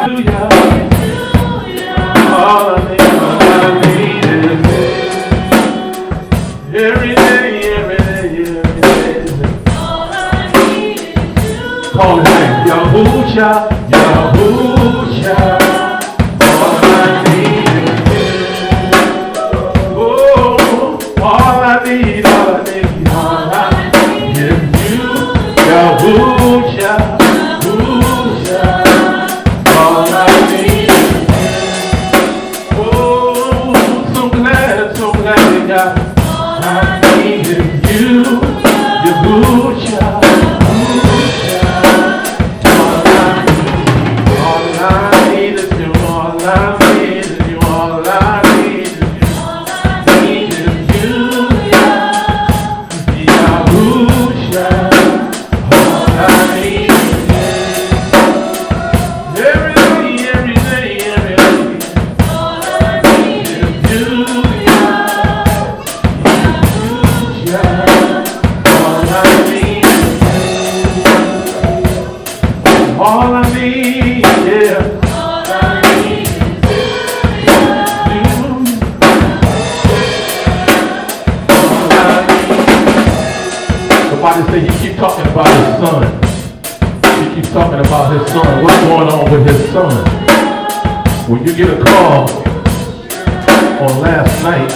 All I need is every day. All I need is you. Call his name, Yahushua. All I need is you. Oh, all I need is you. Yahushua. All I need is you. Oh, so glad you got it. All I need is you. Yahushua. Say he keeps talking about his son. He keeps talking about his son. What's going on with his son? When you get a call on last night,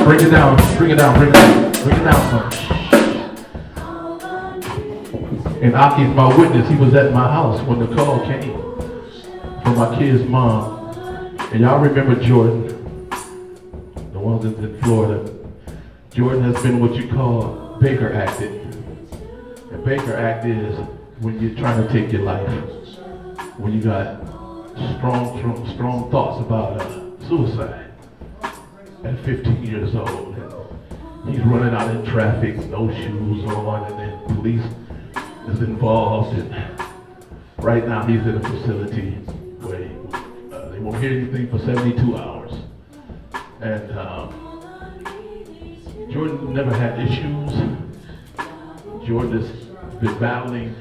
bring it down, son. And Aki's my witness. He was at my house when the call came from my kid's mom. And y'all remember Jordan, the ones that's in Florida. Jordan has been what you call Baker acted. And Baker act is when you're trying to take your life, when you got strong thoughts about suicide at 15 years old. And he's running out in traffic, no shoes on, and then police is involved. And right now he's in a facility where they won't hear anything for 72 hours. And Jordan never had issues. Jordan has been battling.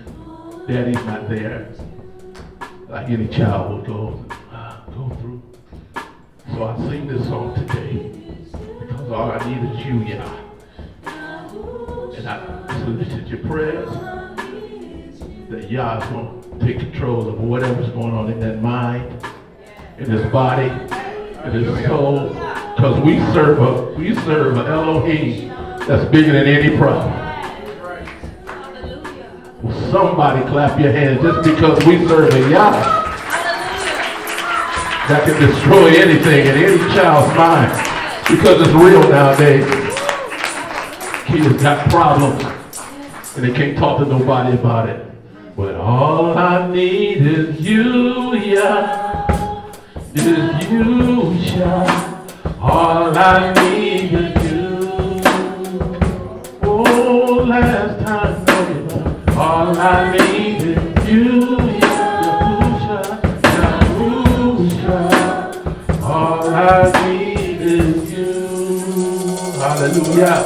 Daddy's not there, like any child would go through. So I sing this song today because all I need is you, Yah. And I solicit your prayers that Yah is going to take control of whatever's going on in that mind, in his body, in his soul. Because we serve an Elohim that's bigger than any problem. Well, somebody clap your hands just because we serve a Yah that can destroy anything in any child's mind. Because it's real nowadays. Kids got problems and they can't talk to nobody about it. But all I need is you, Yah. Is you, Yah. All I need is you. Oh, last time, baby. All I need is you. Yahushua, Yahushua. All I need is you. Hallelujah.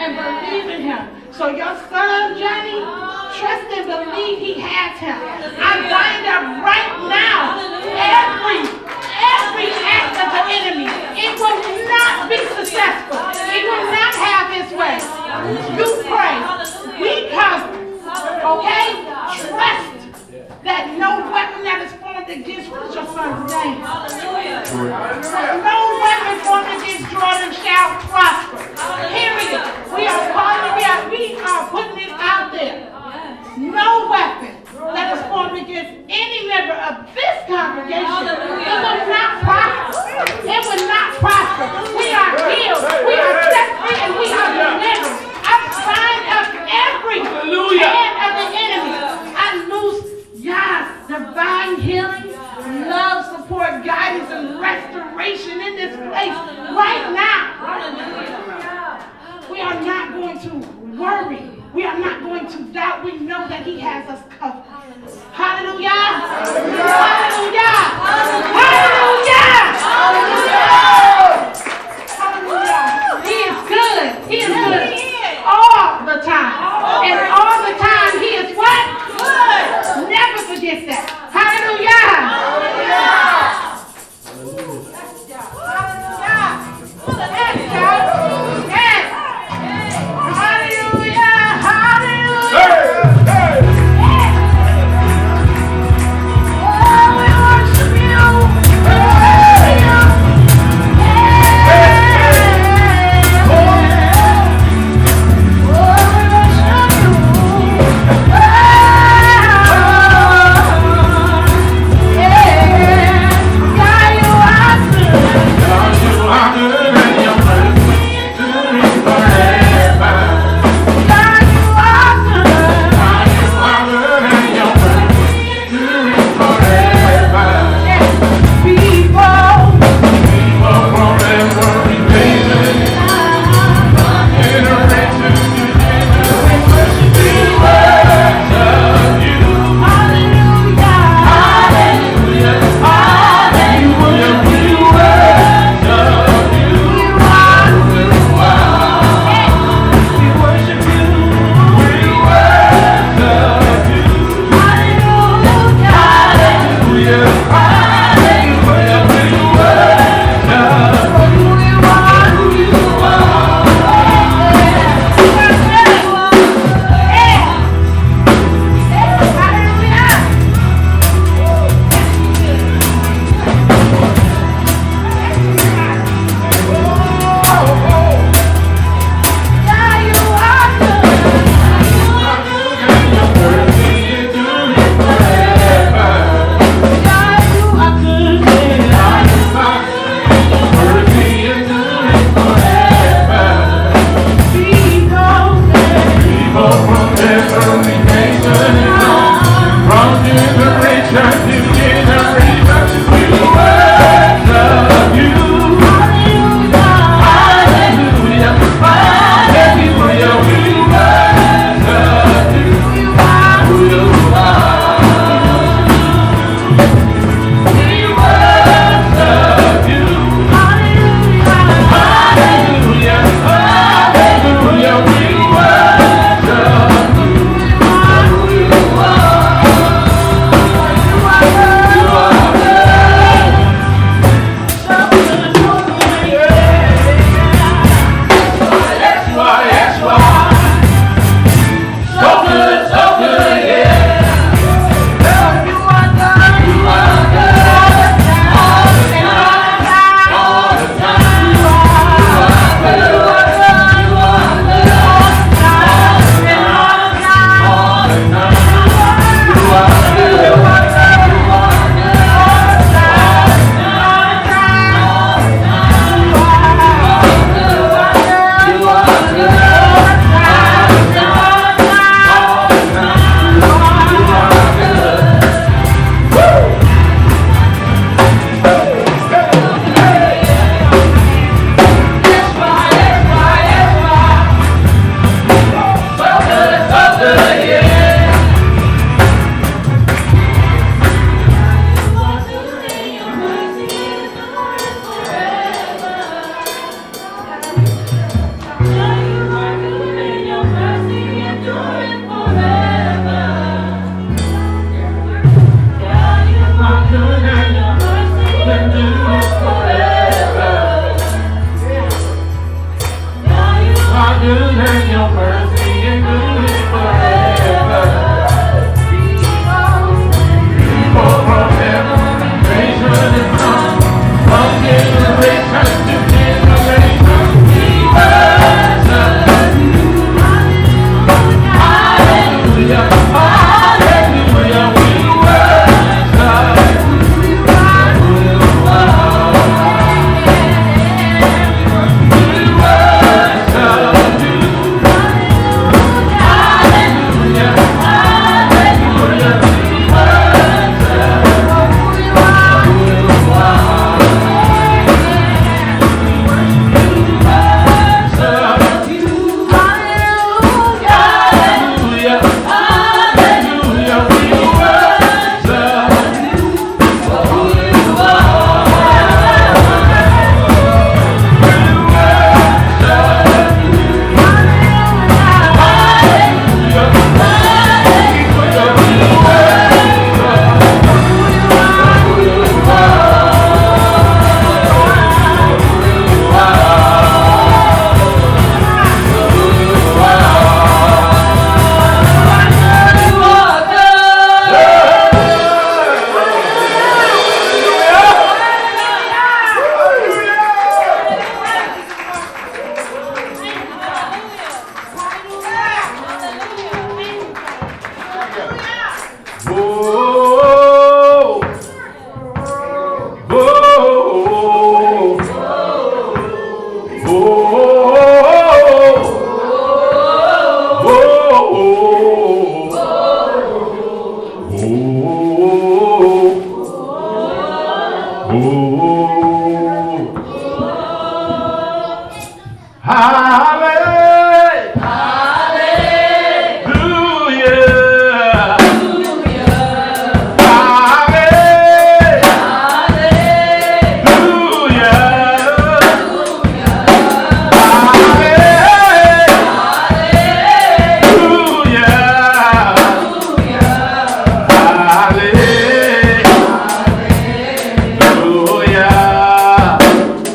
and believe in him. So your son, Johnny, trust and believe he has him. I bind up right now every act of the enemy. It will not be successful. It will not have its way. You pray. We cover. Okay? Trust that no weapon that is formed against your son's name. No weapon formed against Jordan shall prosper. Period. We are putting it out there. No weapon that is formed against any member of this congregation, it will not prosper. It will not prosper. We are healed. We are set free and we are delivered. I bind up every hand of the enemy. I loose, divine healing, love, support, guidance, and restoration in this place right now. your mercy and goodness forever. People from heaven, nation and tongue, from generation to generation, we worship you. Hallelujah, hallelujah, we worship you.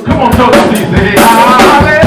Come on, Toby, please say, hallelujah.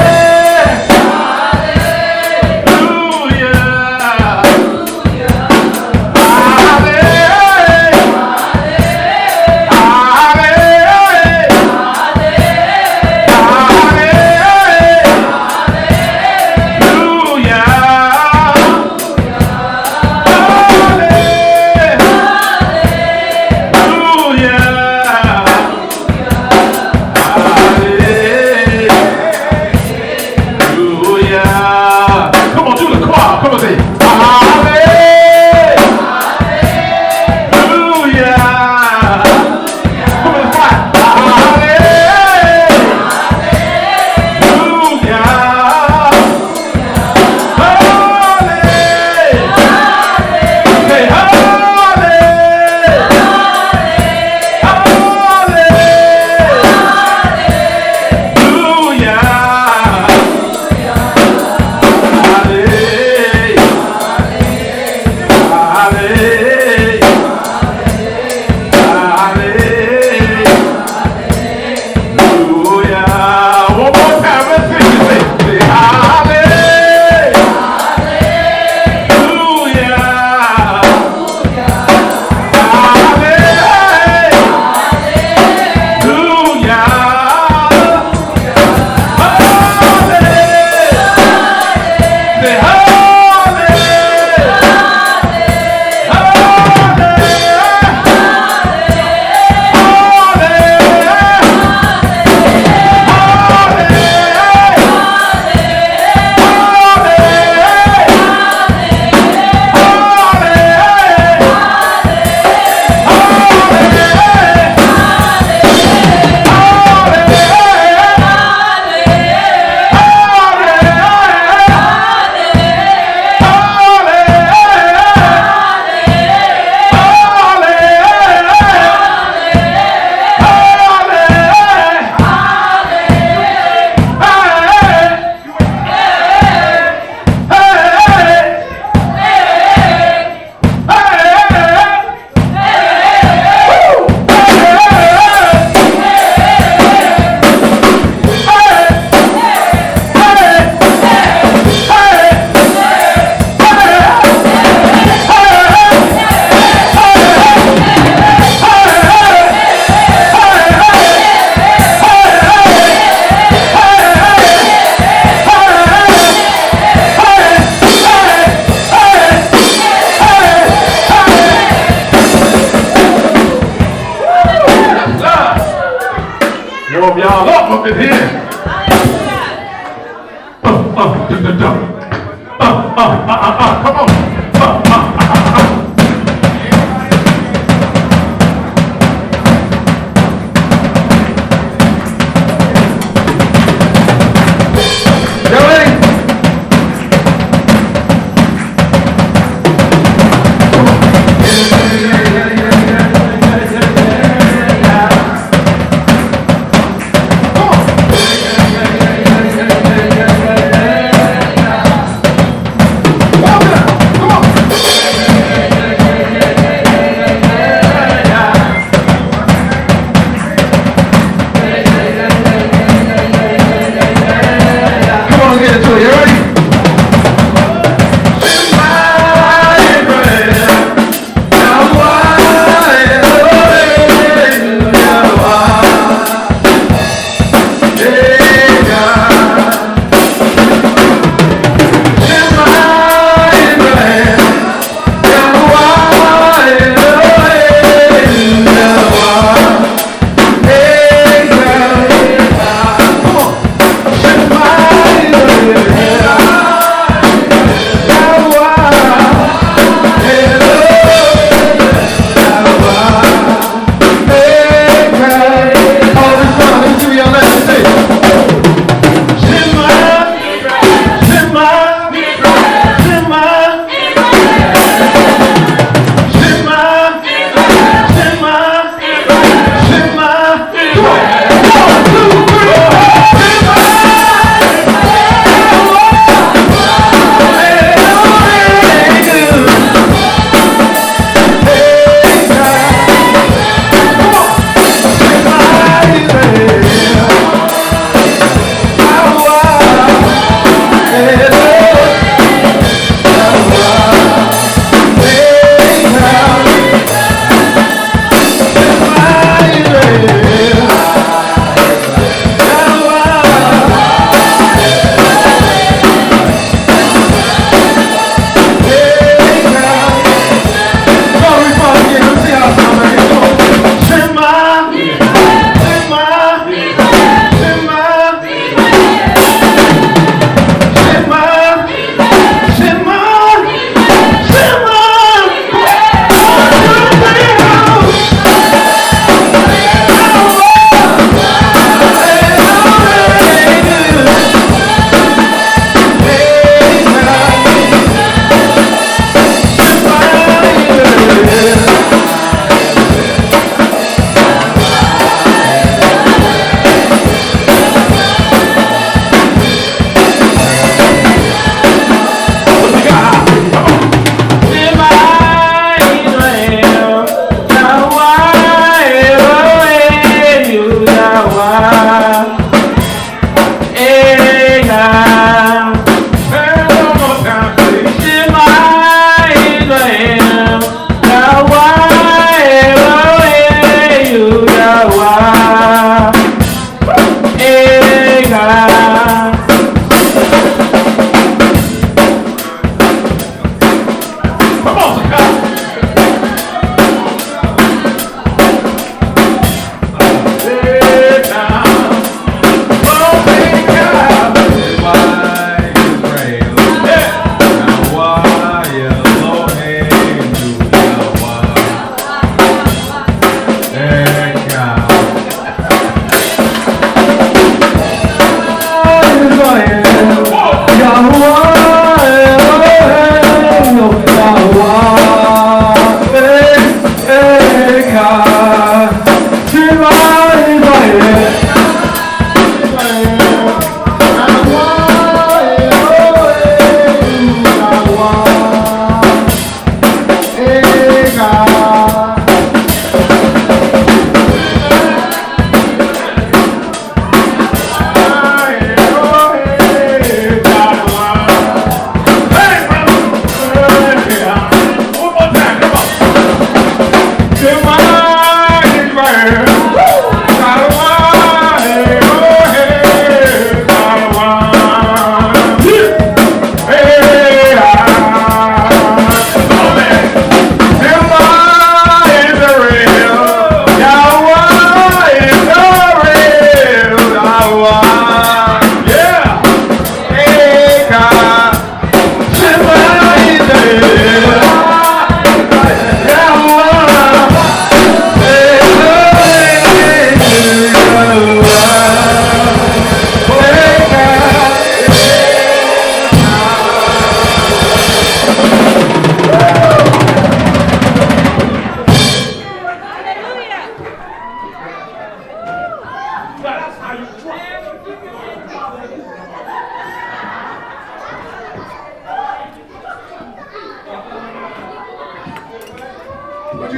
the devil. Come on. Y'all ready? Come on.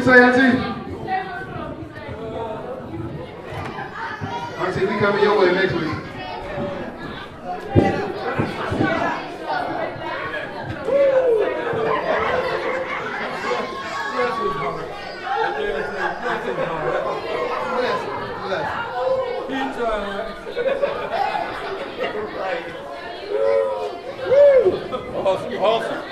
say, Auntie? Auntie, we coming your way next week. Awesome.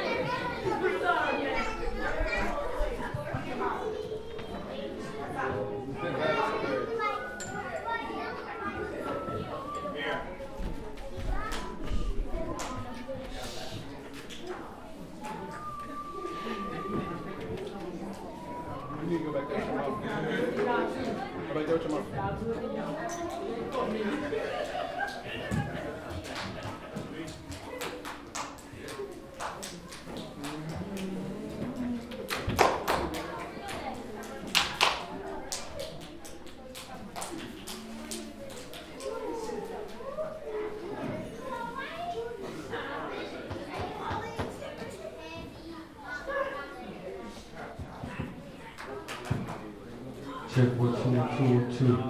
You need to go back there tomorrow. Go back there tomorrow. Check 1, 2, 2, 2.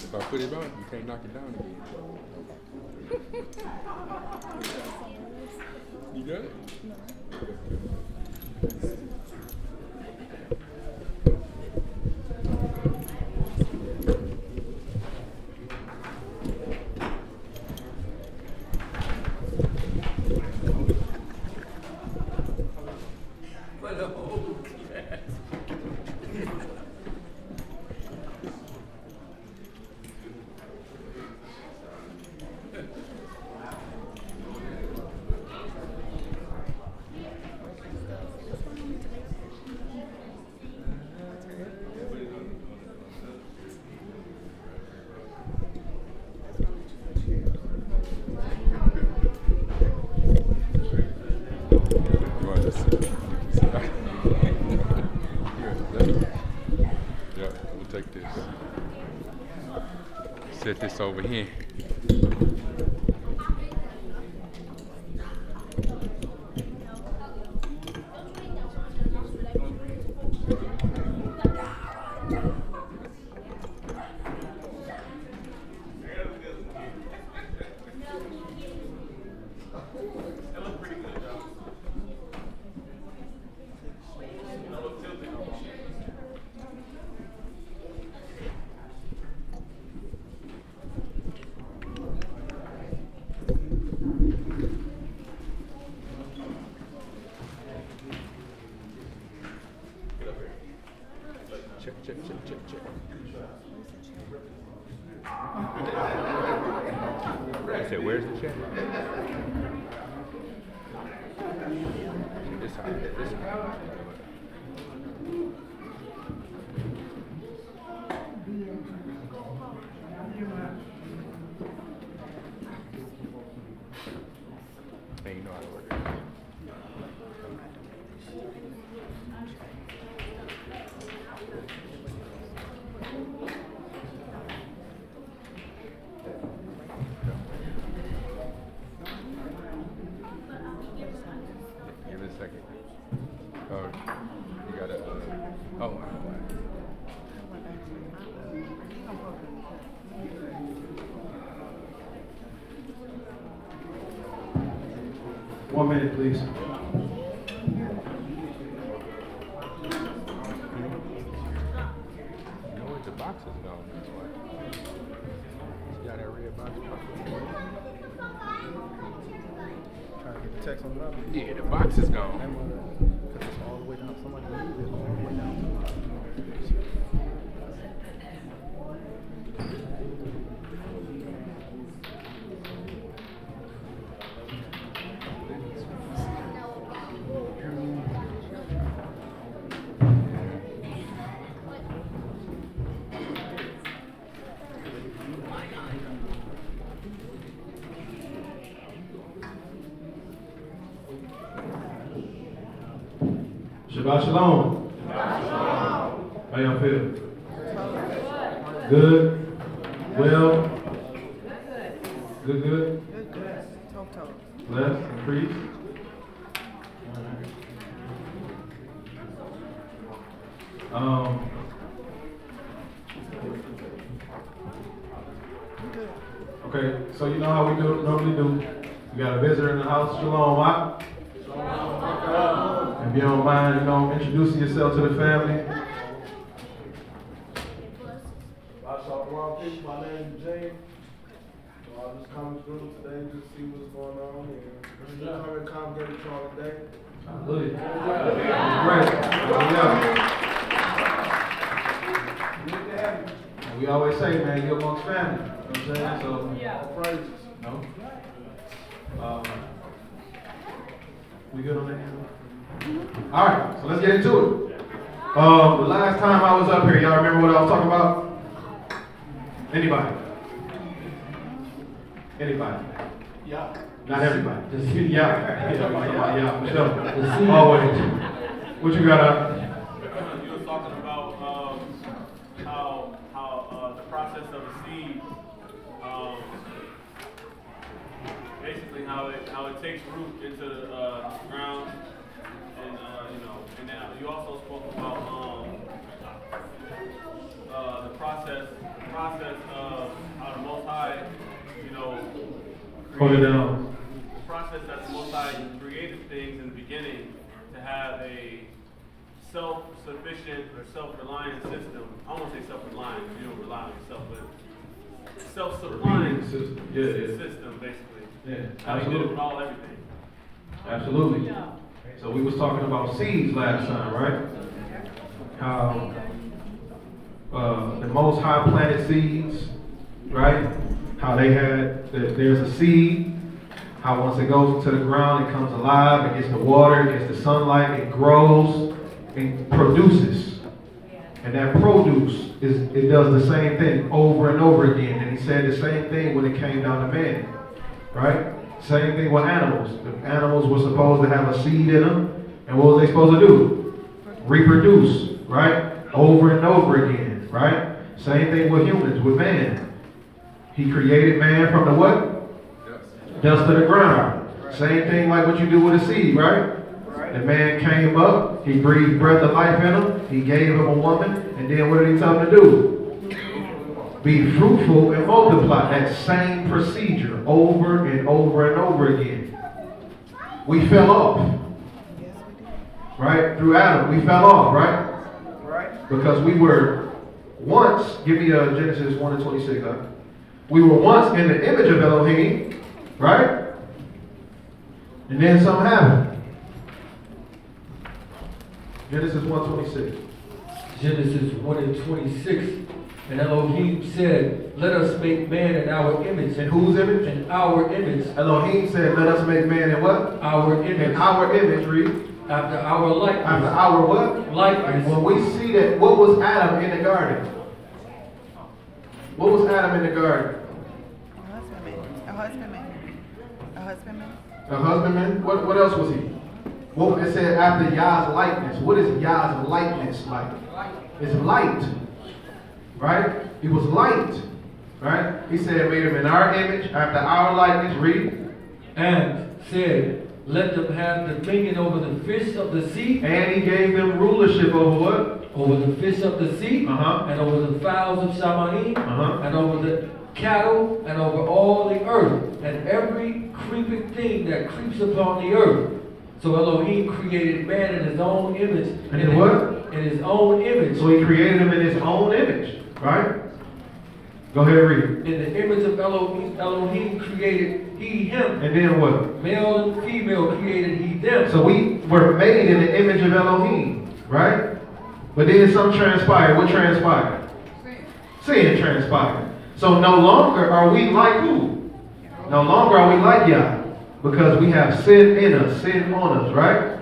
If I put it on, you can't knock it down again. You got it? Set this over here. Check. I said, where's the check? This side. Hey, you know how to work it. Give it a second. Oh, you gotta. Oh. 1 minute, please. You know what? The box is gone. You got that red box? Trying to get the text on the lobby. Yeah, the box is gone. Because it's all the way down. Somebody moved it all the way down. Shabbat Shalom. How y'all feel? Good? Well? Good? Good. Toe. Blessed? Increased? Okay, so you know how we normally do. We got a visitor in the house. Shalom, what? If you don't mind, introducing yourself to the family. My name is Jay. So I just come through today to see what's going on here. I'm coming to congregate with y'all today. Hallelujah. Great. Hallelujah. And we always say, man, you're amongst family. You know what I'm saying? So, all praises. No? We good on that? All right, so let's get into it. The last time I was up here, y'all remember what I was talking about? Anybody? Yeah. Not everybody. Yeah. Sure. Always. What you got up? You were talking about how the process of a seed, basically how it takes root into the ground, and and now you also spoke about the process of how the Most High, Hold it down. the process that the Most High created things in the beginning to have a self-sufficient or self-reliant system. I won't say self-reliant, you don't rely on yourself, but self-supplying System. system, basically. Yeah, How he did it absolutely. with all everything. Absolutely. So we was talking about seeds last time, right? How the Most High planted seeds, right? How they had, there's a seed, how once it goes into the ground, it comes alive, it gets the water, it gets the sunlight, it grows, and produces. And that produce, it does the same thing over and over again. And he said the same thing when it came down to man, right? Same thing with animals. The animals were supposed to have a seed in them, and what was they supposed to do? Reproduce, right? Over and over again, right? Same thing with humans, with man. He created man from the what? Dust of the ground. Same thing like what you do with a seed, right? The man came up, he breathed breath of life in him, he gave him a woman, and then what did he tell him to do? Be fruitful and multiply. That same procedure over and over and over again. We fell off. Right? Through Adam, we fell off, right? Right. Because we were once, give me Genesis 1:26, huh? We were once in the image of Elohim, right? And then something happened. Genesis 1:26. Genesis 1:26. And Elohim said, let us make man in our image. In whose image? In our image. Elohim said, let us make man in what? Our image. In our image, read. After our likeness. After our what? Likeness. When we see that, what was Adam in the garden? What was Adam in the garden? A husbandman. A husbandman? What else was he? Well, it said after Yah's likeness. What is Yah's likeness like? It's light. Right? He was light. Right? He said, made him in our image, after our likeness. Read. And said, let them have dominion over the fish of the sea. And he gave them rulership over what? Over the fish of the sea. And over the fowls of Shamaim. And over the cattle. And over all the earth. And every creeping thing that creeps upon the earth. So Elohim created man in his own image. In what? In his own image. So he created him in his own image. Right? Go ahead and read it. In the image of Elohim created he him. And then what? Male and female created he them. So we were made in the image of Elohim. Right? But then something transpired. What transpired? Sin transpired. So no longer are we like who? No longer are we like Yah. Because we have sin in us, sin on us, right?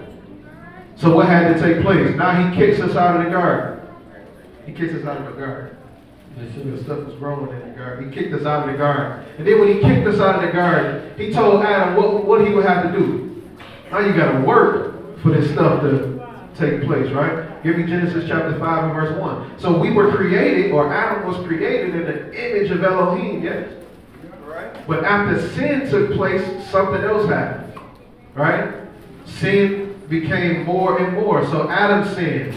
So what had to take place? Now he kicks us out of the garden. He kicks us out of the garden. The stuff was growing in the garden. He kicked us out of the garden. And then when he kicked us out of the garden, he told Adam what he would have to do. Now you got to work for this stuff take place, right? Give me Genesis chapter 5 and verse 1. So we were created, or Adam was created in the image of Elohim, yes? Right. But after sin took place, something else happened, right? Sin became more and more. So Adam sinned,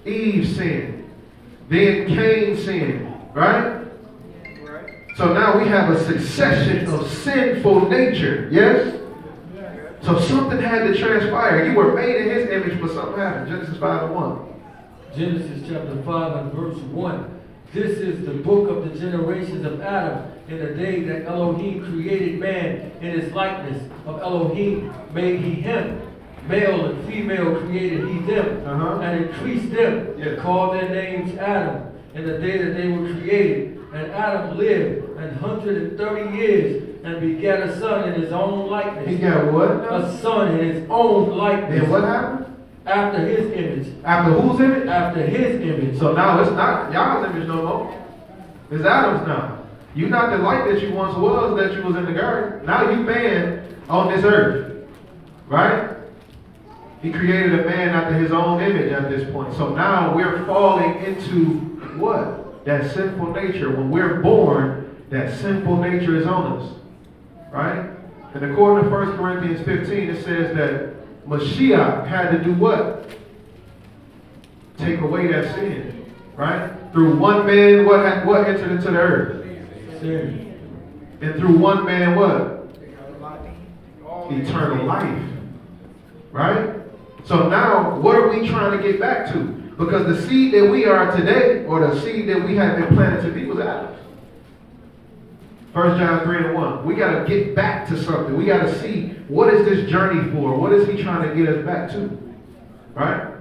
Eve sinned, then Cain sinned, right? So now we have a succession of sinful nature, yes? So something had to transpire. You were made in his image, but something happened. Genesis 5 and 1. Genesis chapter 5 and verse 1. This is the book of the generations of Adam in the day that Elohim created man in his likeness. Of Elohim made he him. Male and female created he them. And increased them. Yeah. Called their names Adam in the day that they were created. And Adam lived 130 years and begat a son in his own likeness. He got what? A son in his own likeness. Then what happened? After his image. After whose image? After his image. So now it's not y'all's image no more. It's Adam's now. You're not the light that you once was, that you was in the garden. Now you man on this earth. Right? He created a man after his own image at this point. So now we're falling into what? That sinful nature. When we're born, that sinful nature is on us. Right? And according to 1 Corinthians 15, it says that Mashiach had to do what? Take away that sin. Right? Through one man, what entered into the earth? Sin. And through one man, what? Eternal life. Right? So now, what are we trying to get back to? Because the seed that we are today, or the seed that we have been planted to be, was Adam's. 1 John 3 and 1. We got to get back to something. We got to see, what is this journey for? What is he trying to get us back to? Right?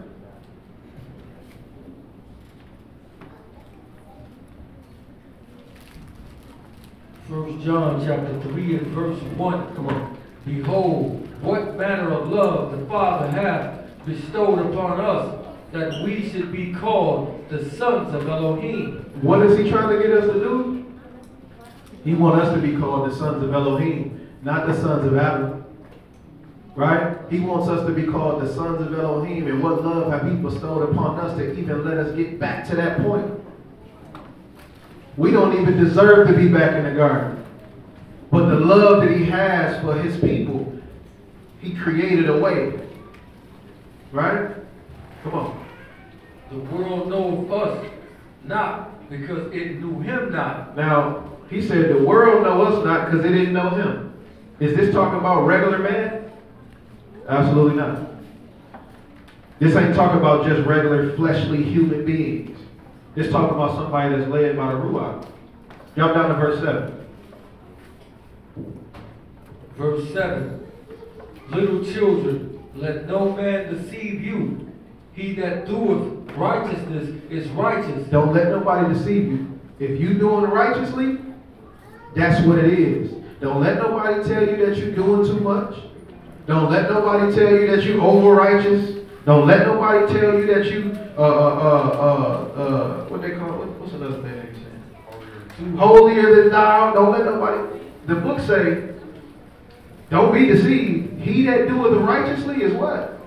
First John chapter 3 and verse 1. Come on. Behold, what manner of love the Father hath bestowed upon us, that we should be called the sons of Elohim. What is he trying to get us to do? He wants us to be called the sons of Elohim, not the sons of Adam. Right? He wants us to be called the sons of Elohim. And what love have he bestowed upon us to even let us get back to that point? We don't even deserve to be back in the garden. But the love that he has for his people, he created a way. Right? Come on. The world knoweth us not, because it knew him not. Now, he said the world know us not because they didn't know him. Is this talking about regular man? Absolutely not. This ain't talking about just regular fleshly human beings. This talking about somebody that's led by the Ruach. Jump down to verse 7. Verse 7. Little children, let no man deceive you. He that doeth righteousness is righteous. Don't let nobody deceive you. If you doing righteously, that's what it is. Don't let nobody tell you that you're doing too much. Don't let nobody tell you that you're over righteous. Don't let nobody tell you that you what they call it? What's another thing they say? Holier than thou. Don't let nobody. The book say, don't be deceived. He that doeth righteously is what?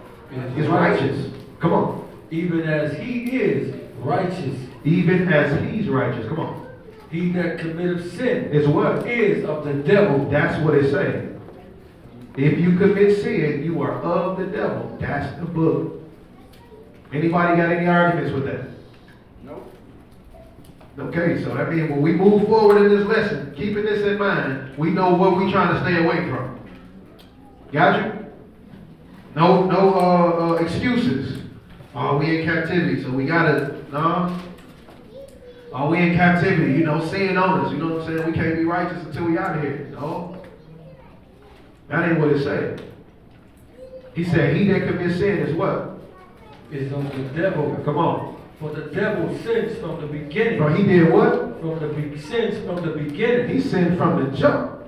Is righteous. Come on. Even as he is righteous. Even as he's righteous. Come on. He that committeth sin is what? Is of the devil. That's what it's saying. If you commit sin, you are of the devil. That's the book. Anybody got any arguments with that? Nope. Okay, so that means when we move forward in this lesson, keeping this in mind, we know what we're trying to stay away from. Got you? No excuses. Oh, we in captivity, so we gotta, no. Oh, we in captivity, sin on us. You know what I'm saying? We can't be righteous until we out of here. No. That ain't what it said. He said, he that commits sin is what? Is of the devil. Come on. For the devil sins from the beginning. But he did what? Sins from the beginning. He sinned from the jump.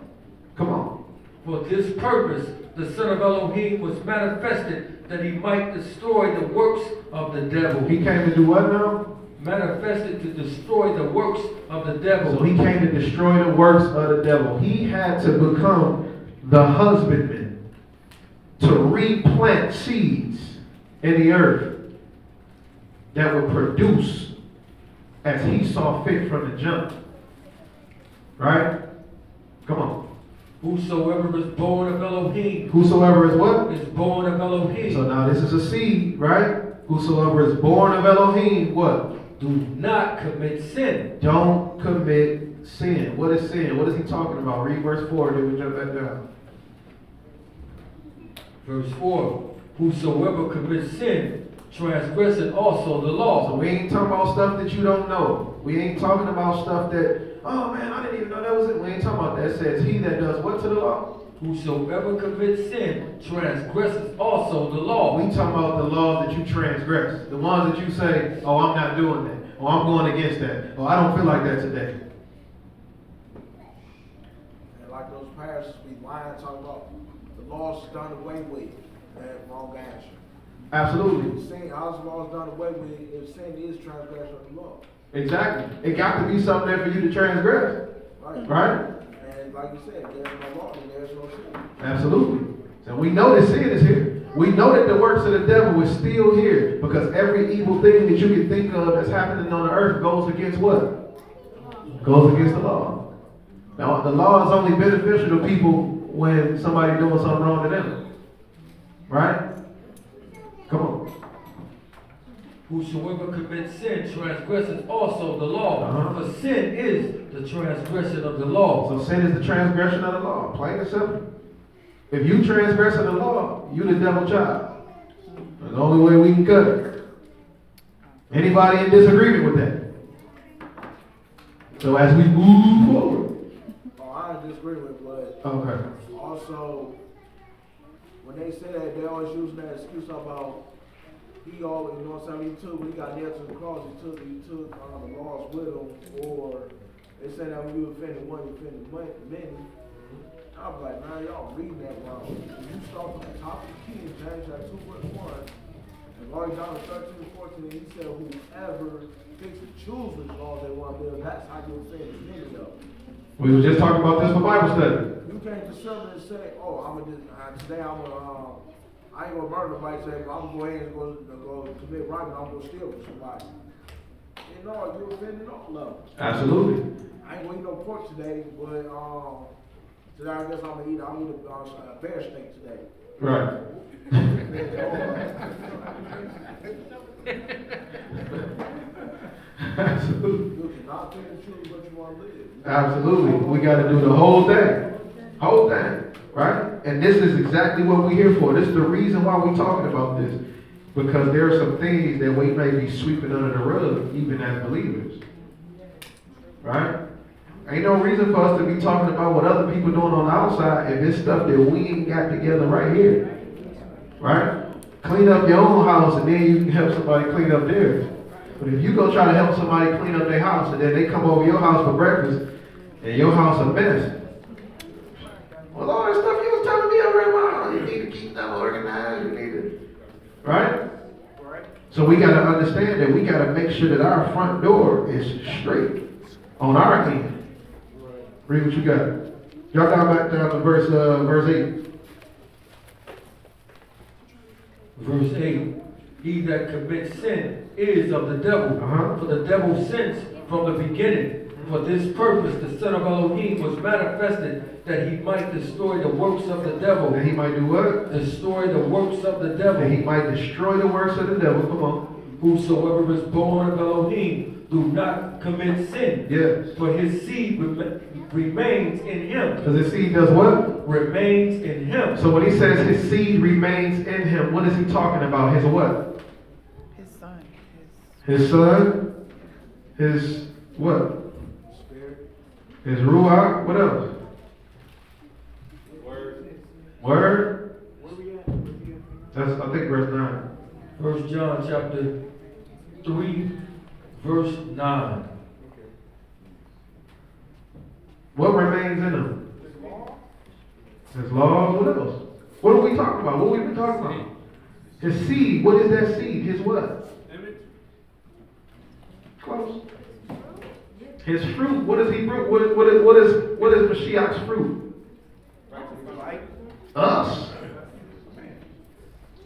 Come on. For this purpose, the Son of Elohim was manifested that he might destroy the works of the devil. He came to do what now? Manifested to destroy the works of the devil. So he came to destroy the works of the devil. He had to become the husbandman to replant seeds in the earth. that would produce as he saw fit from the jump. Right? Come on. Whosoever is born of Elohim. Whosoever is what? Is born of Elohim. So now this is a seed, right? Whosoever is born of Elohim, what? Do not commit sin. Don't commit sin. What is sin? What is he talking about? Read verse 4, then we jump back down. Verse 4. Whosoever commits sin transgresseth also the law. So we ain't talking about stuff that you don't know. We ain't talking about stuff that, oh man, I didn't even know that was it. We ain't talking about that. It says he that does what to the law? Whosoever commits sin transgresses also the law. We talking about the laws that you transgress. The ones that you say, oh, I'm not doing that. Oh, I'm going against that. Oh, I don't feel like that today. And like those pastors be lying, talking about the law's done away with. Wrong answer. Absolutely. Sin, how's the law's done away with if sin is transgression of the law? Exactly. It got to be something there for you to transgress. Right? And like you said, there's no law and there's no sin. Absolutely. So we know that sin is here. We know that the works of the devil is still here because every evil thing that you can think of that's happening on the earth goes against what? Goes against the law. Now, the law is only beneficial to people when somebody's doing something wrong to them. Right? Come on. Whosoever commits sin transgresses also the law. For sin is the transgression of the law. So sin is the transgression of the law. Plain and simple. If you transgress the law, you the devil's child. That's the only way we can cut it. Anybody in disagreement with that? So as we move forward. Oh, I disagree with, but okay. Also, when they say that, they always use that excuse about he always, you know what I'm saying, when he got nailed to the cross, he took the laws with him, or they say that when you offended one, you offended many. I was like, man, y'all reading that wrong. If you start from the top of the key in James 2:1, and Lord John 13:14, he said, whoever picks to choose which laws they want to live, that's how you offend many of them. We were just talking about this for Bible study. You can't consider and say, oh, today I ain't gonna murder nobody. Say, I'm gonna go ahead and go commit robbery. I'm gonna steal from somebody. You know, you're offending all of them. Absolutely. I ain't gonna eat no pork today, but today I guess I'm gonna eat a bear steak today. Right. Absolutely. You cannot pick and choose what you want to live. Absolutely. We got to do the whole thing. Whole thing. Right? And this is exactly what we're here for. This is the reason why we're talking about this. Because there are some things that we may be sweeping under the rug, even as believers. Right? Ain't no reason for us to be talking about what other people doing on the outside if it's stuff that we ain't got together right here. Right? Clean up your own house and then you can help somebody clean up theirs. But if you go try to help somebody clean up their house and then they come over your house for breakfast and your house a mess. Well, all that stuff you was telling me over in my house, you need to keep them organized, you need to, right? So we got to understand that we got to make sure that our front door is straight on our end. Read what you got. Drop down back down to verse 8. Verse 8. He that commits sin is of the devil. For the devil sins from the beginning. For this purpose the Son of Elohim was manifested, that he might destroy the works of the devil. That he might do what? Destroy the works of the devil. That he might destroy the works of the devil. Come on. Whosoever is born of Elohim do not commit sin. Yes. For his seed remains in him. Because his seed does what? Remains in him. So when he says his seed remains in him, what is he talking about? His what? His son. His son? His what? Spirit. His ruach? What else? Word? Where we at? That's, I think, verse 9. 1 John chapter 3, verse 9. What remains in him? His laws. What else? What are we talking about? What have we been talking about? His seed. What is that seed? His what? Image. Close. His fruit. What is he fruit? What is Mashiach's fruit? Us.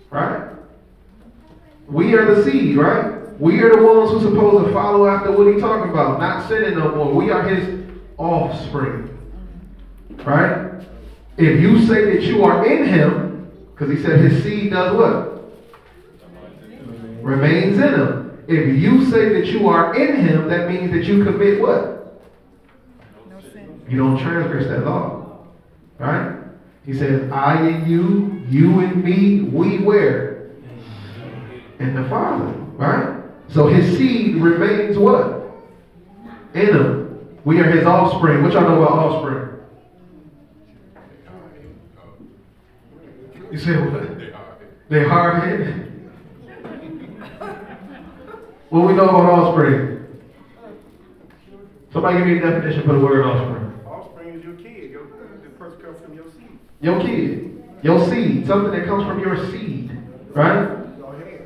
Right? We are the seed, right? We are the ones who's supposed to follow after what he's talking about, not sinning no more. We are his offspring. Right? If you say that you are in him, because he said his seed does what? Remains in him. If you say that you are in him, that means that you commit what? No sin. You don't transgress that law. Right? He says, I and you and me, we where? In the Father. Right? So his seed remains what? In him. We are his offspring. What y'all know about offspring? You say what? They hard-headed. What we know about offspring? Somebody give me a definition for the word offspring. Offspring is your kid. The person comes from your seed. Your kid. Your seed. Something that comes from your seed. Right? Your hair.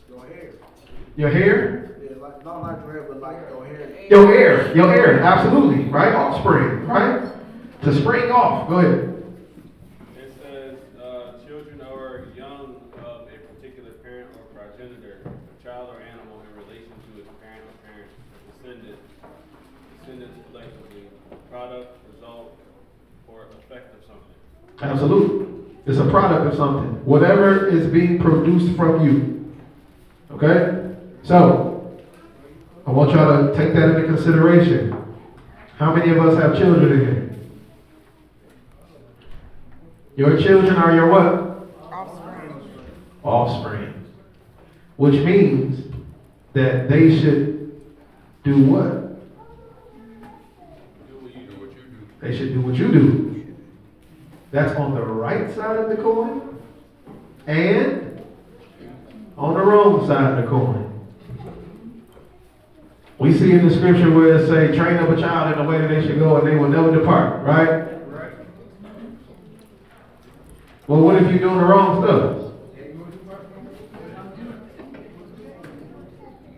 Your hair. Your hair? Yeah, like, not like your hair, but like your hair. Your hair. Your hair. Absolutely. Right? Offspring. Right? To spring off. Go ahead. It says, children or young of a particular parent or progenitor, a child or animal in relation to its parent or parents, descendants collectively, product, result, or effect of something. Absolutely. It's a product of something. Whatever is being produced from you. Okay? So, I want y'all to take that into consideration. How many of us have children in here? Your children are your what? Offspring. Offspring. Which means that they should do what? Do what you do. They should do what you do. That's on the right side of the coin and on the wrong side of the coin. We see in the scripture where it say, train up a child in the way that they should go and they will never depart, right? Well, what if you're doing the wrong stuff?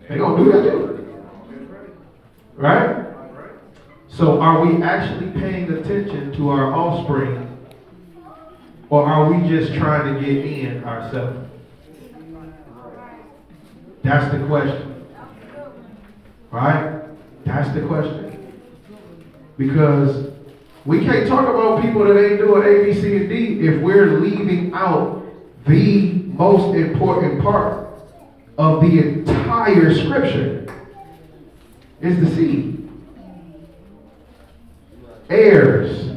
They're going to do that too. Right? So are we actually paying attention to our offspring, or are we just trying to get in ourselves? That's the question. Right? That's the question. Because we can't talk about people that ain't doing A, B, C, and D if we're leaving out the most important part of the entire scripture. Is the seed. Heirs.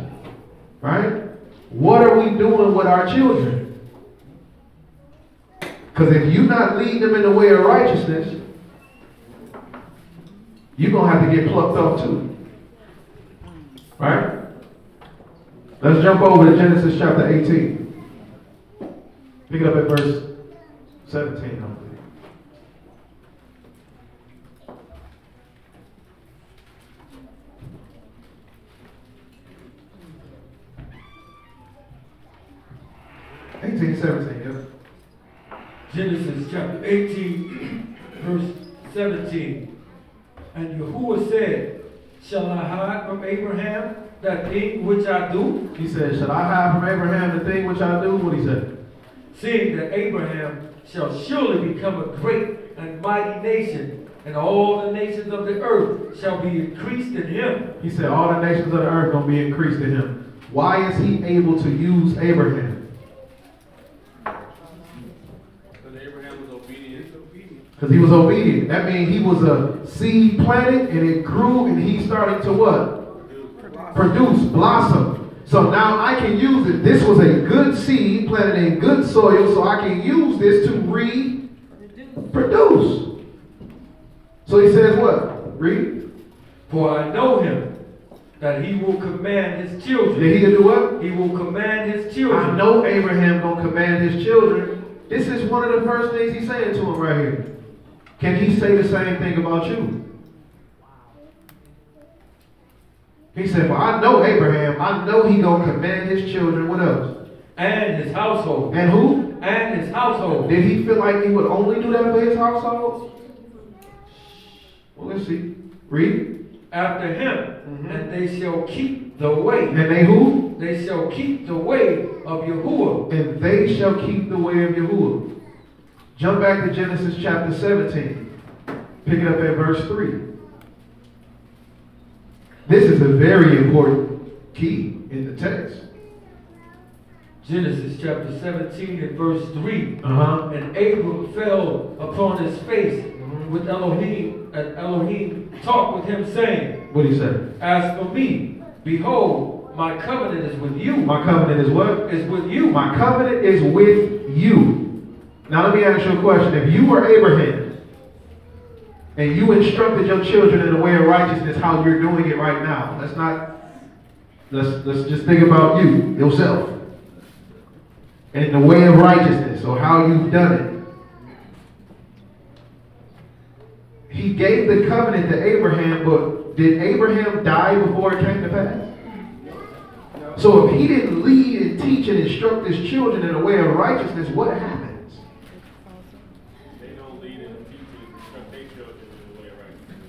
Right? What are we doing with our children? Because if you not lead them in the way of righteousness, you're going to have to get plucked up too. Right? Let's jump over to Genesis chapter 18. Pick it up at verse 17. I believe. Genesis chapter 18, verse 17. And Yahuwah said, shall I hide from Abraham that thing which I do? He said, shall I hide from Abraham the thing which I do? What he said? Seeing that Abraham shall surely become a great and mighty nation, and all the nations of the earth shall be increased in him. He said, all the nations of the earth going to be increased in him. Why is he able to use Abraham? Because he was obedient. That means he was a seed planted and it grew and he started to what? Produce, blossom. So now I can use it. This was a good seed planted in good soil, so I can use this to reproduce. So he says what? Read. For I know him, that he will command his children. That he can do what? He will command his children. I know Abraham going to command his children. This is one of the first things he's saying to him right here. Can he say the same thing about you? He said, well, I know Abraham. I know he going to command his children. What else? And his household. And who? And his household. Did he feel like he would only do that for his household? Well, let's see. Read. After him, and they shall keep the way. And they who? They shall keep the way of Yahuwah. And they shall keep the way of Yahuwah. Jump back to Genesis chapter 17. Pick it up at verse 3. This is a very important key in the text. Genesis chapter 17 and verse 3. Uh-huh. And Abram fell upon his face with Elohim, and Elohim talked with him, saying, What did he say? As for me, behold, my covenant is with you. My covenant is what? Is with you. My covenant is with you. Now let me ask you a question. If you were Abraham, and you instructed your children in the way of righteousness, how you're doing it right now. Let's just think about you, yourself. And the way of righteousness, or how you've done it. He gave the covenant to Abraham, but did Abraham die before it came to pass? So if he didn't lead and teach and instruct his children in the way of righteousness, what happens? They don't lead and teach and instruct their children in the way of righteousness.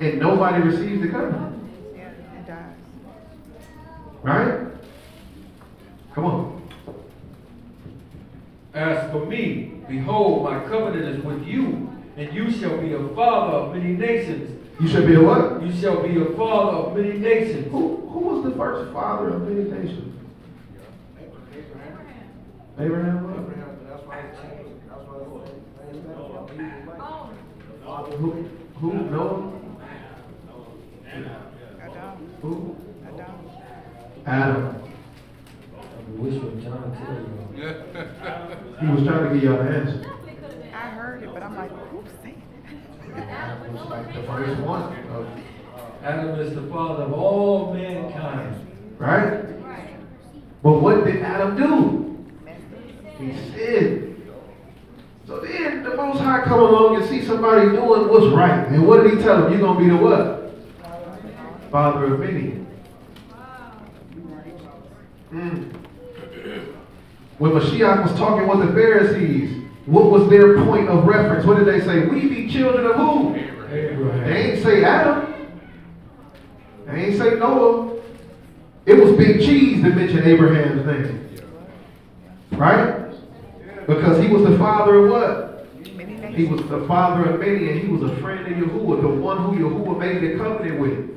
And nobody receives the covenant. Yeah, it dies. Right? Come on. As for me, behold, my covenant is with you, and you shall be a father of many nations. You shall be a what? You shall be a father of many nations. Who was the first father of many nations? Abraham. What? That's why Who? Noah? Adam. Who? Adam. Adam. I'm whispering, trying to tell you. He was trying to give y'all the answer. I heard it, but I'm like, who's saying it? Adam was like the first one. Adam is the father of all mankind. Right? But what did Adam do? He sinned. So then the Most High come along and see somebody doing what's right. And what did he tell him? You're going to be the what? Father of many. When Mashiach was talking with the Pharisees, what was their point of reference? What did they say? We be children of who? Abraham. They ain't say Adam. They ain't say Noah. It was Big Cheese that mentioned Abraham's name. Right? Because he was the father of what? He was the father of many, and he was a friend of Yahuwah, the one who Yahuwah made the covenant with.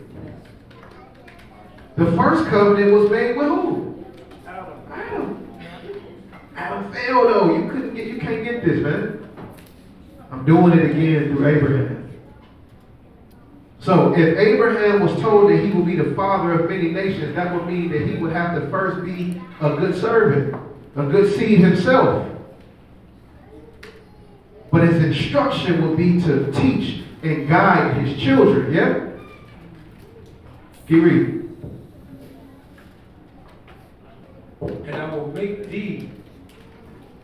The first covenant was made with who? Adam. Adam failed though. You can't get this, man. I'm doing it again through Abraham. So if Abraham was told that he would be the father of many nations, that would mean that he would have to first be a good servant, a good seed himself. But his instruction would be to teach and guide his children, yeah? Keep reading. And I will make thee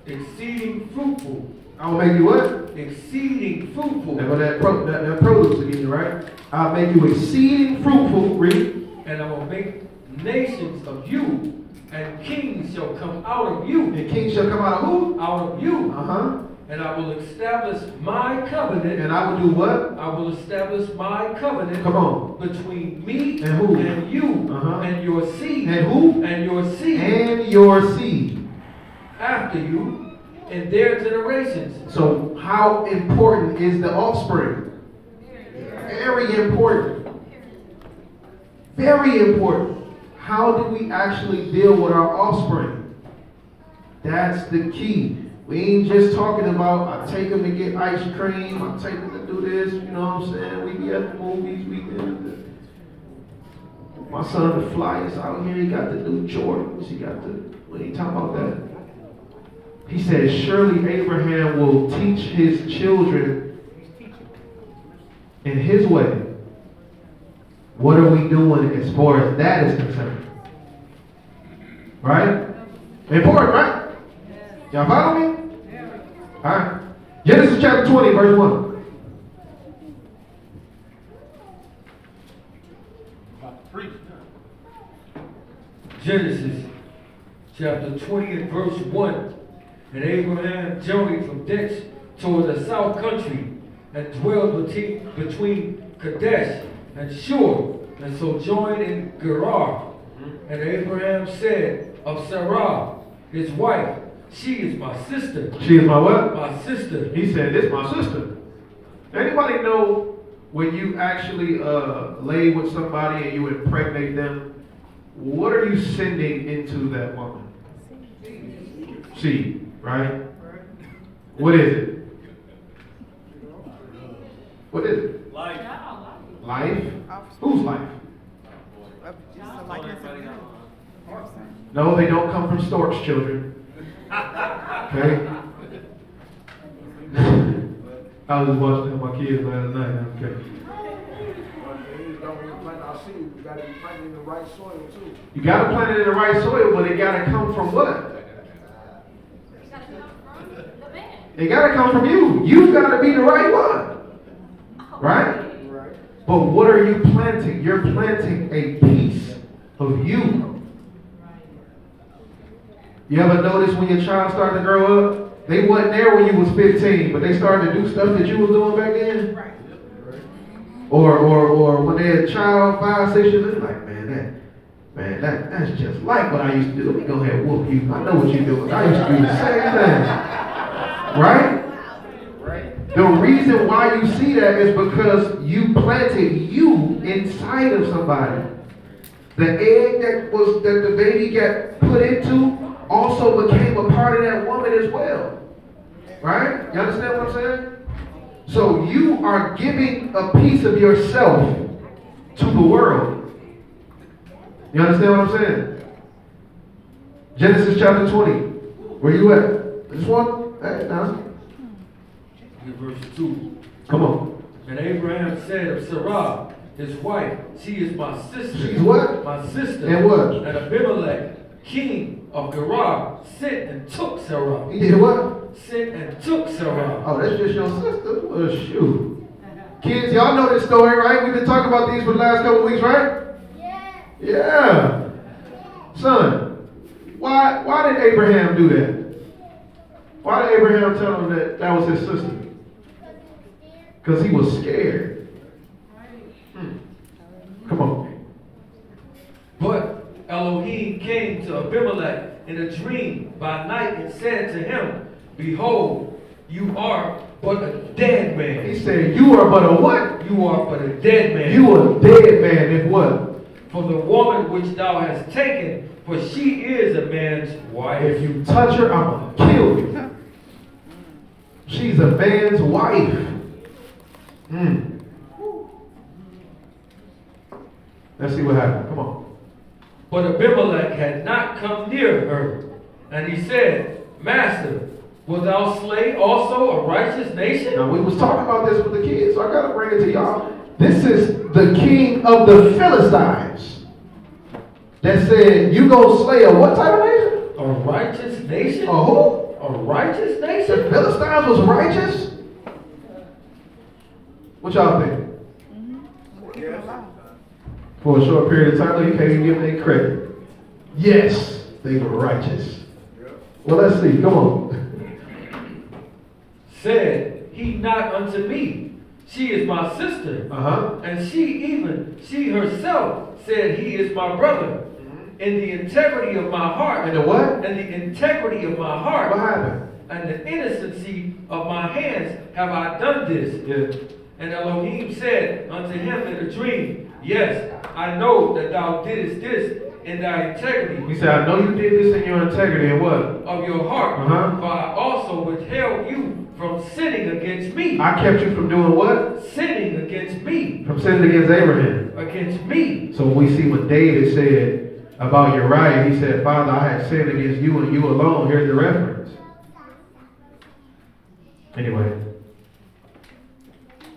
exceeding fruitful. I will make you what? Exceeding fruitful. Now that produce again, right? I'll make you exceeding fruitful, read. And I will make nations of you, and kings shall come out of you. And kings shall come out of who? Out of you. Uh-huh. And I will establish my covenant. And I will do what? I will establish my covenant. Come on. Between me and who? And you. Uh-huh. And your seed. And who? And your seed. And your seed. After you, in their generations. So how important is the offspring? Very important. Very important. How do we actually deal with our offspring? That's the key. We ain't just talking about, I take them to get ice cream, I take them to do this, you know what I'm saying? We be at the movies, we did my son the flyers out here, he got the new Jordans, he got the, when he talking about that? He said, surely Abraham will teach his children in his way. What are we doing as far as that is concerned? Right? Important, right? Y'all follow me? Alright. Genesis chapter 20, verse 1. Genesis chapter 20 and verse 1. And Abraham journeyed from thence toward the south country, and dwelled between Kadesh and Shur, and sojourned in Gerar. And Abraham said of Sarah, his wife, she is my sister. She is my what? My sister. He said, this is my sister. Anybody know when you actually lay with somebody and you impregnate them, what are you sending into that woman? Seed, right? What is it? What is it? Life. Life? Whose life? No, they don't come from storks, children. Okay? I was watching my kids last night. Okay. You got to be planted in the right soil too. You got to plant it in the right soil, but it got to come from what? It got to come from you. You got to be the right one. Right? But what are you planting? You're planting a piece of you. You ever notice when your child started to grow up, they wasn't there when you was 15, but they started to do stuff that you was doing back then? Right. Or when they're a child, 5, 6 years, they're like, that's just like what I used to do. Let me go ahead and whoop you. I know what you're doing. I used to do the same thing. Right? The reason why you see that is because you planted you inside of somebody. The egg that the baby got put into also became a part of that woman as well. Right? You understand what I'm saying? So you are giving a piece of yourself to the world. You understand what I'm saying? Genesis chapter 20. Where you at? This one? Hey, now. Verse 2. Come on. And Abraham said of Sarah, his wife, she is my sister. She's what? My sister. And what? And Abimelech, king of Gerar, sent and took Sarah. He did what? Sent and took Sarah. Oh, that's just your sister? Well, shoot. Kids, y'all know this story, right? We've been talking about these for the last couple of weeks, right? Yeah. Son, why did Abraham do that? Why did Abraham tell him that was his sister? Because he was scared. Come on. But Elohim came to Abimelech in a dream by night and said to him, behold, you are but a dead man. He said, you are but a what? You are but a dead man. You are a dead man if what? For the woman which thou hast taken, for she is a man's wife. If you touch her, I'm going to kill you. She's a man's wife. Let's see what happened. Come on. But Abimelech had not come near her. And he said, Master, wilt thou slay also a righteous nation? Now, we was talking about this with the kids, so I got to bring it to y'all. This is the king of the Philistines that said, you go slay a what type of nation? A righteous nation? A who? A righteous nation? The Philistines was righteous? What y'all think? For a short period of time, you can't even give them any credit. Yes, they were righteous. Well, let's see. Come on. Said he not unto me, she is my sister. And she herself said, he is my brother. In the integrity of my heart. In the what? In the integrity of my heart. What happened? And the innocency of my hands have I done this. Yeah. And Elohim said unto him in a dream, yes, I know that thou didst this in thy integrity. He said, I know you did this in your integrity and what? Of your heart. For I also withheld you from sinning against me. I kept you from doing what? Sinning against me. From sinning against Abraham. Against me. So we see what David said about Uriah. He said, Father, I had sinned against you and you alone. Here's the reference. Anyway.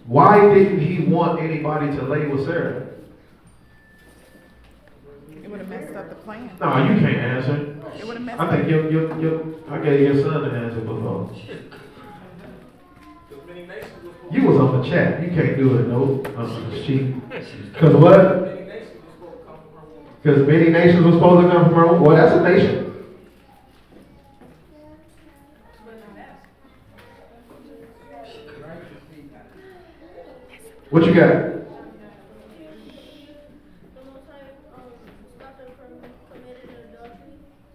Why didn't he want anybody to lay with Sarah? It would have messed up the plan. No, you can't answer. It would have messed I think I gave your son the answer before. You was on the chat. You can't do it, no. Because what? Because many nations were supposed to come from her. Well, that's a nation. What you got?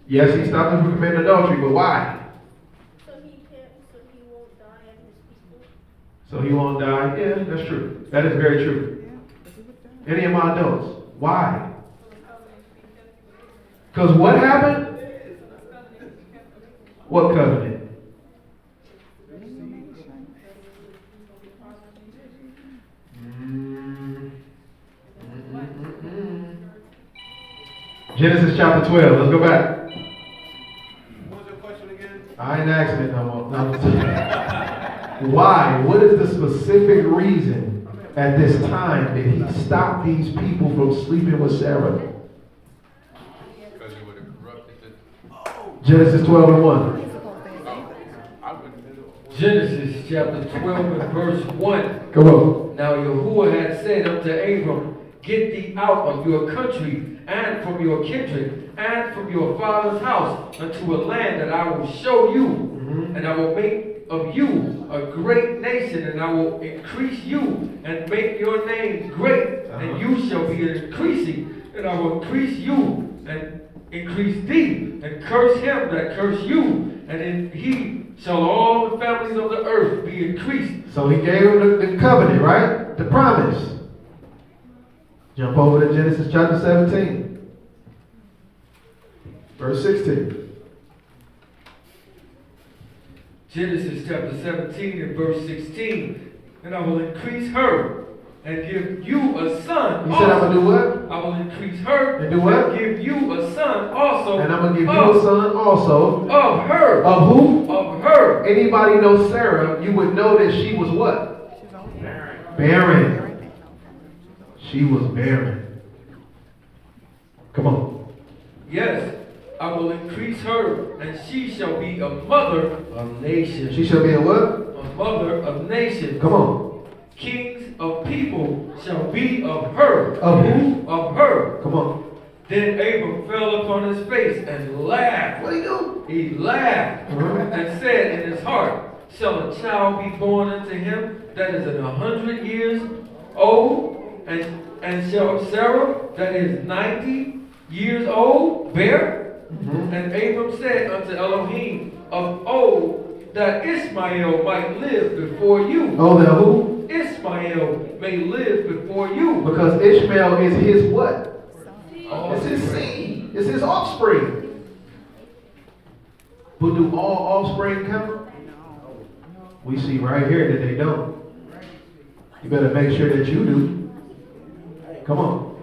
Yes, he stopped him from committing adultery, but why? So he won't die? Yeah, that's true. That is very true. Any of my adults? Why? Because what happened? What covenant? Genesis chapter 12. Let's go back. What was your question again? I ain't asking it no more. No. Why? What is the specific reason at this time that he stopped these people from sleeping with Sarah? Because it would have corrupted the. Genesis 12 and 1. I wouldn't. Genesis chapter 12 and verse 1. Come on. Now Yahuwah had said unto Abram, Get thee out of your country, and from your kindred, and from your father's house, unto a land that I will show you, and I will make of you a great nation, and I will increase you, and make your name great, and you shall be increasing, and I will increase you, and increase thee, and curse him that curse you, and in he shall all the families of the earth be increased. So he gave them the covenant, right? The promise. Jump over to Genesis chapter 17. Verse 16. Genesis chapter 17 and verse 16. And I will increase her and give you a son. He said, I'm going to do what? I will increase her and do what? And give you a son also. And I'm going to give you a son also. Of her. Of who? Of her. Anybody know Sarah, you would know that she was what? Barren. She was barren. Come on. Yes, I will increase her, and she shall be a mother of nations. She shall be a what? A mother of nations. Come on. Kings of people shall be of her. Of who? Of her. Come on. Then Abram fell upon his face and laughed. What did he do? He laughed and said in his heart, Shall a child be born unto him that is 100 years old? And shall Sarah that is 90 years old bear? And Abram said unto Elohim of old that Ishmael might live before you. Oh, the who? Ishmael may live before you. Because Ishmael is his what? It's his Offspring. seed. It's his offspring. But do all offspring count? We see right here that they don't. You better make sure that you do. Come on.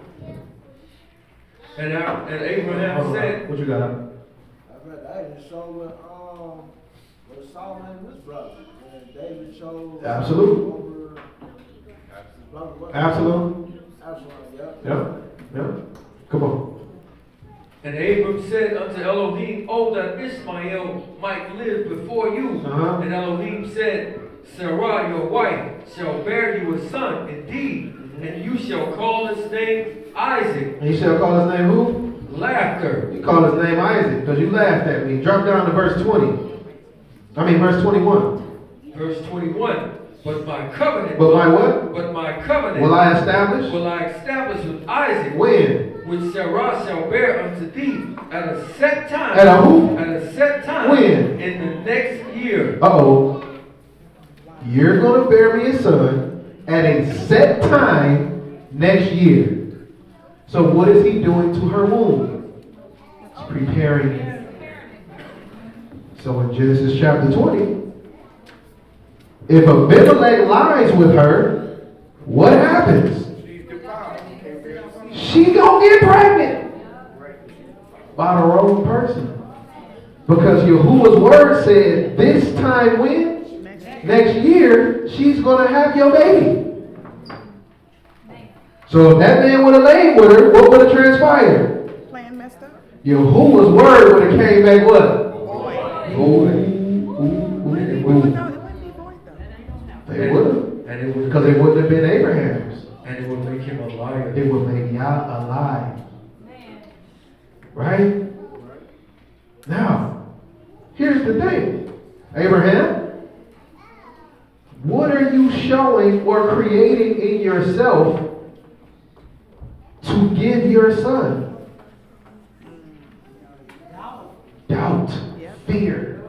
And Abraham said, What you got? I read David showed with Solomon and his brother. And David showed Absolute. over Absolute. yeah. Yeah. Come on. And Abram said unto Elohim, Oh, that Ishmael might live before you. And Elohim said, Sarah, your wife, shall bear you a son, indeed, and you shall call his name Isaac. And you shall call his name who? Laughter. You call his name Isaac because you laughed at me. Drop down to verse 21. Verse 21. But my covenant. But my what? But my covenant. Will I establish? Will I establish with Isaac. When? Which Sarah shall bear unto thee at a set time. At a who? At a set time. When? In the next year. Uh-oh. You're going to bear me a son at a set time next year. So what is he doing to her womb? He's preparing it. So in Genesis chapter 20, if Abimelech lies with her, what happens? She gonna get pregnant by the wrong person. Because Yahuwah's word said this time when? Next year, she's going to have your baby. So if that man would have laid with her, what would have transpired? Plan messed up. Yahuwah's word would have came back what? Boy. No, it wouldn't be void though. They would have. Because it wouldn't have been Abraham's. And it would make him a liar. It would make Yah a lie. Right? Now, here's the thing. Abraham, what are you showing or creating in yourself to give your son? Doubt. Fear.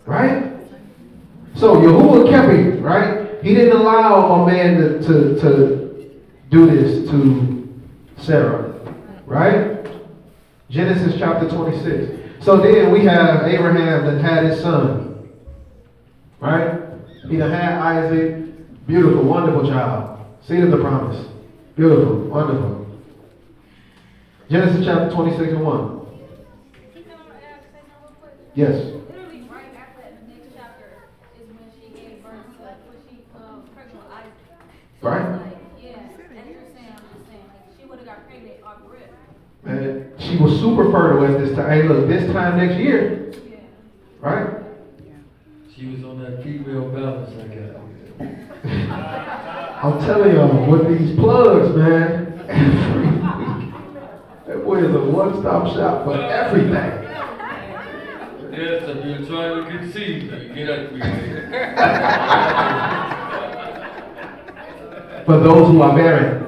Right? So Yahuwah kept him, right? He didn't allow a man to do this to Sarah, right? Genesis chapter 26. So then we have Abraham that had his son, right? He done had Isaac, beautiful, wonderful child. Seed of the promise. Beautiful, wonderful. Genesis chapter 26 and 1. Yes. Literally right after that, the next chapter is when she gave birth to, when she pregnant with Isaac. So Right. like, yeah, as you're saying, I'm just saying, like, she would have got pregnant off rip. And she was super fertile at this time. Hey, look, this time next year, Yeah. right? She was on that female balance, I guess. I'm telling y'all, with these plugs, man, every week, that boy is a one-stop shop for everything. Yes, if you're trying to conceive, you get at me. For those who are married.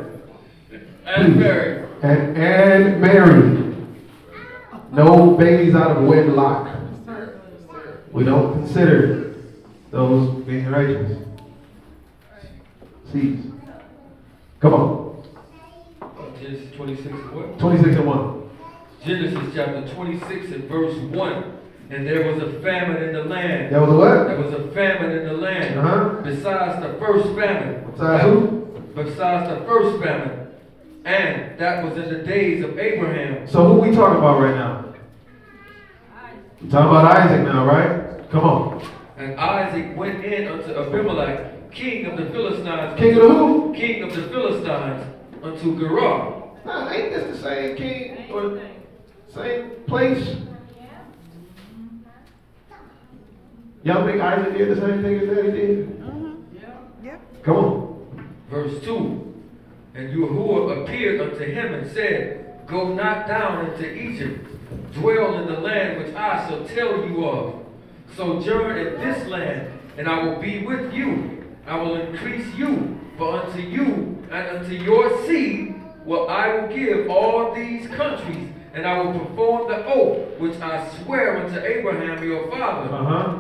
And married. And married. No babies out of wedlock. We don't consider those being righteous. Seeds. Come on. Genesis 26 and what? 26 and 1. Genesis chapter 26 and verse 1. And there was a famine in the land. There was a what? There was a famine in the land. Uh-huh. Besides the first famine. Besides who? Besides the first famine. And that was in the days of Abraham. So who we talking about right now? We talking about Isaac now, right? Come on. And Isaac went in unto Abimelech, king of the Philistines. King of the who? King of the Philistines, unto Gerar. Nah, ain't this the same king or same place? Y'all think Isaac did the same thing as Daddy did? Yep. Come on. Verse 2. And Yahuwah appeared unto him and said, Go not down into Egypt, dwell in the land which I shall tell you of. Sojourn in this land, and I will be with you. I will increase you, for unto you and unto your seed I will give all these countries, and I will perform the oath which I swear unto Abraham your father.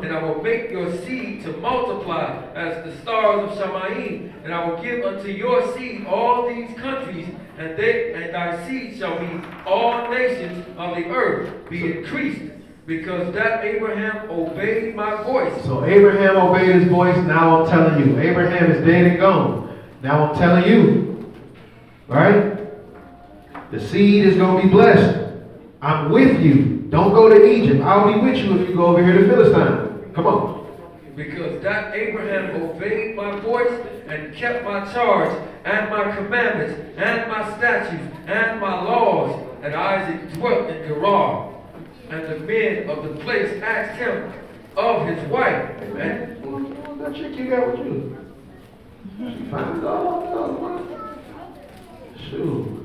And I will make your seed to multiply as the stars of Shamayim, and I will give unto your seed all these countries, and thy seed shall be all nations of the earth, be increased, because that Abraham obeyed my voice. So Abraham obeyed his voice. Now I'm telling you, Abraham is dead and gone. Now I'm telling you, right? The seed is going to be blessed. I'm with you. Don't go to Egypt. I'll be with you if you go over here to Philistine. Come on. Because that Abraham obeyed my voice and kept my charge and my commandments and my statutes and my laws. And Isaac dwelt in Gerar. And the men of the place asked him of his wife. And what's that chick you got with you? She finds all. Shoot.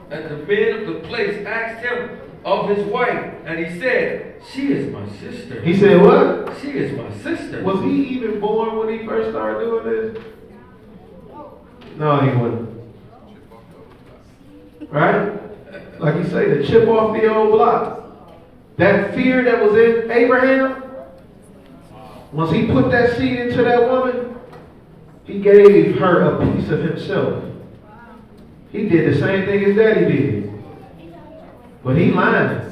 And the men of the place asked him of his wife, and he said, She is my sister. He said what? She is my sister. Was he even born when he first started doing this? No, he wasn't. Right? Like you say, the chip off the old block. That fear that was in Abraham, once he put that seed into that woman, he gave her a piece of himself. He did the same thing his daddy did. But he lying.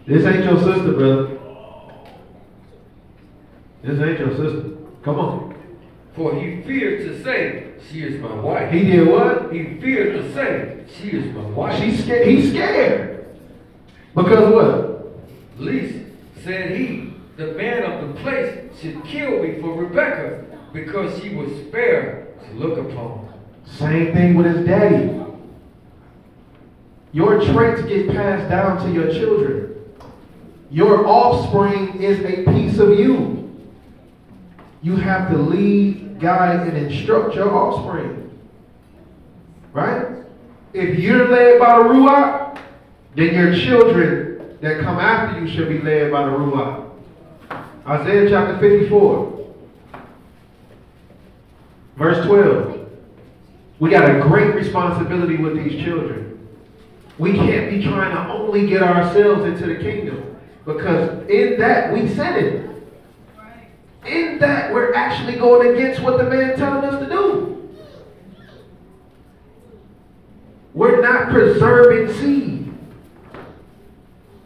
This ain't your sister, brother. This ain't your sister. Come on. For he feared to say, She is my wife. He did what? He feared to say, She is my wife. He's scared. Because what? Least, said he, the man of the place should kill me for Rebekah, because she was fair to look upon. Same thing with his daddy. Your traits get passed down to your children. Your offspring is a piece of you. You have to lead, guide, and instruct your offspring. Right? If you're led by the Ruach, then your children that come after you should be led by the Ruach. Isaiah chapter 54. Verse 12. We got a great responsibility with these children. We can't be trying to only get ourselves into the kingdom. Because in that we sin. In that we're actually going against what the man telling us to do. We're not preserving seed.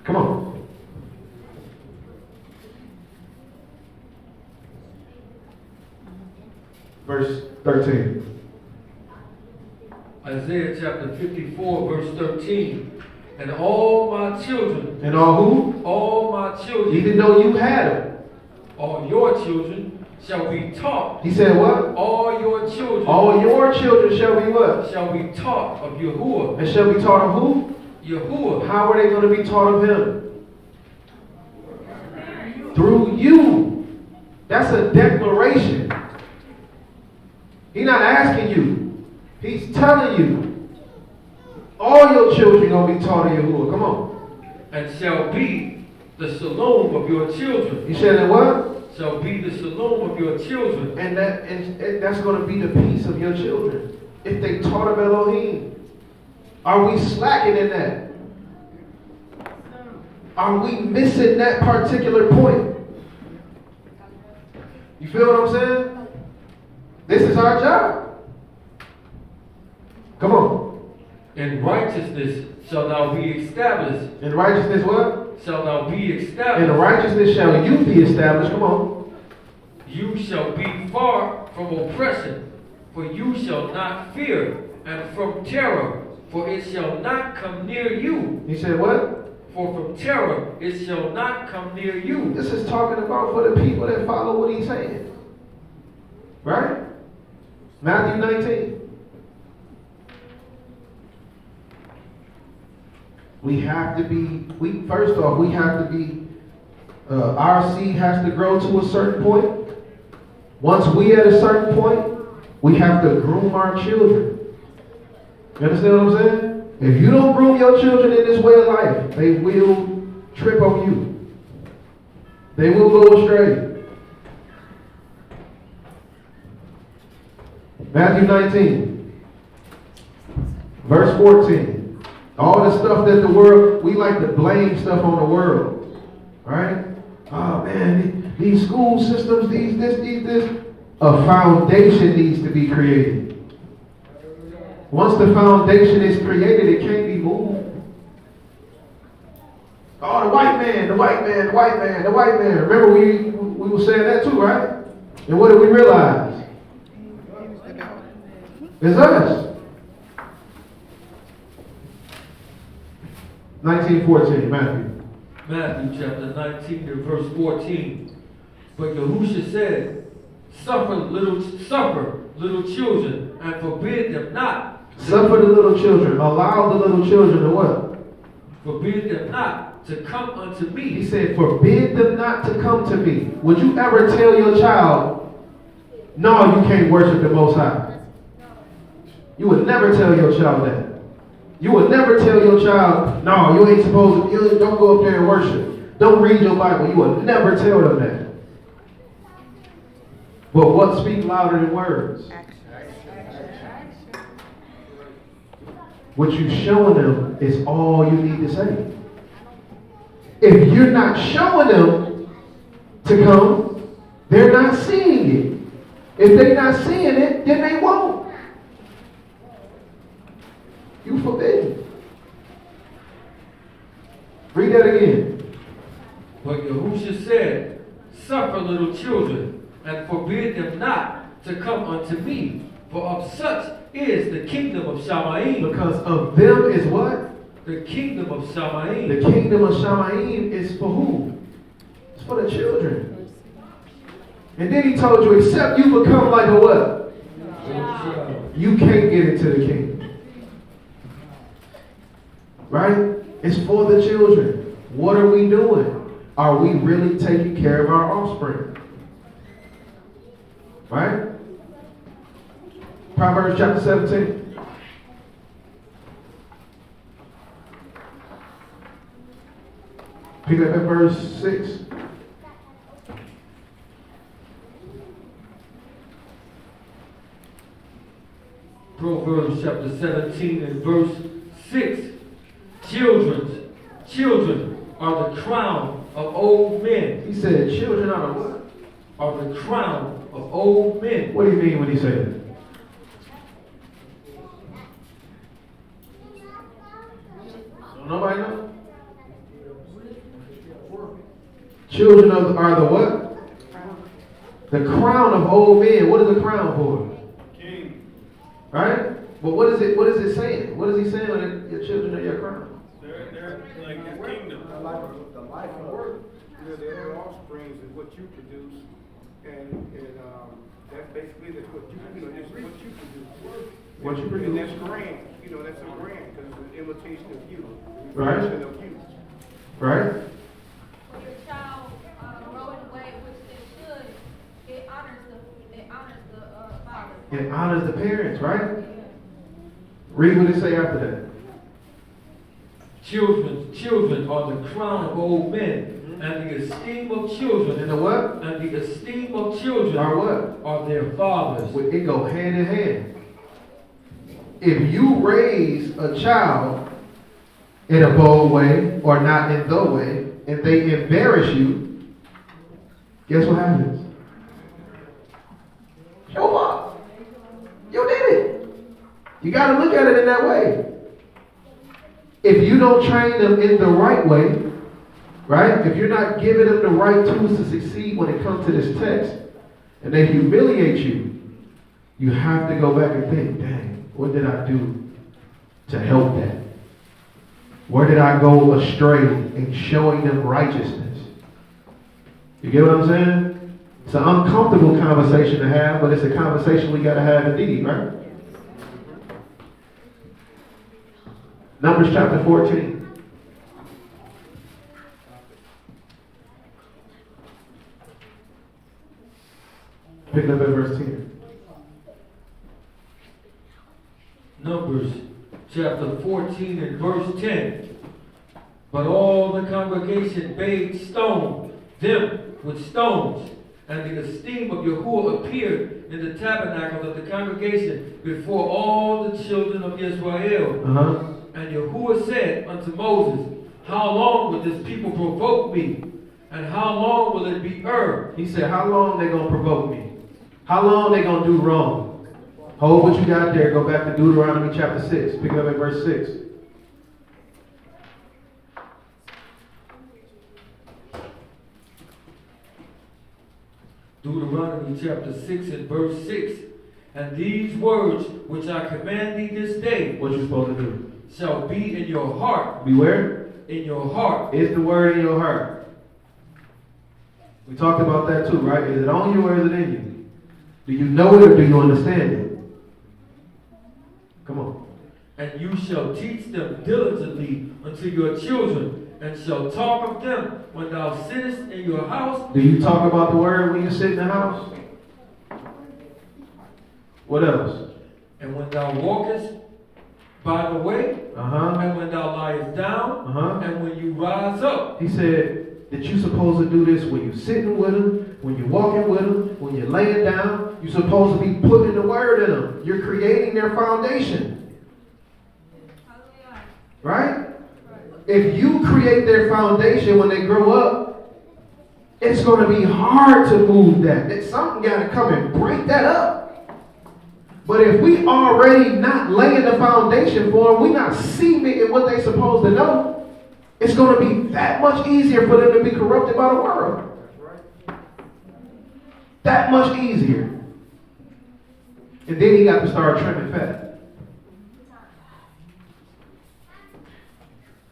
Come on. Verse 13. Isaiah chapter 54, verse 13. And all my children. And all who? All my children. Even though you had them. All your children shall be taught. He said what? All your children. All your children shall be what? Shall be taught of Yahuwah. And shall be taught of who? Yahuwah. How are they going to be taught of him? Through you. That's a declaration. He's not asking you. He's telling you. All your children going to be taught of Yahuwah. Come on. And shall be the shalom of your children. He said that what? Shall be the shalom of your children. And that's going to be the peace of your children. If they taught of Elohim. Are we slacking in that? Are we missing that particular point? You feel what I'm saying? This is our job. Come on. In righteousness shall thou be established. In righteousness what? Shall thou be established. In righteousness shall you be established. Come on. You shall be far from oppression, for you shall not fear, and from terror, for it shall not come near you. He said what? For from terror it shall not come near you. This is talking about for the people that follow what he's saying. Right? Matthew 19. We have to be, first off, we have to be, our seed has to grow to a certain point. Once we at a certain point, we have to groom our children. You understand what I'm saying? If you don't groom your children in this way of life, they will trip on you. They will go astray. Matthew 19, verse 14. All the stuff that the world, we like to blame stuff on the world. Right? Oh man, these school systems, this. A foundation needs to be created. Once the foundation is created, it can't be moved. Oh, the white man. Remember we were saying that too, right? And what did we realize? It's us. 19:14, Matthew. Matthew chapter 19 and verse 14. But Yahushua said, Suffer little children, and forbid them not. Suffer the little children. Allow the little children to what? Forbid them not to come unto me. He said, forbid them not to come to me. Would you ever tell your child, no, you can't worship the Most High? You would never tell your child that. You would never tell your child, no, you ain't supposed to, don't go up there and worship. Don't read your Bible. You would never tell them that. But what speaks louder than words? What you're showing them is all you need to say. If you're not showing them to come, they're not seeing it. If they're not seeing it, then they won't. You forbid. Read that again. But Yahushua said, Suffer little children, and forbid them not to come unto me, for of such is the kingdom of Shamaim. Because of them is what? The kingdom of Shamaim. The kingdom of Shamaim is for who? It's for the children. And then he told you, except you become like a what? You can't get into the kingdom. Right? It's for the children. What are we doing? Are we really taking care of our offspring? Right? Proverbs chapter 17. Pick up at verse 6. Proverbs chapter 17 and verse 6. Children are the crown of old men. He said, children are the what? Are the crown of old men. What do you mean when he said that? Nobody know? Children are the what? The crown of old men. What is the crown for? King. Right? But what is it saying? What is he saying when your children are your crown? They're like his kingdom. The life and work. Their offspring is what you produce, and that's basically what you it's what you produce. What you produce. And that's grand. That's a grand because it's an imitation of you. Right. Of you. Right? When your child grow in a way which they should, it honors the father. It honors the parents, right? Read what it say after that. Children are the crown of old men, and the esteem of children. And the what? And the esteem of children are what? Are their fathers. It go hand in hand. If you raise a child in a bold way or not in the way, and they embarrass you, guess what happens? Show up. You did it. You got to look at it in that way. If you don't train them in the right way, right? If you're not giving them the right tools to succeed when it comes to this text, and they humiliate you, you have to go back and think, dang, what did I do to help that? Where did I go astray in showing them righteousness? You get what I'm saying? It's an uncomfortable conversation to have, but it's a conversation we got to have indeed, right? Numbers chapter 14. Picking up at verse 10. Numbers chapter 14 and verse 10. But all the congregation bade stone them with stones, and the esteem of Yahuwah appeared in the tabernacles of the congregation before all the children of Israel. And Yahuwah said unto Moses, how long will this people provoke me? And how long will it be erred? He said, how long they going to provoke me? How long they going to do wrong? Hold what you got there. Go back to Deuteronomy chapter 6. Pick it up at verse 6. Deuteronomy chapter 6 and verse 6. And these words which I command thee this day. What you supposed to do? Shall be in your heart. Be where? In your heart. Is the word in your heart? We talked about that too, right? Is it on you or is it in you? Do you know it or do you understand it? Come on. And you shall teach them diligently unto your children, and shall talk of them when thou sittest in your house. Do you talk about the word when you sit in the house? What else? And when thou walkest by the way, and when thou liest down, and when you rise up. He said that you're supposed to do this when you're sitting with them, when you're walking with them, when you're laying down. You're supposed to be putting the word in them. You're creating their foundation. Right? If you create their foundation when they grow up, it's going to be hard to move that. Something got to come and break that up. But if we already not laying the foundation for them, we not cementing what they supposed to know, it's going to be that much easier for them to be corrupted by the world. That much easier. And then he got to start trimming fat.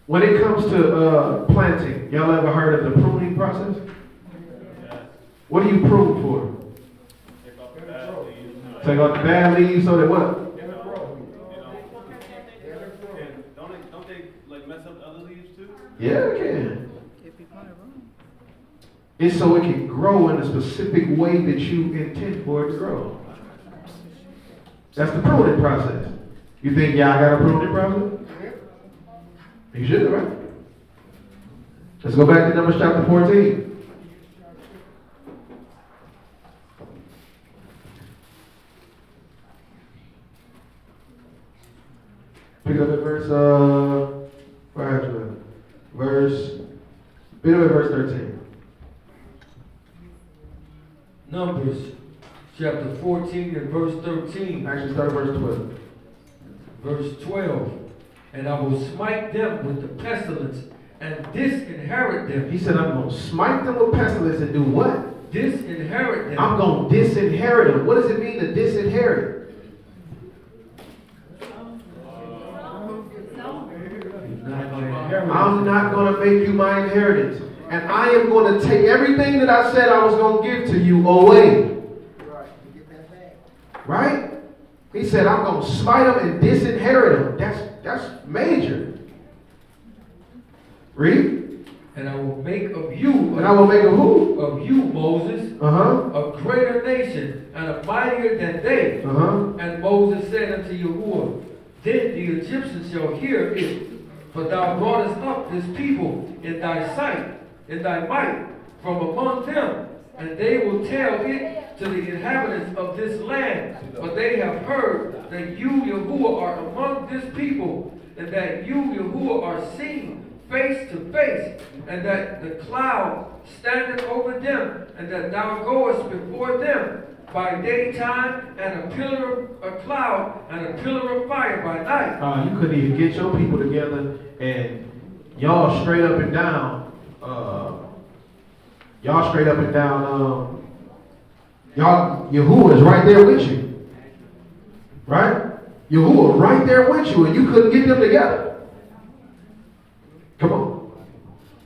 When it comes to planting, y'all ever heard of the pruning process? What do you prune for? Take off the bad leaves so that what? Don't they like mess up the other leaves too? Yeah, it can. It's so it can grow in a specific way that you intend for it to grow. That's the pruning process. You think y'all got a pruning process? You should, right? Let's go back to Numbers chapter 14. Pick up at verse Read it with verse 13. Numbers chapter 14 and verse 13. Actually, start at verse 12. Verse 12. And I will smite them with the pestilence and disinherit them. He said, I'm going to smite them with pestilence and do what? Disinherit them. I'm going to disinherit them. What does it mean to disinherit? I'm not going to make you my inheritance. And I am going to take everything that I said I was going to give to you away. Right? He said, I'm going to smite them and disinherit them. That's major. Read. And I will make of you. And I will make of who? Of you, Moses. A greater nation and a mightier than they. And Moses said unto Yahuwah, then the Egyptians shall hear it, for thou broughtest up this people in thy sight, in thy might, from among them, and they will tell it to the inhabitants of this land. For they have heard that you, Yahuwah, are among this people, and that you, Yahuwah, are seen face to face, and that the cloud standeth over them, and that thou goest before them by daytime, and a pillar of cloud, and a pillar of fire by night. You couldn't even get your people together, and y'all straight up and down, Yahuwah is right there with you. Right? Yahuwah right there with you, and you couldn't get them together. Come on.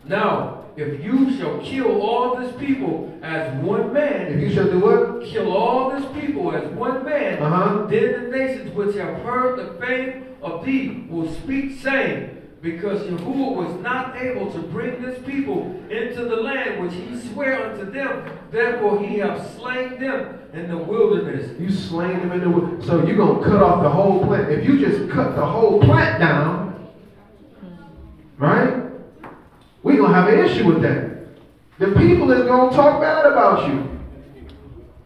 Now, if you shall kill all this people as one man. If you shall do what? Kill all this people as one man. Then the nations which have heard the fame of thee will speak, saying, because Yahuwah was not able to bring this people into the land which he sware unto them, therefore he hath slain them in the wilderness. You slain them in the wilderness. So you're going to cut off the whole plant. If you just cut the whole plant down, right? We're going to have an issue with that. The people is going to talk bad about you.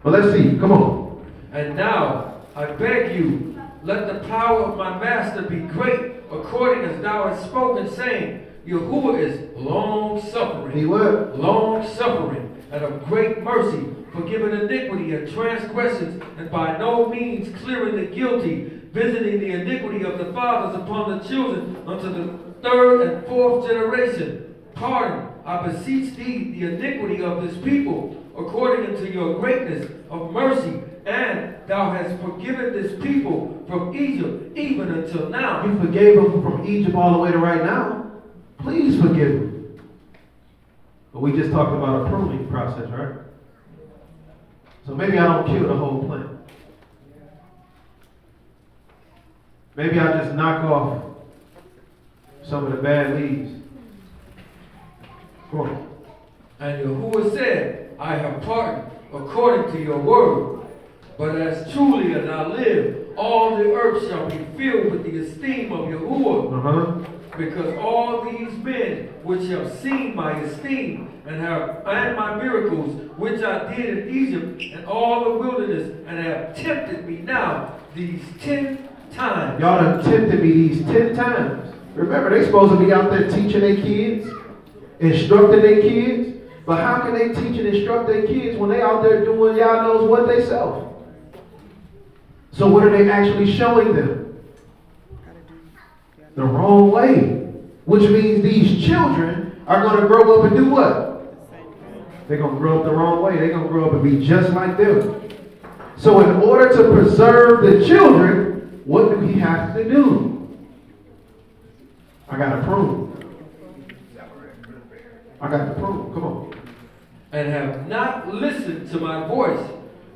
But let's see. Come on. And now, I beg you, let the power of my master be great, according as thou hast spoken, saying, Yahuwah is long-suffering. He what? Long-suffering, and of great mercy, forgiving iniquity and transgressions, and by no means clearing the guilty, visiting the iniquity of the fathers upon the children unto the third and fourth generation. Pardon, I beseech thee, the iniquity of this people, according unto your greatness of mercy, and thou hast forgiven this people from Egypt, even until now. You forgave them from Egypt all the way to right now. Please forgive them. But we just talked about a pruning process, right? So maybe I don't kill the whole plant. Maybe I just knock off some of the bad leaves. Come on. And Yahuwah said, I have pardoned according to your word. But as truly as I live, all the earth shall be filled with the esteem of Yahuwah. Because all these men which have seen my esteem and my miracles which I did in Egypt and all the wilderness, and have tempted me now these 10 times. Y'all done tempted me these 10 times. Remember, they supposed to be out there teaching their kids, instructing their kids. But how can they teach and instruct their kids when they out there doing y'all knows what they self? So what are they actually showing them? The wrong way. Which means these children are going to grow up and do what? They're going to grow up the wrong way. They're going to grow up and be just like them. So in order to preserve the children, what do we have to do? I got to prune. I got to prune. Come on. And have not listened to my voice.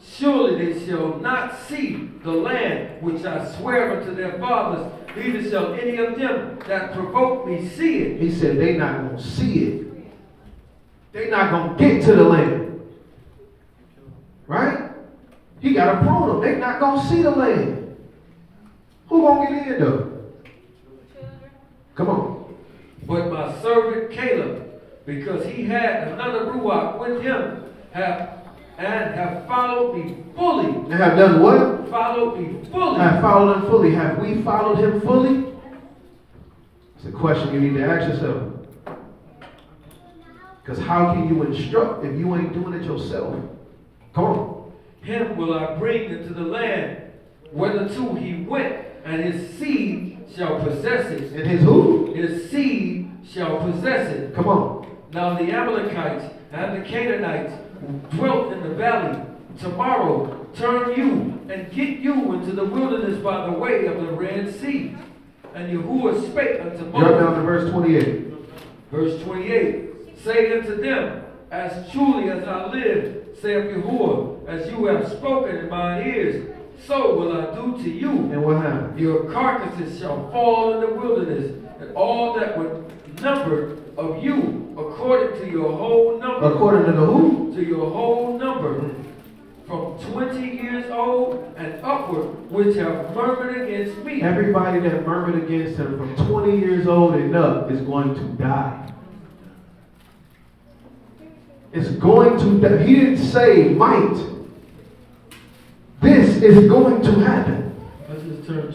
Surely they shall not see the land which I swear unto their fathers, neither shall any of them that provoke me see it. He said they not going to see it. They not going to get to the land. Right? He got to prune them. They not going to see the land. Who going to get in though? Come on. But my servant Caleb, because he had another Ruach with him, have followed me fully. And have done what? Followed me fully. Have followed him fully. Have we followed him fully? It's a question you need to ask yourself. Because how can you instruct if you ain't doing it yourself? Come on. Him will I bring into the land whitherto he went, and his seed shall possess it. And his who? His seed shall possess it. Come on. Now the Amalekites and the Canaanites who dwelt in the valley, tomorrow turn you and get you into the wilderness by the way of the Red Sea. And Yahuwah spake unto Moses. Jump down to verse 28. Verse 28. Say unto them, as truly as I live, saith Yahuwah, as you have spoken in mine ears, so will I do to you. And what happened? Your carcasses shall fall in the wilderness, and all that were numbered of you, according to your whole number. According to the who? To your whole number. From 20 years old and upward, which have murmured against me. Everybody that murmured against him from 20 years old and up is going to die. It's going to die. He didn't say might. This is going to happen. I just turned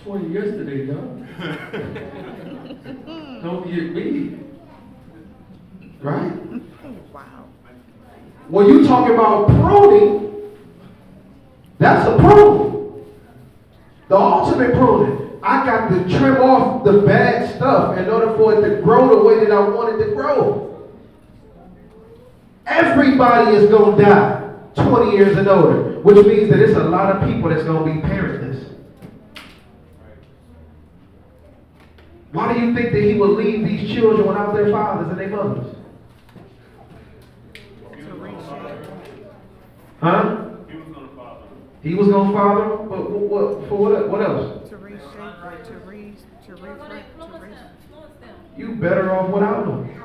20 yesterday, y'all. Don't get me. Right? Wow. When you talk about pruning, that's a prune. The ultimate pruning. I got to trim off the bad stuff in order for it to grow the way that I want it to grow. Everybody is going to die 20 years and older, which means that it's a lot of people that's going to be parentless. Why do you think that he would leave these children without their fathers and their mothers? Huh? He was going to father them? But what else? To reshape, to refresh. You better off without them.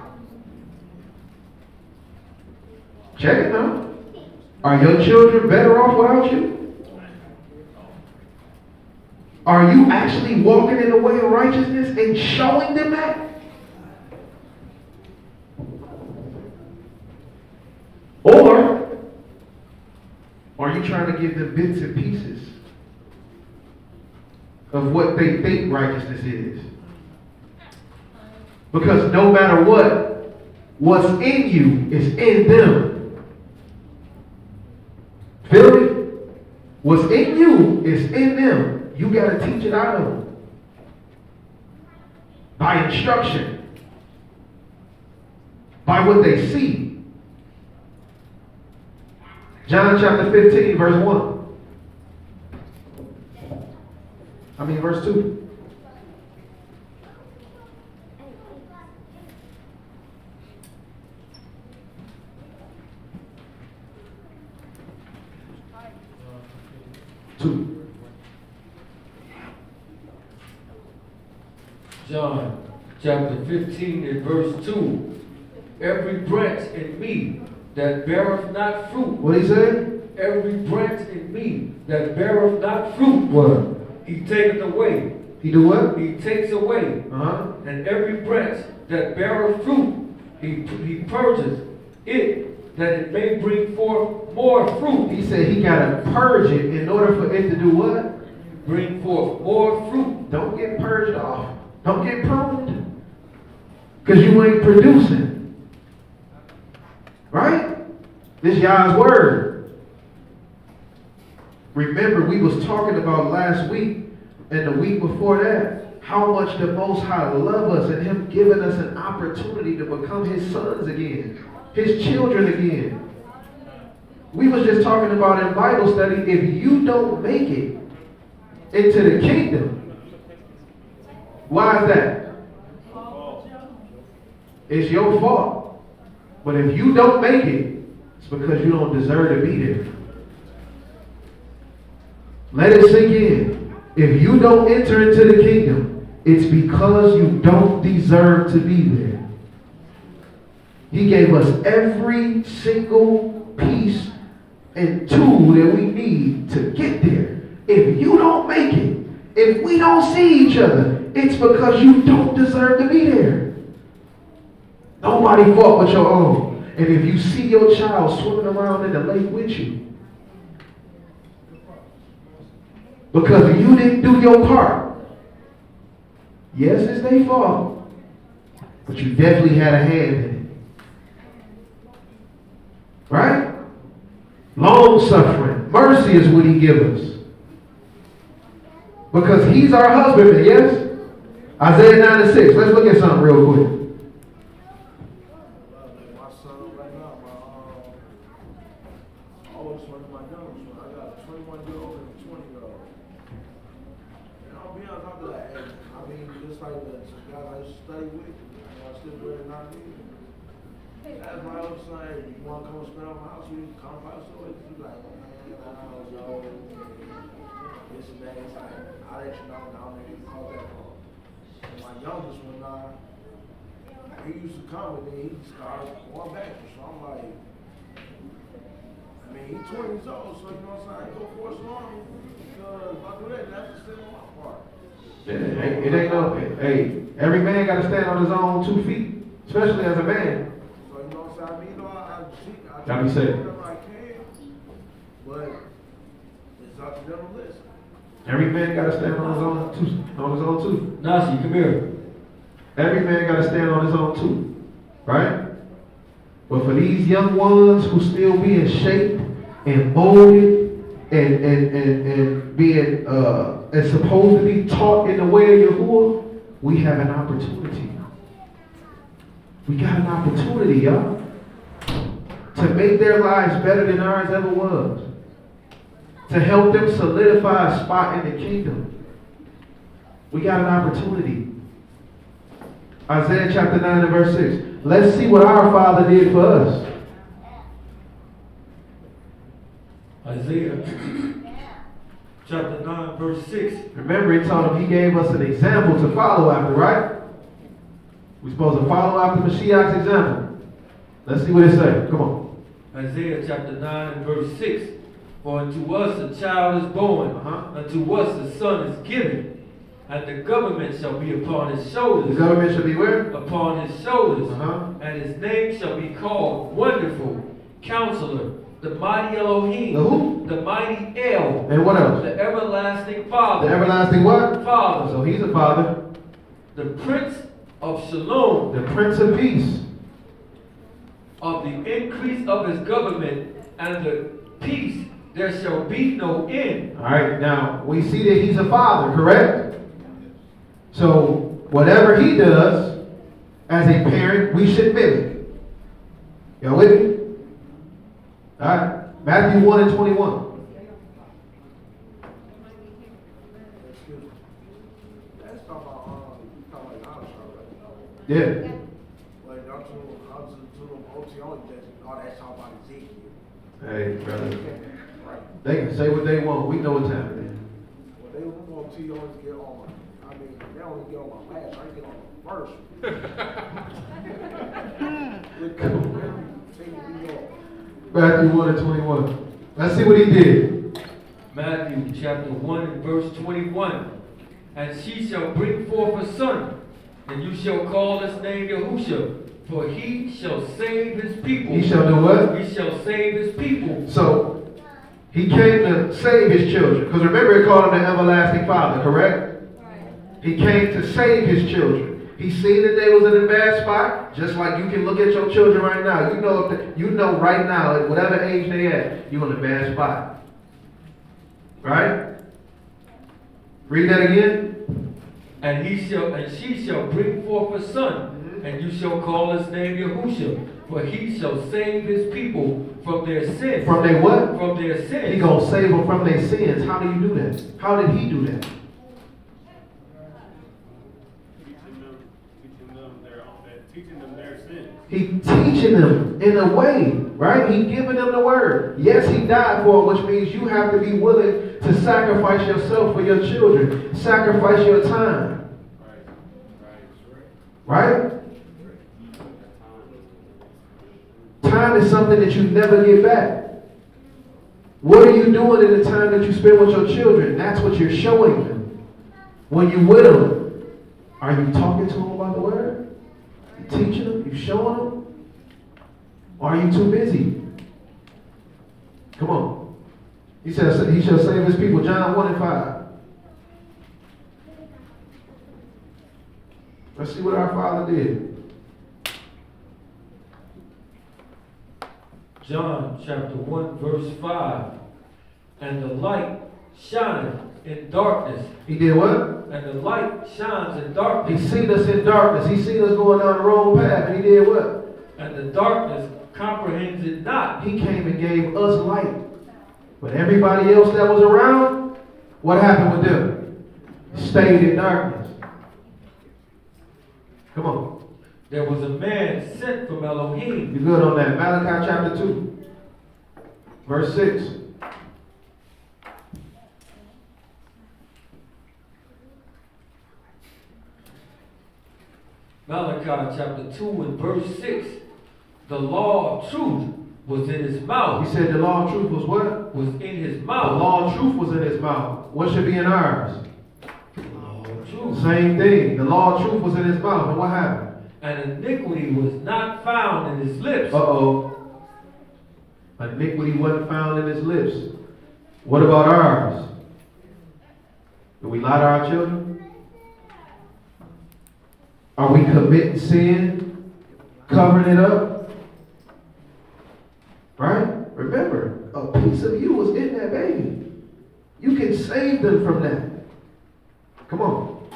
Check it now. Are your children better off without you? Are you actually walking in the way of righteousness and showing them that? Or are you trying to give them bits and pieces of what they think righteousness is? Because no matter what, what's in you is in them. Feel me? What's in you is in them. You got to teach it out of them. By instruction. By what they see. John chapter 15, verse 1. Verse 2. John chapter 15 and verse 2. Every branch in me that beareth not fruit. What he said? Every branch in me that beareth not fruit. What? He taketh away. He do what? He takes away. And every branch that beareth fruit, he purges it, that it may bring forth more fruit. He said he got to purge it in order for it to do what? Bring forth more fruit. Don't get purged off. Don't get pruned. Because you ain't producing. Right? This Yah's word. Remember, we was talking about last week and the week before that how much the Most High loves us and him giving us an opportunity to become his sons again, his children again. We was just talking about in Bible study, if you don't make it into the kingdom, why is that? It's your fault. But if you don't make it, it's because you don't deserve to be there. Let it sink in. If you don't enter into the kingdom, it's because you don't deserve to be there. He gave us every single piece and tool that we need to get there. If you don't make it, if we don't see each other, it's because you don't deserve to be there. Nobody fought but your own. And if you see your child swimming around in the lake with you, because you didn't do your part, yes, it's their fault, but you definitely had a hand in it. long suffering. Mercy is what he gives us. Because he's our husbandman, yes? Isaiah 9:6. Let's look at something real quick. My son right now, I always one of my youngest one. I got a 21-year-old and a 20-year-old. And I'll be honest, I'll be like, hey, I mean, just like the guys I used to study with, I still wear it not me. That's my old son, hey, you want to come and spend on my house? You come by the store? He's like, man, I don't know. This and that. It's like, I'll let you know now, nigga, you call that call. And my youngest one, he used to come and then he started going back. So I'm like, I mean, he's 20 years old, so you know what I'm saying? Go force it on him. Because if I do that, that's a sin on my part. Yeah, it ain't no, hey, every man got to stand on his own 2 feet, especially as a man. So you know what I'm saying? I mean, you know, I Gotta be safe. I can, but it's up to them to listen. Every man got to stand on his own too. Nasi, come here. Every man got to stand on his own too, right? But for these young ones who still being shaped and molded and being and supposed to be taught in the way of Yahuwah, we have an opportunity. We got an opportunity, y'all, to make their lives better than ours ever was. To help them solidify a spot in the kingdom. We got an opportunity. Isaiah chapter 9 and verse 6. Let's see what our Father did for us. Isaiah chapter 9 verse 6. Remember, he told him he gave us an example to follow after, right? We're supposed to follow after Mashiach's example. Let's see what it says. Come on. Isaiah chapter 9 and verse 6. For unto us a child is born, unto us a son is given, and the government shall be upon his shoulders. The government shall be where? Upon his shoulders. And his name shall be called Wonderful, Counselor, the Mighty Elohim, the who? The Mighty El. And what else? The Everlasting Father. The Everlasting what? Father. So he's a father. The Prince of Shalom. The Prince of Peace. Of the increase of his government and the peace there shall be no end. All right, now we see that he's a father, correct? So whatever he does as a parent, we should mimic. Y'all with me? All right, Matthew 1 and 21. That's talking about Yahushua, right? Yeah. Like, I'm to them OT only, that's talking about Ezekiel. Hey, brother. They can say what they want. We know what's happening. Well, they want OT only to get on my, I mean, they only get on my last, I get on the first. Matthew 1 and 21. Let's see what he did. Matthew chapter 1 and verse 21. And she shall bring forth a son, and you shall call his name Yahushua, for he shall save his people. He shall do what? He shall save his people. So, he came to save his children. Because remember, it called him the Everlasting Father, correct? Right. He came to save his children. He seen that they was in a bad spot, just like you can look at your children right now. You know right now, at whatever age they at, you're in a bad spot. Right? Read that again. And she shall bring forth a son, and you shall call his name Yahushua, for he shall save his people from their sins. From their what? From their sins. He gonna save them from their sins. How do you do that? How did he do that? Teaching them their sins. He teaching them in a way, right? He giving them the word. Yes, he died for it, which means you have to be willing to sacrifice yourself for your children. Sacrifice your time. Right? Time is something that you never get back. What are you doing in the time that you spend with your children? That's what you're showing them. When you're with them, are you talking to them about the word? You teaching them? You showing them? Or are you too busy? Come on. He says he shall save his people. John 1 and 5. Let's see what our Father did. John chapter 1 verse 5. And the light shineth in darkness. He did what? And the light shines in darkness. He seen us in darkness. He seen us going down the wrong path. And he did what? And the darkness comprehends it not. He came and gave us light. But everybody else that was around, what happened with them? Stayed in darkness. Come on. There was a man sent from Elohim. You good on that? Malachi chapter 2, verse 6. Malachi chapter 2 and verse 6. The law of truth was in his mouth. He said the law of truth was what? Was in his The mouth. law of truth was in his mouth. What should be in ours? The law of truth. Same thing. The law of truth was in his mouth. And what happened? And iniquity was not found in his lips. Uh-oh. Iniquity wasn't found in his lips. What about ours? Do we lie to our children? Are we committing sin? Covering it up? Right? Remember, a piece of you was in that baby. You can save them from that. Come on.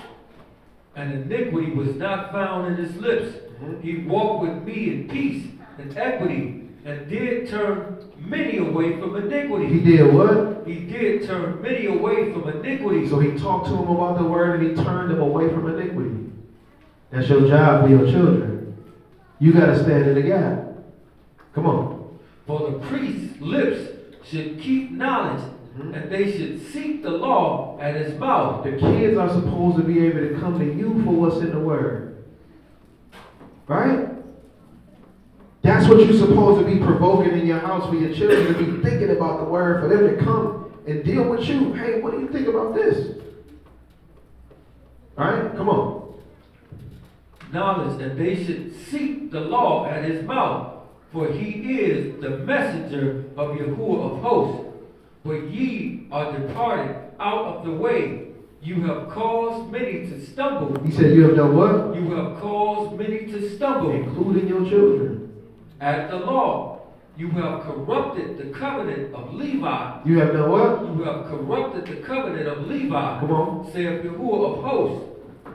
And iniquity was not found in his lips. He walked with me in peace and equity, and did turn many away from iniquity. He did what? He did turn many away from iniquity. So he talked to them about the word and he turned them away from iniquity. That's your job for your children. You got to stand in the gap. Come on. For the priest's lips should keep knowledge, and they should seek the law at his mouth. The kids are supposed to be able to come to you for what's in the word. Right? That's what you're supposed to be provoking in your house for your children, to be thinking about the word, for them to come and deal with you. Hey, what do you think about this? Right? Come on. Knowledge, and they should seek the law at his mouth. For he is the messenger of Yahuwah of hosts. But ye are departed out of the way. You have caused many to stumble. He said you have done what? You have caused many to stumble. Including your children. At the law. You have corrupted the covenant of Levi. You have done what? You have corrupted the covenant of Levi. Come on. Saith Yahuwah of hosts.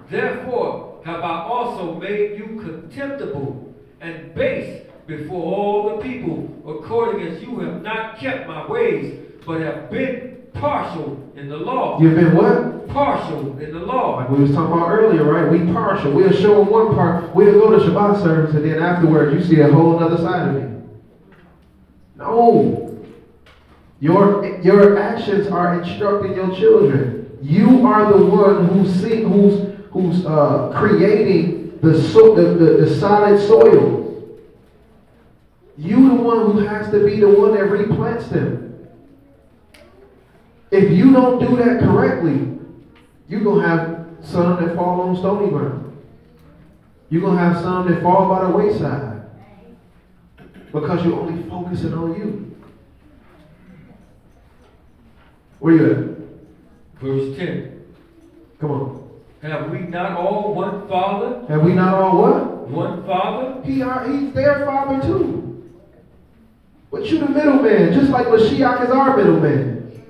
Therefore have I also made you contemptible and base before all the people, according as you have not kept my ways, but have been partial in the law. You've been what? Partial in the law. Like we was talking about earlier, right? We partial. We'll show them one part. We'll go to Shabbat service, and then afterwards you see a whole other side of me. No. Your actions are instructing your children. You are the one who's creating the solid soil. You the one who has to be the one that replants them. If you don't do that correctly, you're going to have some that fall on stony ground. You're going to have some that fall by the wayside. Because you're only focusing on you. Where you at? Verse 10. Come on. Have we not all one Father? Have we not all what? One Father? He's their Father too. But you the middleman, just like Mashiach is our middleman.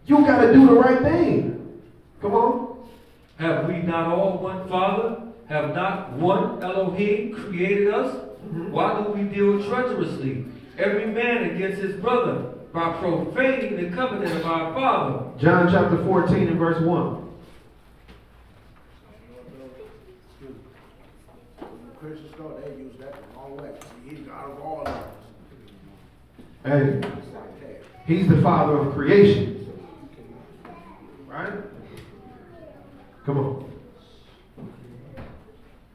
You got to do the right thing. Come on. Have we not all one Father? Have not one Elohim created us? Why do we deal treacherously, every man against his brother, by profaning the covenant of our Father? John chapter 14 and verse 1. Christians thought they use that the wrong way. He's out of all of us. Hey, he's the father of creation. Right? Come on.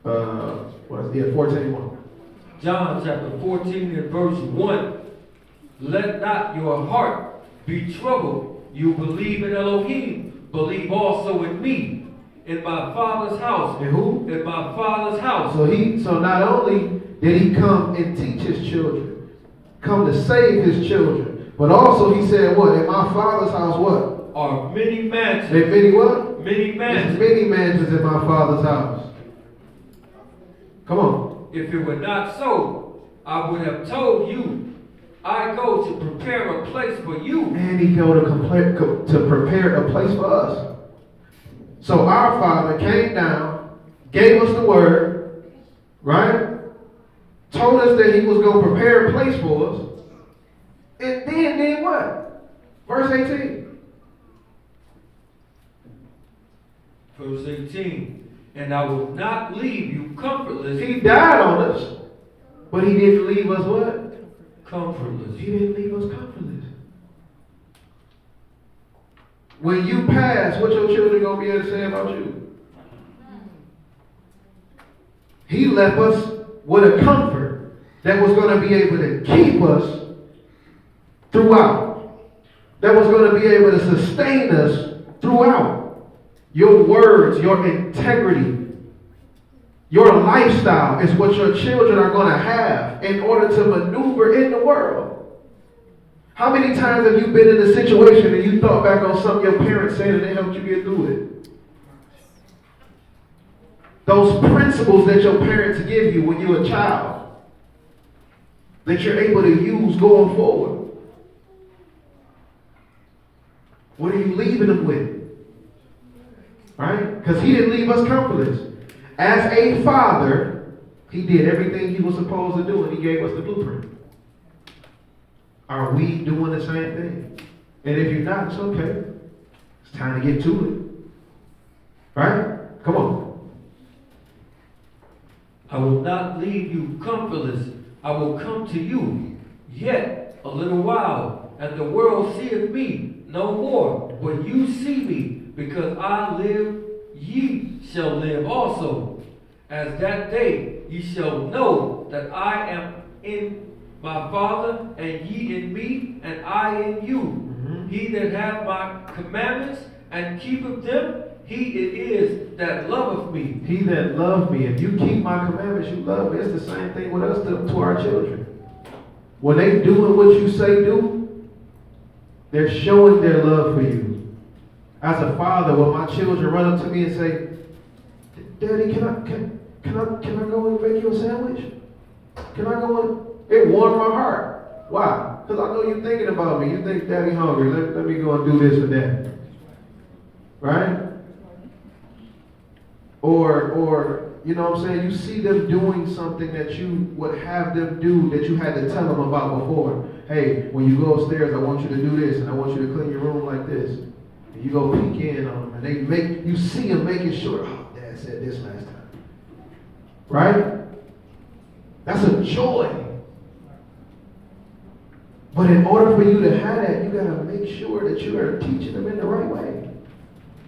14:1. John chapter 14 and verse 1. Let not your heart be troubled. You believe in Elohim. Believe also in me. In my Father's house. In who? In my Father's house. So not only did he come and teach his children, come to save his children, but also he said what? In my Father's house what? Are many mansions. There many what? Many mansions. There's many mansions in my Father's house. Come on. If it were not so, I would have told you, I go to prepare a place for you. And he go to prepare a place for us. So our Father came down, gave us the word, right? Told us that he was going to prepare a place for us. And then did what? Verse 18. Verse 18. And I will not leave you comfortless. He died on us, but he didn't leave us what? Comfortless. He didn't leave us comfortless. When you pass, what your children going to be able to say about you? He left us with a comfort that was going to be able to keep us throughout. That was going to be able to sustain us throughout. Your words, your integrity, your lifestyle is what your children are going to have in order to maneuver in the world. How many times have you been in a situation and you thought back on something your parents said and they helped you get through it? Those principles that your parents give you when you're a child, that you're able to use going forward. What are you leaving them with? Right? Because he didn't leave us comfortless. As a father, he did everything he was supposed to do and he gave us the blueprint. Are we doing the same thing? And if you're not, it's okay. It's time to get to it. Right? Come on. I will not leave you comfortless. I will come to you yet a little while, and the world seeth me no more. But you see me, because I live, ye shall live also. As that day ye shall know that I am in my Father, and ye in me, and I in you. Mm-hmm. He that hath my commandments and keepeth them, he it is that loveth me. He that loveth me. If you keep my commandments, you love me. It's the same thing with us to our children. When they doing what you say do, they're showing their love for you. As a father, when my children run up to me and say, Daddy, can I go and make you a sandwich? Can I go and... It warmed my heart. Why? Because I know you're thinking about me. You think Daddy hungry. Let me go and do this for Daddy. Right? Or you know what I'm saying? You see them doing something that you would have them do that you had to tell them about before. Hey, when you go upstairs, I want you to do this, and I want you to clean your room like this. And you go peek in on them, and you see them making sure, oh, Dad said this last time. Right? That's a joy. But in order for you to have that, you got to make sure that you are teaching them in the right way.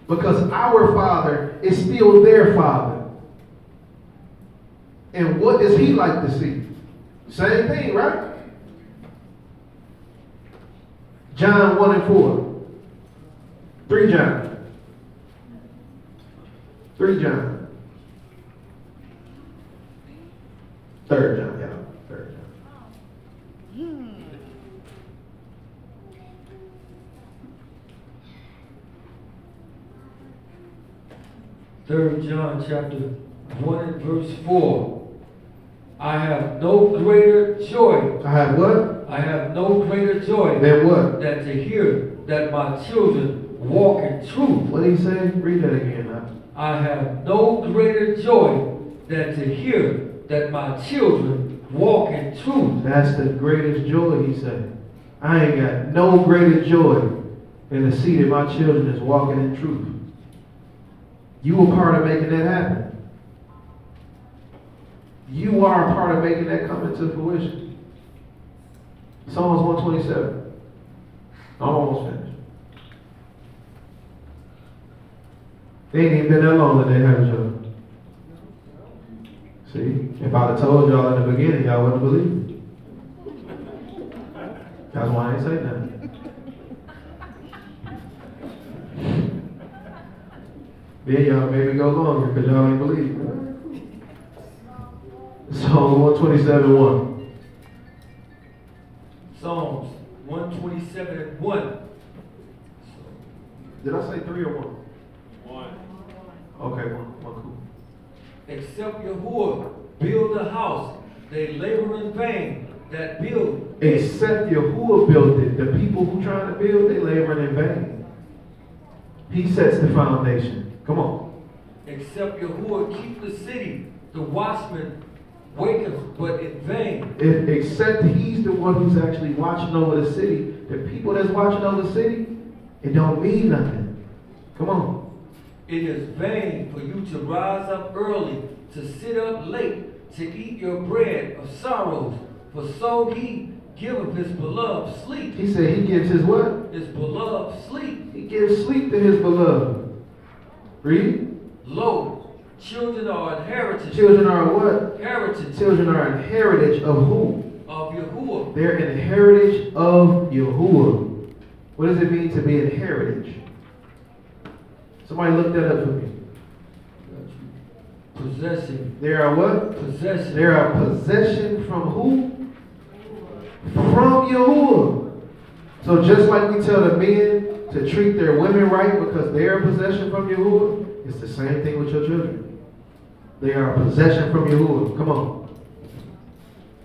Because our Father is still their Father. And what does he like to see? Same thing, right? John 1 and 4. 3 John. 3 John. 3 John, yeah. 3 John. 3 John chapter 1 and verse 4. I have no greater joy. I have what? I have no greater joy than what? Than to hear that my children walk in truth. What did he say? Read that again. Huh? I have no greater joy than to hear that my children walk in truth. That's the greatest joy, he said. I ain't got no greater joy than to see that my children is walking in truth. You were part of making that happen. You are a part of making that come into fruition. Psalms 127. I'm almost finished. They ain't even been that long that they haven't y'all. See, if I'd have told y'all in the beginning, y'all wouldn't believe it. That's why I ain't say nothing. Then y'all made me go longer because y'all ain't believe it. Psalm 127:1. Psalms 127 and 1. Did I say 3 or 1? 1. Okay, one cool. Except Yahuwah build a house, they labor in vain that build. Except Yahuwah built it. The people who trying to build, they laboring in vain. He sets the foundation. Come on. Except Yahuwah keep the city, the watchman waketh, but in vain. Except he's the one who's actually watching over the city. The people that's watching over the city, it don't mean nothing. Come on. It is vain for you to rise up early, to sit up late, to eat your bread of sorrows. For so he giveth his beloved sleep. He said he gives his what? His beloved sleep. He gives sleep to his beloved. Read. Lo, children are inheritance. Children are what? Heritage. Children are an heritage of who? Of Yahuwah. They're an heritage of Yahuwah. What does it mean to be an heritage? Somebody look that up for me. Possession. They are what? Possession. They are possession from who? From Yahuwah. So just like we tell the men to treat their women right because they are possession from Yahuwah, it's the same thing with your children. They are a possession from Yahuwah. Come on.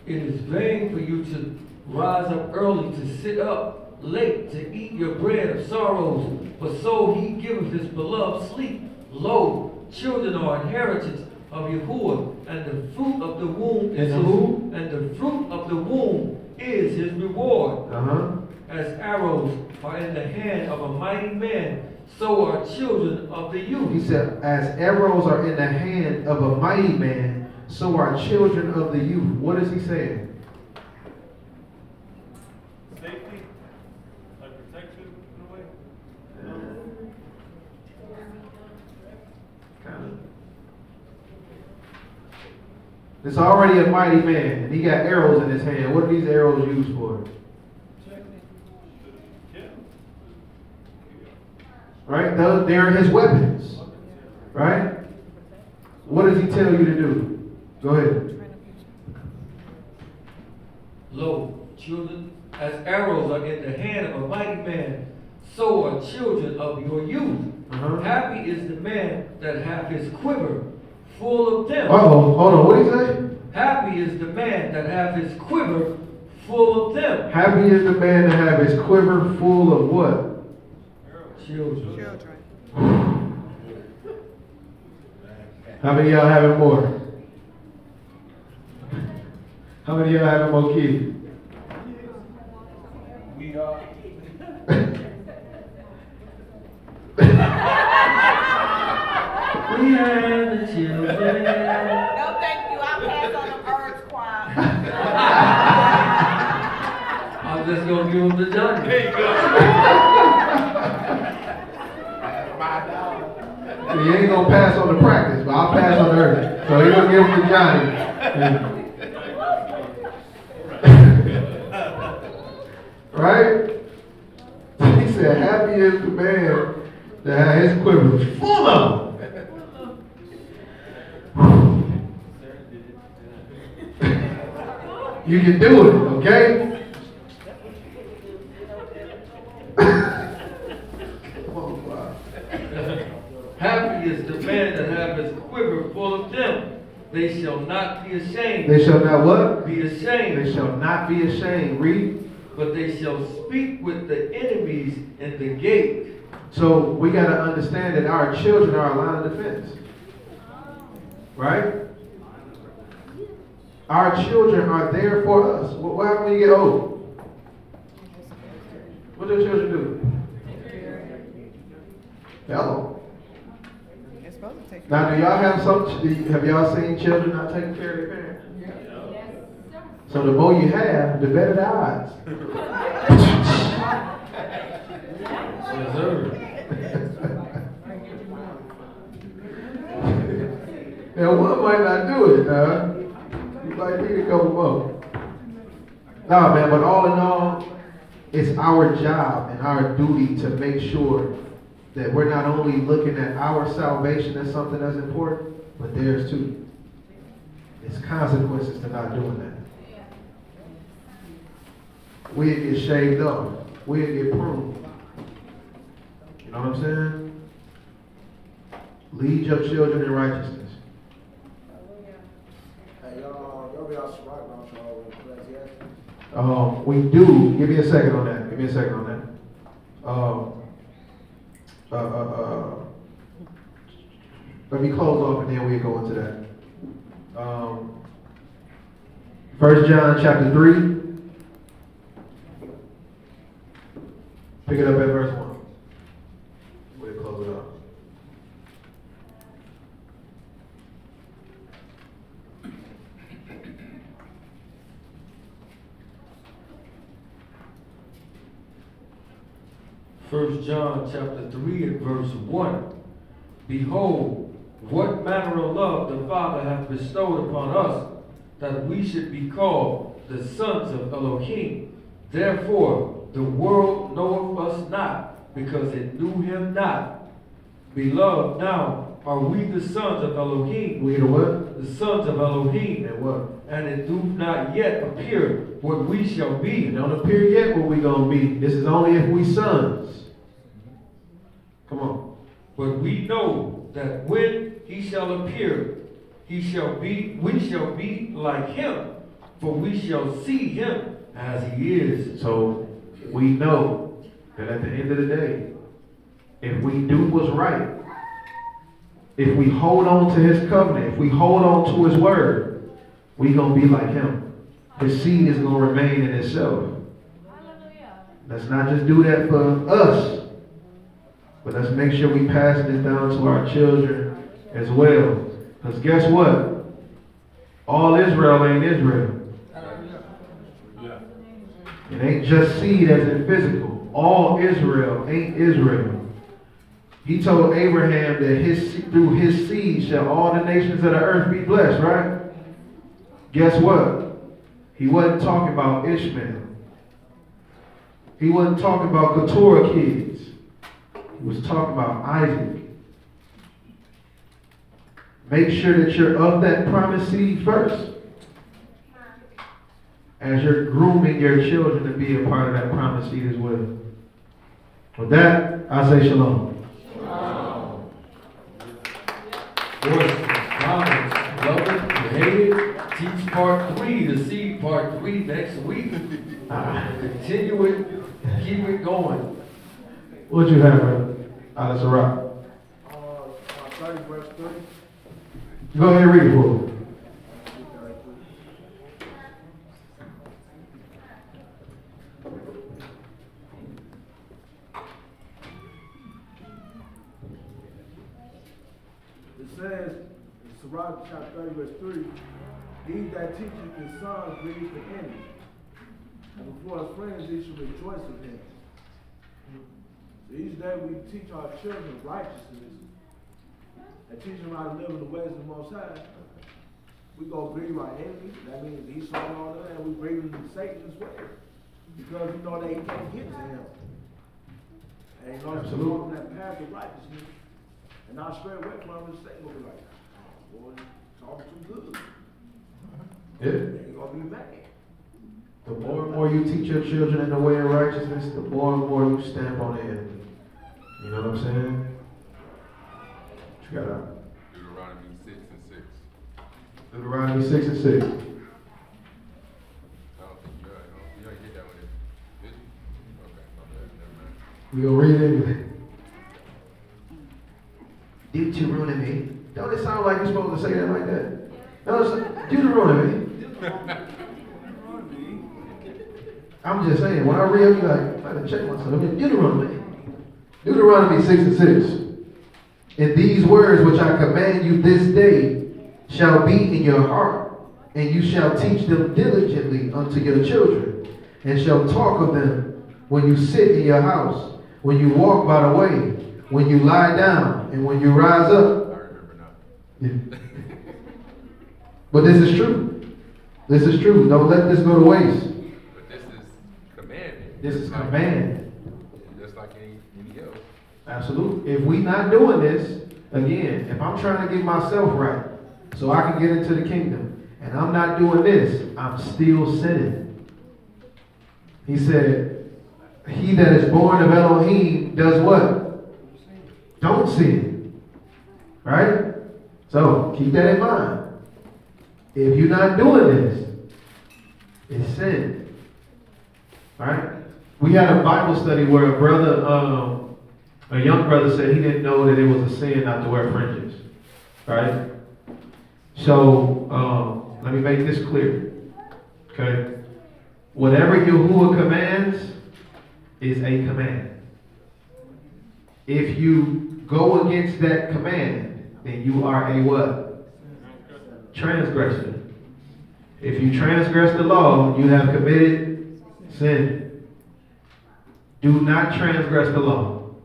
It is vain for you to rise up early, to sit up late, to eat your bread of sorrows. For so he giveth his beloved sleep. Lo, children are inheritance of Yahuwah, and the fruit of the womb is who? And the fruit of the womb is his reward. As arrows are in the hand of a mighty man, so are children of the youth. He said, as arrows are in the hand of a mighty man, so are children of the youth. What is he saying? Safety, like protection in a way. Kind of. It's already a mighty man, and he got arrows in his hand. What are these arrows used for? Right? They're his weapons. Right? What does he tell you to do? Go ahead. Lo, children, as arrows are in the hand of a mighty man, so are children of your youth. Happy is the man that hath his quiver full of them. Uh-oh, hold on, what did he say? Happy is the man that hath his quiver full of them. Happy is the man that have his quiver full of what? Children. How many of y'all having more? How many of y'all having more kids? We are. We have the children. No, thank you. I'll pass on the birds choir. I'm just going to give them the Johnny. There you go. He ain't gonna pass on the practice, but I'll pass on the earth. So he's gonna give him to Johnny. Right? He said, happy is the man that has his quiver full of them. You can do it, okay? Happy is the man that hath his quiver full of them. They shall not be ashamed. They shall not what? Be ashamed. They shall not be ashamed. Read. But they shall speak with the enemies in the gate. So we got to understand that our children are our line of defense. Right? Our children are there for us. What happens when you get old? What do your children do? Hello. Now, do y'all have y'all seen children not taking care of their parents? So the more you have, the better the odds. Now, one might not do it. You might need a couple more. No, man, but all in all, it's our job and our duty to make sure that we're not only looking at our salvation as something that's important, but theirs too. There's consequences to not doing that. We'll get shaved off. We'll get pruned. You know what I'm saying? Lead your children in righteousness. Hey, y'all bring out Sirach now, Charles, in Ecclesiastes? We do. Give me a second on that. Let me close off and then we'll go into that. 1 John chapter 3. Pick it up at verse 1. We'll close it up. First John chapter 3 and verse 1. Behold, what manner of love the Father hath bestowed upon us, that we should be called the sons of Elohim. Therefore, the world knoweth us not, because it knew him not. Beloved, now are we the sons of Elohim. We the what? The sons of Elohim. And what? And it do not yet appear what we shall be. It don't appear yet what we gonna be. This is only if we sons. Come on. But we know that when he shall appear, we shall be like him, for we shall see him as he is. So we know that at the end of the day, if we do what's right, if we hold on to his covenant, if we hold on to his word, we gonna be like him. His seed is gonna remain in itself. Let's not just do that for us, but let's make sure we pass this down to our children as well. Because guess what? All Israel ain't Israel. It ain't just seed as in physical. All Israel ain't Israel. He told Abraham that through his seed shall all the nations of the earth be blessed, right? Guess what? He wasn't talking about Ishmael. He wasn't talking about Keturah kids. He was talking about Isaac. Make sure that you're of that promised seed first, as you're grooming your children to be a part of that promised seed as well. With that, I say shalom. Boys, comments, love it, you hate it. Teach part 3, the seed part 3 next week. Continue it, keep it going. What you have, brother? Out of Sirach. 30 verse 30. Go ahead and read it for me. It says, in Sirach chapter 30 verse 3, he that teacheth his son brings the enemy, and before his friends he should rejoice with him. So each day we teach our children righteousness and teach them how to live in the ways of the Most High. We go bring our enemies. That means Esau and all that, and we bring them to Satan's way, because we know they can't get to him. And in order to walk on that path of righteousness, and not stray away from him, Satan will be like, oh, boy, talking too good. Yeah. You're going to be mad. The more and more you teach your children in the way of righteousness, the more and more you stamp on the enemy. You know what I'm saying? What you got out? Deuteronomy 6 and 6. Deuteronomy 6 and 6. You ain't get that one, did you? Okay, never mind. We gonna read it anyway. Deuteronomy. Don't it sound like you're supposed to say that like that? No, it's Deuteronomy. I'm just saying, when I read it, like, I gotta check myself. Deuteronomy. Deuteronomy 6 and 6. And these words which I command you this day shall be in your heart, and you shall teach them diligently unto your children, and shall talk of them when you sit in your house, when you walk by the way, when you lie down, and when you rise up. I remember now. Yeah. But this is true. This is true. Don't let this go to waste. But this is commandment. This is command. Just like any else. Absolutely. If we not doing this, again, if I'm trying to get myself right so I can get into the kingdom, and I'm not doing this, I'm still sinning. He said, he that is born of Elohim does what? Don't sin. Right? So, keep that in mind. If you're not doing this, it's sin. Right? We had a Bible study where a young brother said he didn't know that it was a sin not to wear fringes. Right? So, let me make this clear. Okay? Whatever Yahuwah commands is a command. If you go against that command, then you are a what? Transgressor. If you transgress the law, you have committed sin. Do not transgress the law.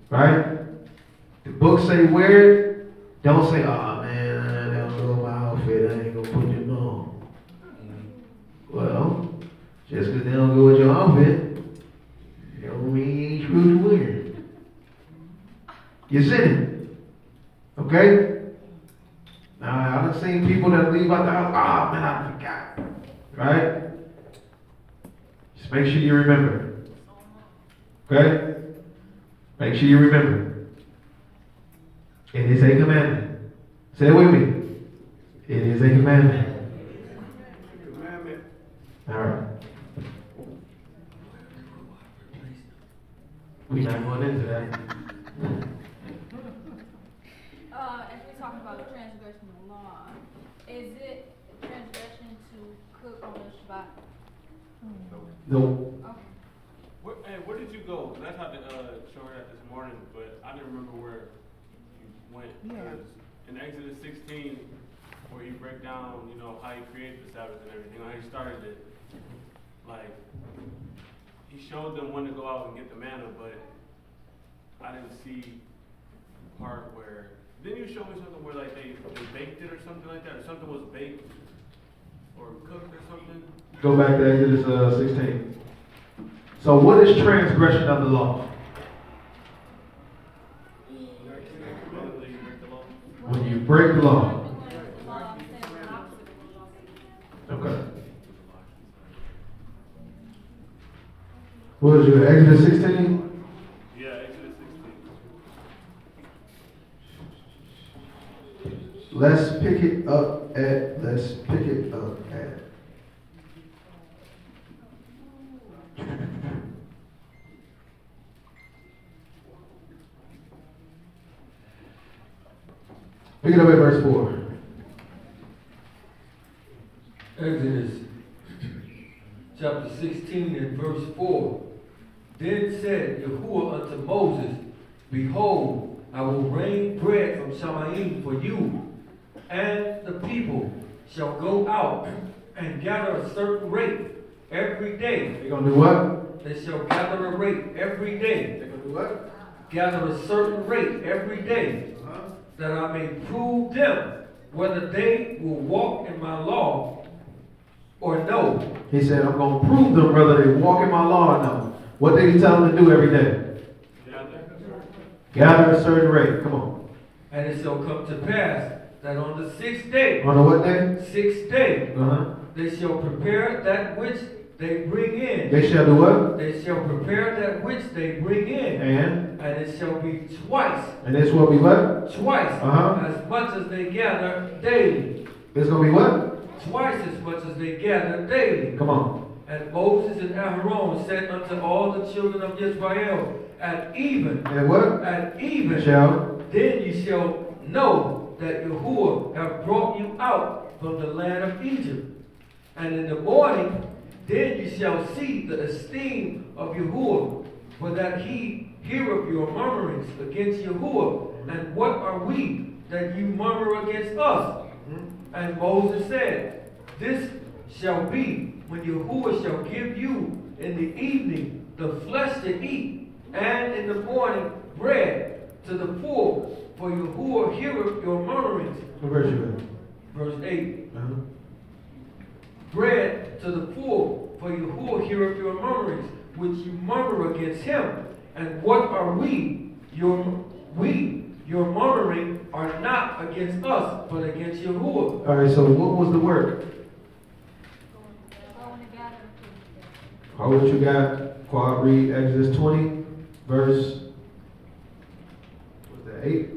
Right? The book say wear it. Don't say, oh man, I don't know my outfit. I ain't gonna put it on. Well, just because they don't go with your outfit, don't mean you ain't supposed to wear it. You're sinning. Okay? Now, I've seen people that leave out the house, oh man, I forgot. Right? Just make sure you remember. Okay? Make sure you remember. It is a commandment. Say it with me. It is a commandment. Commandment. All right. We're not going into that. As we're talking about transgression of law, is it transgression to cook on the Shabbat? No. Okay. Where did you go? 'Cause I tried to show her that this morning, but I didn't remember where you went. Yeah. 'Cause in Exodus 16, where you break down, how he created the Sabbath and everything, how he started it, like, he showed them when to go out and get the manna, but I didn't see the part where, didn't you show me something where, like, they baked it or something like that, or something was baked or cooked or something? Go back to Exodus 16. So what is transgression of the law? When you break the law. Okay. What is your Exodus 16? Yeah, Exodus 16. Let's pick it up at. Pick it up at verse 4. Exodus chapter 16 and verse 4. Then said Yahuwah unto Moses, Behold, I will rain bread from Shamayim for you, and the people shall go out and gather a certain rate every day. They're going to do what? They shall gather a rate every day. They're going to do what? Gather a certain rate every day, that I may prove them whether they will walk in my law or no. He said, I'm going to prove them whether they walk in my law or no. What did he tell them to do every day? Gather a certain rate. Come on. And it shall come to pass that on the 6th day. On the what day? 6th day. They shall prepare that which they bring in. They shall do what? They shall prepare that which they bring in. And it shall be twice. And this will be what? Twice. As much as they gather daily. It's going to be what? Twice as much as they gather daily. Come on. And Moses and Aaron said unto all the children of Israel, at even. At what? At even. Shall. Then you shall know that Yahuwah have brought you out from the land of Egypt. And in the morning, then you shall see the esteem of Yahuwah, for that he heareth your murmurings against Yahuwah. And what are we that you murmur against us? And Moses said, This shall be when Yahuwah shall give you in the evening the flesh to eat, and in the morning bread to the full, for Yahuwah heareth your murmurings. What verse you in? Verse 8. Bread to the full, for Yahuwah heareth your murmurings, which you murmur against him. And what are we? Your murmuring are not against us, but against Yahuwah. All right, so what was the work? How what you got? Quad read Exodus 20, verse, what's that, 8?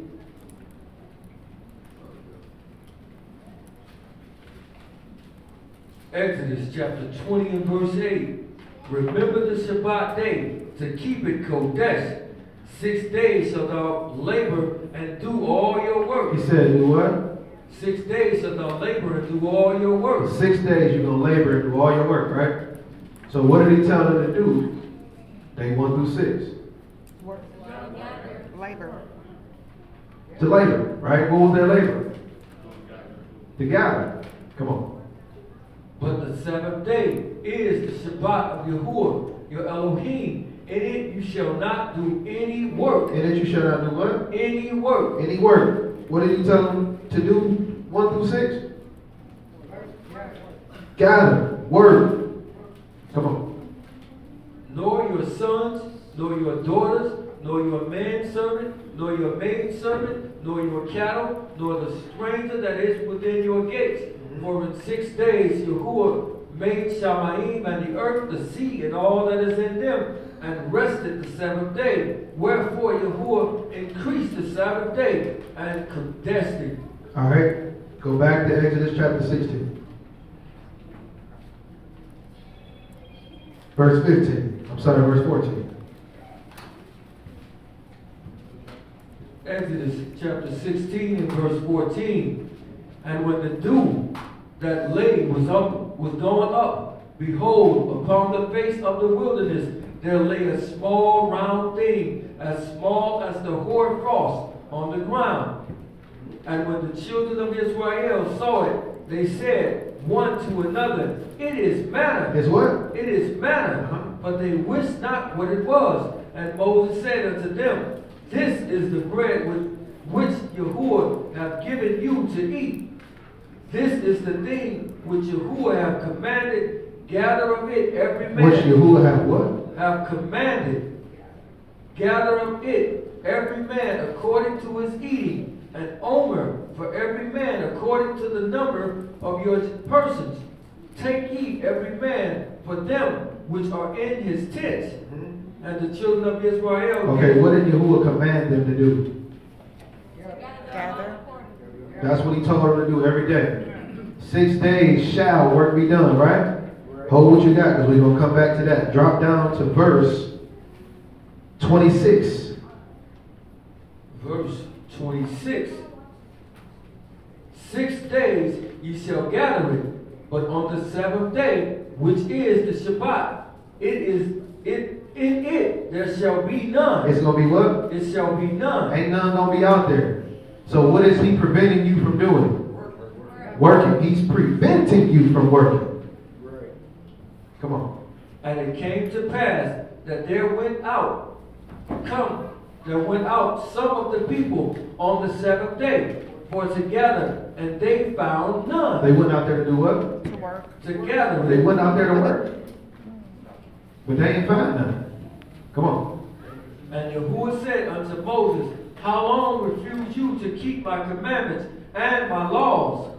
Exodus chapter 20 and verse 8. Remember the Shabbat day to keep it Kodesh. 6 days shalt thou labor and do all your work. He said, do what? 6 days shalt thou labor and do all your work. 6 days you're going to labor and do all your work, right? So what did he tell them to do? Day 1 through 6. Work. Labor. To labor, right? What was their labor? To gather. Come on. But the seventh day is the Shabbat of Yahuwah, your Elohim. In it you shall not do any work. In it you shall not do what? Any work. Any work. What did he tell them to do? 1 through 6? Gather. Work. Come on. Nor your sons, nor your daughters, nor your manservant, nor your maidservant, nor your cattle, nor the stranger that is within your gates. For in 6 days Yahuwah made Shamayim and the earth, the sea, and all that is in them, and rested the seventh day. Wherefore Yahuwah increased the Sabbath day and condensed it. All right. Go back to Exodus chapter 16. Verse 15. I'm sorry, verse 14. Exodus chapter 16 and verse 14. And when the dew that lay was going up, behold, upon the face of the wilderness there lay a small round thing, as small as the hoarfrost on the ground. And when the children of Israel saw it, they said one to another, It is manna. It's what? It is manna. But they wist not what it was. And Moses said unto them, This is the bread which Yahuwah hath given you to eat. This is the thing which Yahuwah hath commanded. Gather of it every man. Which Yahuwah hath what? Have commanded. Gather of it every man according to his eating, an omer for every man according to the number of your persons. Take ye every man for them which are in his tents. And the children of Israel. Okay, what did Yahuwah command them to do? Gather. That's what he told them to do every day. 6 days shall work be done, right? Hold what you got, because we're going to come back to that. Drop down to verse 26. Verse 26. 6 days ye shall gather it, but on the seventh day, which is the Shabbat, in it there shall be none. It's going to be what? It shall be none. Ain't none going to be out there. So what is he preventing you from doing? Working. He's preventing you from working. Come on. And it came to pass that there went out some of the people on the seventh day for to gather, and they found none. They went out there to do what? To work. To gather. They went out there to work. But they ain't find none. Come on. And Yahuwah said unto Moses, How long refuse you to keep my commandments and my laws?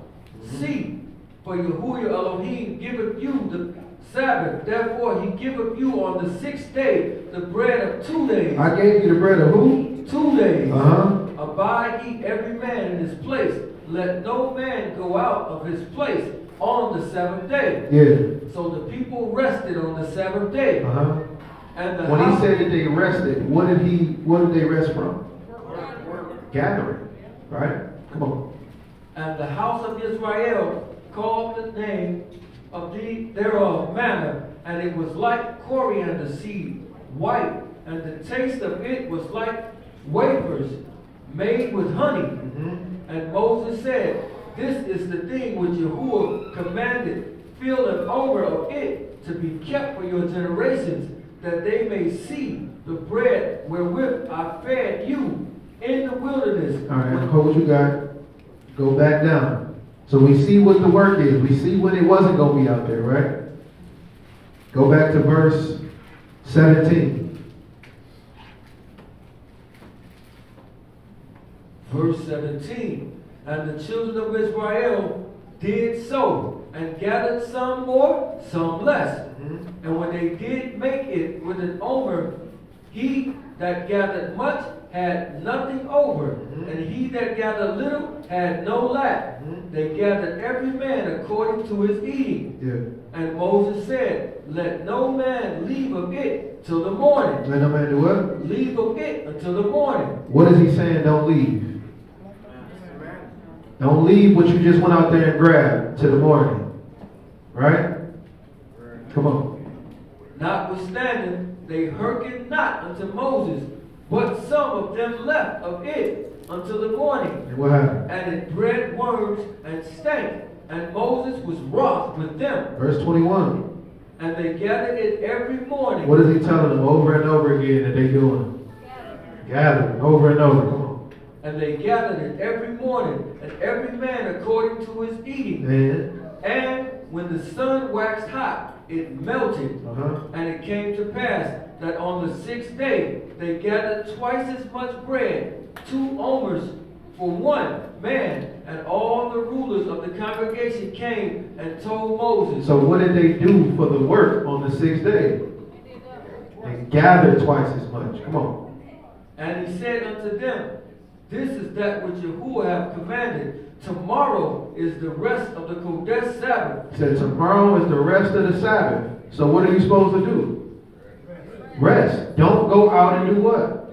See, for Yahuwah your Elohim giveth you the Sabbath. Therefore he giveth you on the 6th day the bread of 2 days. I gave you the bread of who? 2 days. Uh-huh. Abide ye every man in his place. Let no man go out of his place on the seventh day. Yeah. So the people rested on the seventh day. Uh-huh. And when he said that they rested, what did they rest from? Gathering. Right? Come on. And the house of Israel called the name of thereof manna, and it was like coriander seed, white, and the taste of it was like wafers made with honey. And Moses said, This is the thing which Yahuwah commanded. Fill an omer of it to be kept for your generations, that they may see the bread wherewith I fed you in the wilderness. All right, hold what you got. Go back down. So we see what the work is. We see when it wasn't going to be out there, right? Go back to verse 17. Verse 17. And the children of Israel did so, and gathered some more, some less. And when they did make it with an omer, he that gathered much had nothing over, and he that gathered little had no lack. They gathered every man according to his eating. Yeah. And Moses said, let no man leave of it till the morning. Let no man do what? Leave of it until the morning. What is he saying? Don't leave. Don't leave what you just went out there and grabbed till the morning. Right? Come on. Notwithstanding, they hearkened not unto Moses, but some of them left of it until the morning. And what happened? And it bred worms and stank. And Moses was wroth with them. Verse 21. And they gathered it every morning. What is he telling them over and over again that they doing? Gathering over and over. Come on. And they gathered it every morning, and every man according to his eating. And when the sun waxed hot, it melted. And it came to pass that on the 6th day they gathered twice as much bread, 2 omers for one man. And all the rulers of the congregation came and told Moses. So what did they do for the work on the 6th day? They gathered twice as much. Come on. And he said unto them, this is that which Yahuwah hath commanded. Tomorrow is the rest of the Kodesh Sabbath. He said tomorrow is the rest of the Sabbath. So what are you supposed to do? Rest. Don't go out and do what?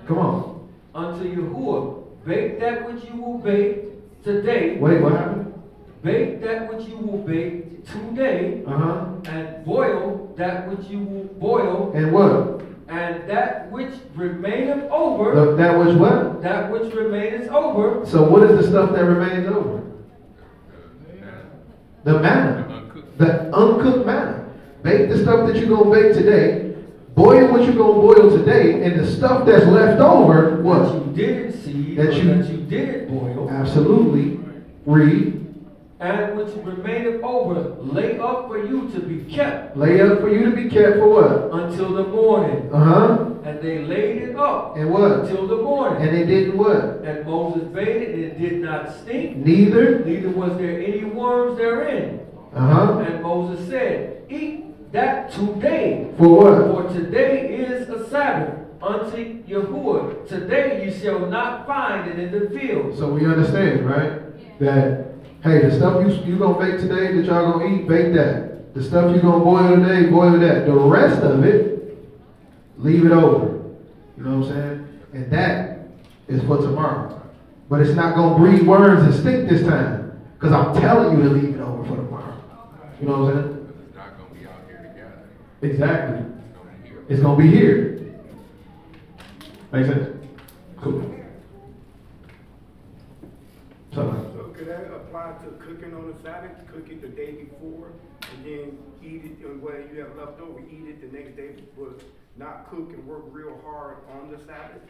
Come on. Unto Yahuwah, bake that which you will bake today. Wait, what happened? Bake that which you will bake today. And boil that which you will boil. And what? And that which remaineth over. That which what? That which remaineth over. So what is the stuff that remains over? The manna. The uncooked manna. Bake the stuff that you're going to bake today. Boil what you're going to boil today. And the stuff that's left over, what? That you didn't see. That you didn't boil. Absolutely. Read. And which remaineth over, lay up for you to be kept. Lay up for you to be kept for what? Until the morning. And they laid it up. And what? Until the morning. And it didn't what? And Moses bade it, and it did not stink. Neither was there any worms therein. And Moses said, eat that today. For what? For today is a Sabbath unto Yahuwah. Today you shall not find it in the field. So we understand, right? That, hey, the stuff you going to bake today that y'all going to eat, bake that. The stuff you going to boil today, boil that. The rest of it, leave it over. You know what I'm saying? And that is for tomorrow. But it's not going to breed worms and stink this time. Because I'm telling you to leave it over for tomorrow. You know what I'm saying? It's not going to be out here together. Exactly. It's going to be here. Make sense? Cool. So could that apply to cooking on the Sabbath? Cook it the day before and then eat it, and when you have leftover, eat it the next day, but not cook and work real hard on the Sabbath?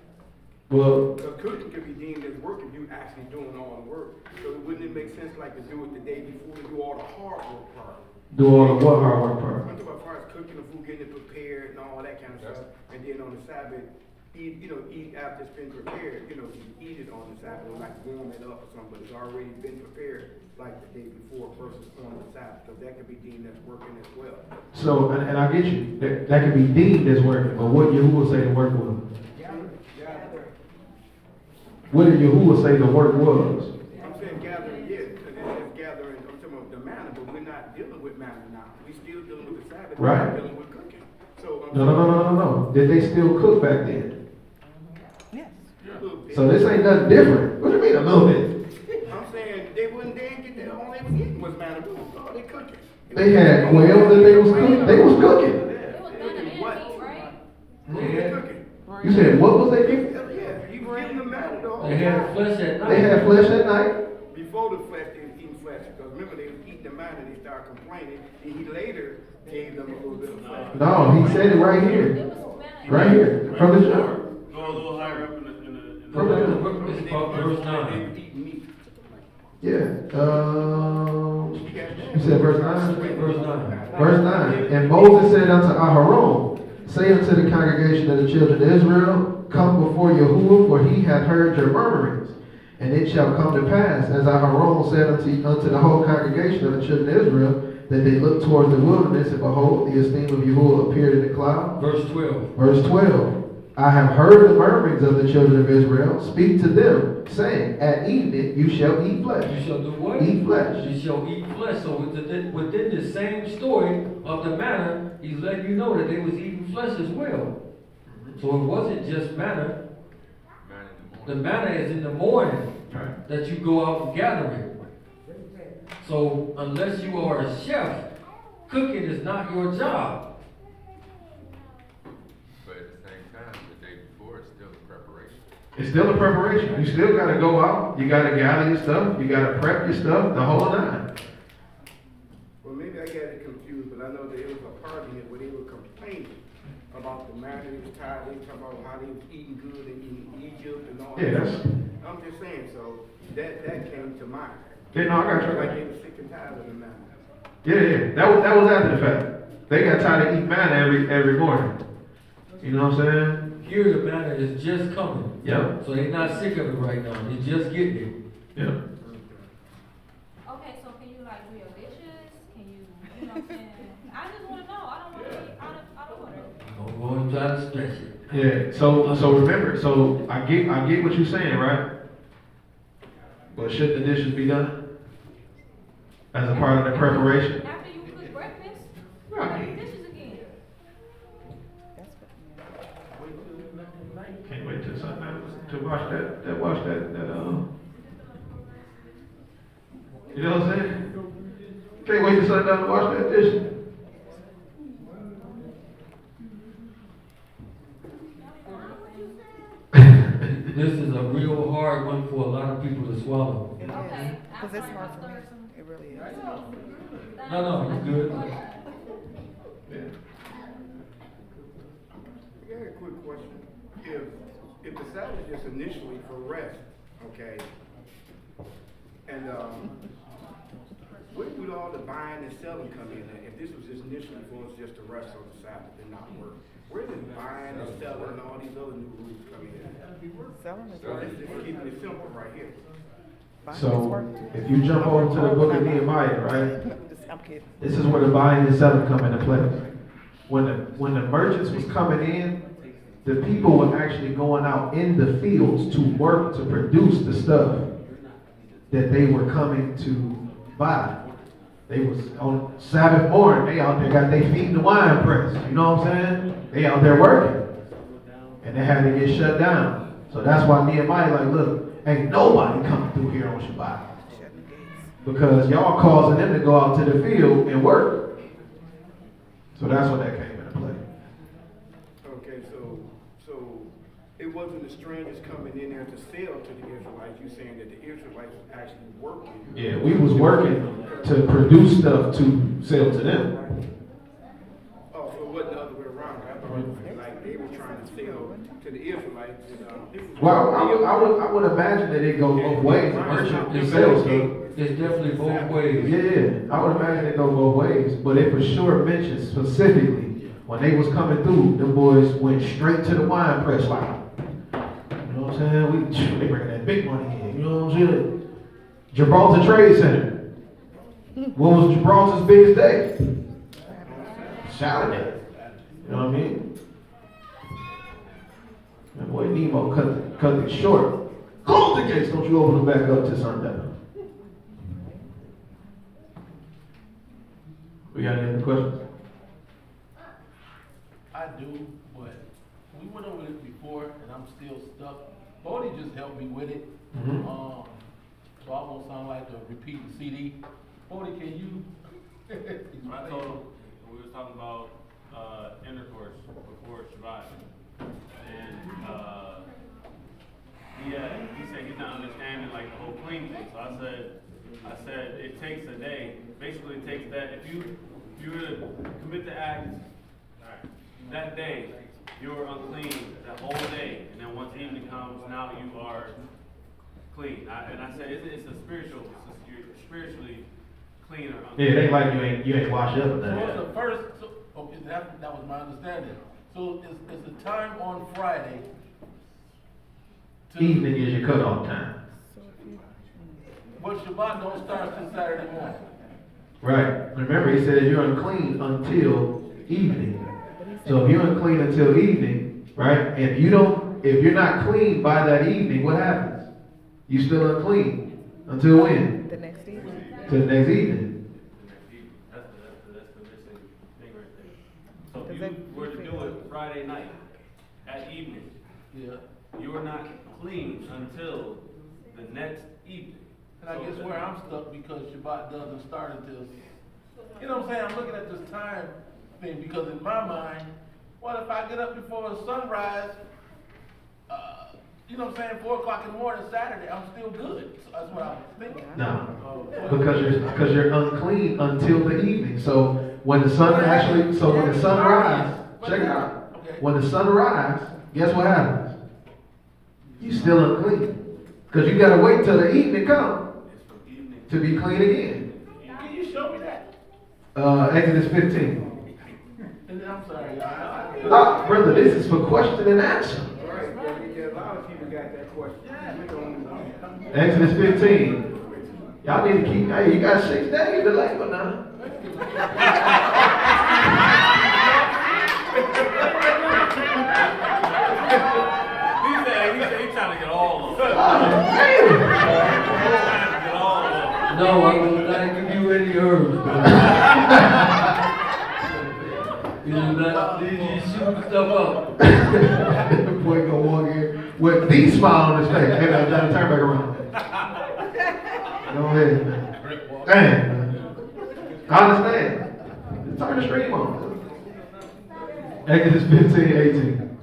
Well, because cooking can be deemed as work if you actually doing all the work. So wouldn't it make sense like to do it the day before, do all the hard work part? Do all the what hard work part? I'm talking about as far as cooking the food, getting it prepared and all that kind of stuff. And then on the Sabbath, eat after it's been prepared. You eat it on the Sabbath, like warm it up or something, but it's already been prepared like the day before versus on the Sabbath. Because that could be deemed as working as well. So, and I get you. That could be deemed as working, but what Yahuwah say the work was? What did Yahuwah say the work was? I'm saying gathering, yes, and then it's gathering, I'm talking about the manna, but we're not dealing with manna now. We're still dealing with the Sabbath, right. We're dealing with cooking. So No. Did they still cook back then? Yes. So this ain't nothing different. What do you mean a little bit? I'm saying they didn't get that, all they was getting was manna, but all they cooking. They had quail that they was cooking. They was cooking. It was manna and meat, right? They had cooking. You said what was they cooking? Yeah, you were giving them manna though. They had flesh at night. They had flesh at night. Before the flesh, they was eating flesh. Because remember, they was eating the manna and they started complaining. And he later gave them a little bit of flesh. No, he said it right here. Right here. From the jump. Go a little higher up in the From the It's about verse 9. Yeah. You said verse 9? Verse 9. Verse 9. And Moses said unto Aharon, say unto the congregation of the children of Israel, come before Yahuwah, for he hath heard your murmurings. And it shall come to pass, as Aharon said unto the whole congregation of the children of Israel, that they looked towards the wilderness, and behold, the esteem of Yahuwah appeared in the cloud. Verse 12. Verse 12. I have heard the murmurings of the children of Israel. Speak to them, saying, at evening you shall eat flesh. You shall do what? Eat flesh. You shall eat flesh. So within the same story of the manna, he's letting you know that they was eating flesh as well. So it wasn't just manna. The manna is in the morning that you go out and gather it. So unless you are a chef, cooking is not your job. It's still a preparation. You still got to go out. You got to gather your stuff. You got to prep your stuff. The whole nine. Well, maybe I got it confused, but I know there was a part in it where they were complaining about the man they was tired. They were talking about how they was eating good in Egypt and all Yeah, that. that's. I'm just saying, so that came to mind. Yeah, no, I got you. Like they were sick and tired of the man. Yeah. That was after the fact. They got tired of eating manna every morning. You know what I'm saying? Here the manna is just coming. Yep. So they're not sick of it right now. They're just getting it. Yep. Okay, so can you like grill dishes? Can you know what I'm saying? I just want to know. I don't want to eat out of order. Don't go and try to stretch it. Yeah. So remember. So I get what you're saying, right? But should the dishes be done as a part of the preparation? After you cook breakfast, Right. do dishes again. Can't wait till sundown to wash that. You know what I'm saying? Can't wait till sundown to wash that dish. This is a real hard one for a lot of people to swallow. Okay. Because it's hard for me. It really is. No, it's good. Yeah. I got a quick question. If the Sabbath is just initially for rest, okay, and where would all the buying and selling come in at? If this was just initially for us just to rest on the Sabbath and not work, where does buying and selling and all these other new rules come in at? Selling is So work. this is keeping it simple right here. Buying is So work. if you jump over to the book of Nehemiah, right? I'm kidding. This is where the buying and selling come into play. When the merchants was coming in, the people were actually going out in the fields to work to produce the stuff that they were coming to buy. They was on Sabbath morning, they out there got their feet in the wine press. You know what I'm saying? They out there working. And they had to get shut down. So that's why Nehemiah like, look, ain't nobody coming through here on Shabbat. Because y'all causing them to go out to the field and work. So that's when that came into play. Okay, so it wasn't the strangers coming in there to sell to the Israelites. You saying that the Israelites was actually working? Yeah, we was working to produce stuff to sell to them. Oh, so it wasn't the other way around. I thought it was like they were trying to sell to the Israelites. Well, I would imagine that it goes both ways. The merchant can sell stuff. It's definitely both ways. Yeah, I would imagine it goes both ways. But it for sure mentions specifically when they was coming through, the boys went straight to the wine press like, you know what I'm saying? They bringing that big money in. You know what I'm saying? Gibraltar Trade Center. What was Gibraltar's biggest day? Saturday. You know what I mean? That boy Nemo cut it short. Close the gates, don't you open them back up to sundown. We got any other questions? I do, but we went over this before, and I'm still stuck. Bodie just helped me with it. Mm-hmm. So I won't sound like a repeating CD. Bodie, can you? I told him, we was talking about intercourse before Shabbat. And he said he's not understanding like the whole clean thing. So I said it takes a day. Basically it takes that. If you were to commit the act that day, you're unclean that whole day. And then once evening comes, now you are clean. And I said it's you're spiritually clean or unclean. Yeah, it ain't like you ain't washed up or nothing. So what's the first? Okay, that was my understanding. So is the time on Friday? Evening is your cutoff time. But Shabbat don't start till Saturday morning. Right. Remember, he said you're unclean until evening. So if you're unclean until evening, right? If you're not clean by that evening, what happens? You still unclean until when? The next evening. To the next evening. That's the missing thing right there. So if you were to do it Friday night, at evening, you are not clean until the next evening. And I guess where I'm stuck because Shabbat doesn't start until, you know what I'm saying? I'm looking at this time thing because in my mind, what if I get up before sunrise, you know what I'm saying, 4 o'clock in the morning Saturday, I'm still good. So that's what I was thinking. No, because you're unclean until the evening. So when the sun rise, check it out. Okay. When the sun rise, guess what happens? You still unclean. Because you got to wait till the evening comes to be clean again. Can you show me that? Exodus 15. I'm sorry, Brother, this is for question and answer. All right, yeah, a lot of people got that question. We don't know. Exodus 15. Y'all need to keep, hey, you got 6 days to labor now. He's trying to get all of them. No, I will not give you any herbs. You do not need you shoot stuff up. The boy gonna walk in with the smile on his face. Hey, man, turn back around. Go ahead, man. Dang, man. I understand. Turn the stream on. Exodus 15:18.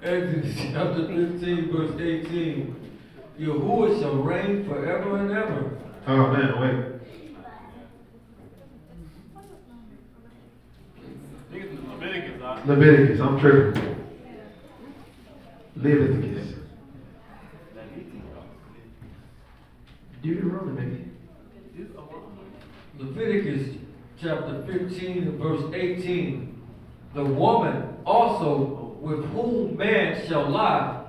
Exodus chapter 15, verse 18. Yahuwah shall reign forever and ever. Oh man, wait. Leviticus, I'm tripping. Leviticus. Deuteronomy. Leviticus chapter 15 and verse 18. The woman also with whom man shall lie,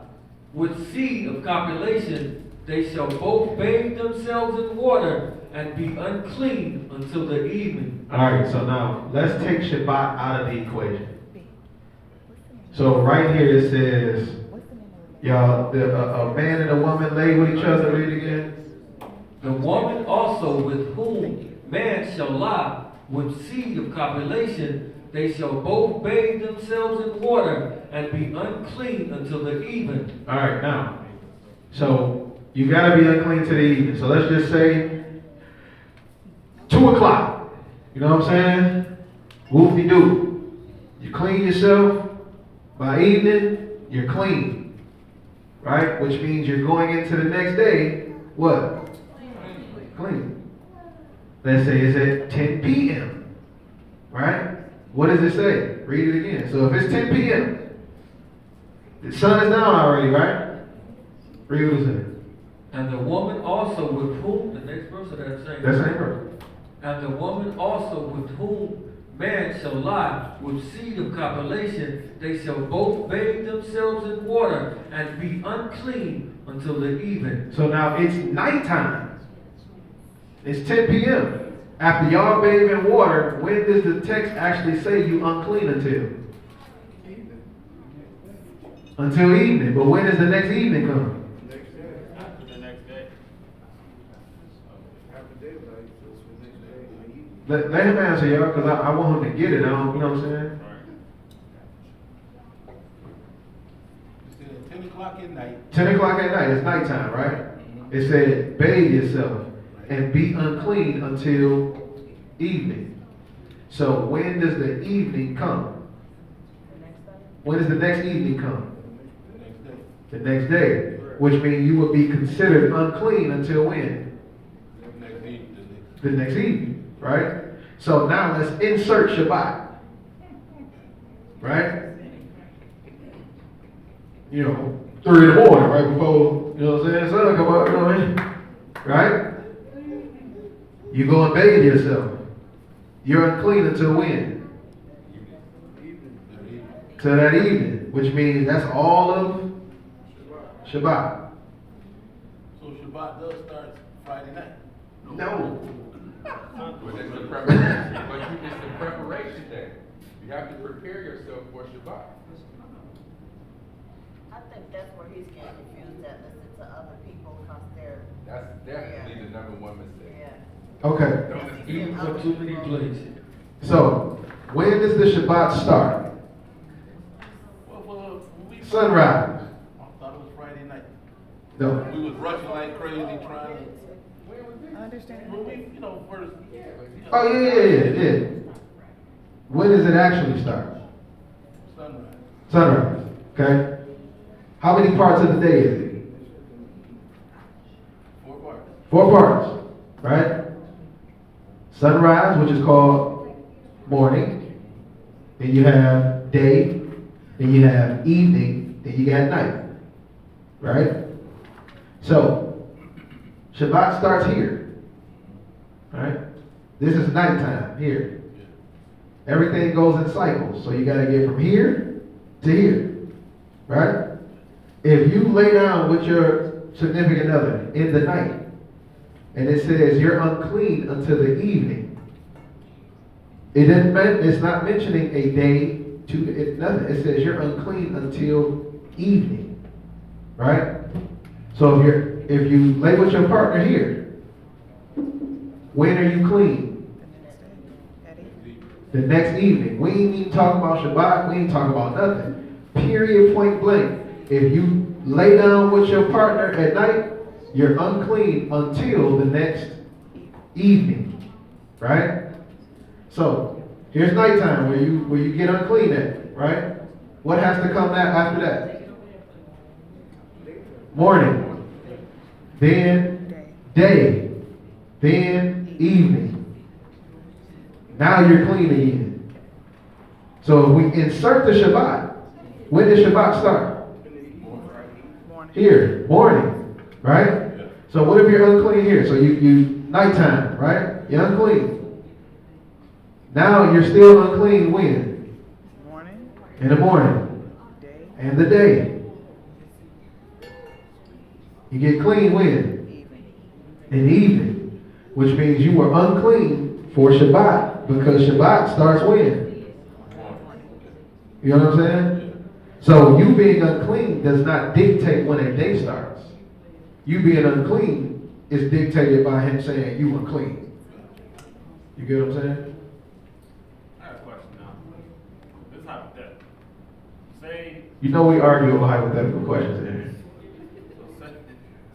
with seed of copulation, they shall both bathe themselves in water and be unclean until the evening. All right, so now let's take Shabbat out of the equation. So right here it says, y'all, a man and a woman lay with each other. Read it again. The woman also with whom man shall lie, with seed of copulation, they shall both bathe themselves in water and be unclean until the even. All right, now, so you got to be unclean to the evening. So let's just say 2 o'clock. You know what I'm saying? Whoop-de-doo. You clean yourself. By evening, you're clean. Right? Which means you're going into the next day, what? Clean. Let's say it's at 10 p.m. Right? What does it say? Read it again. So if it's 10 p.m., the sun is down already, right? Read what it says. And the woman also with whom, the next verse of that same verse. And the woman also with whom man shall lie, with seed of copulation, they shall both bathe themselves in water and be unclean until the even. So now it's nighttime. It's 10 p.m. After y'all bathe in water, when does the text actually say you unclean until? Until evening. But when does the next evening come? After the next day. Let him answer, y'all, because I want him to get it. You know what I'm saying? It's 10 o'clock at night. 10 o'clock at night. It's nighttime, right? It said, bathe yourself and be unclean until evening. So when does the evening come? When does the next evening come? The next day. Which means you will be considered unclean until when? The next evening. Right? So now let's insert Shabbat. Right? You know, 3 in the morning, right before, you know what I'm saying, sun come up, you know what I mean? Right? You go and bathe yourself. You're unclean until when? Till that evening, which means that's all of Shabbat. So Shabbat does start Friday night? No. But it's the preparation. But it's the preparation day. You have to prepare yourself for Shabbat. I think that's where he's getting confused at, listen to other people because they're. That's definitely the number one mistake. Yeah. Okay. Eating from too many plates. So, when does the Shabbat start? Well, Sunrise. I thought it was Friday night. No. We was rushing like crazy trying to. I understand. When we, first. Oh, yeah. When does it actually start? Sunrise. Sunrise. Okay. How many parts of the day is it? 4 parts. 4 parts. Right? Sunrise, which is called morning. Then you have day. Then you have evening. Then you got night. Right? So, Shabbat starts here. Right? This is nighttime here. Everything goes in cycles. So you got to get from here to here. Right? If you lay down with your significant other in the night, and it says you're unclean until the evening, it's not mentioning a day, nothing. It says you're unclean until evening. Right? So if you lay with your partner here, when are you clean? The next evening. We ain't even talking about Shabbat. We ain't talking about nothing. Period, point blank. If you lay down with your partner at night, you're unclean until the next evening. Right? So, here's nighttime where you get unclean at. Right? What has to come after that? Morning. Then day. Then evening. Now you're clean again. So if we insert the Shabbat, when does Shabbat start? Here, morning, right? So what if you're unclean here? So you nighttime, right? You're unclean. Now you're still unclean when? Morning. In the morning. Day. And the day. You get clean when? Evening. In the evening. Which means you were unclean for Shabbat. Because Shabbat starts when? You know what I'm saying? So you being unclean does not dictate when a day starts. You being unclean is dictated by him saying you unclean. You get what I'm saying? I have a question now. This is hypothetical. Say. You know we argue over hypothetical questions here. So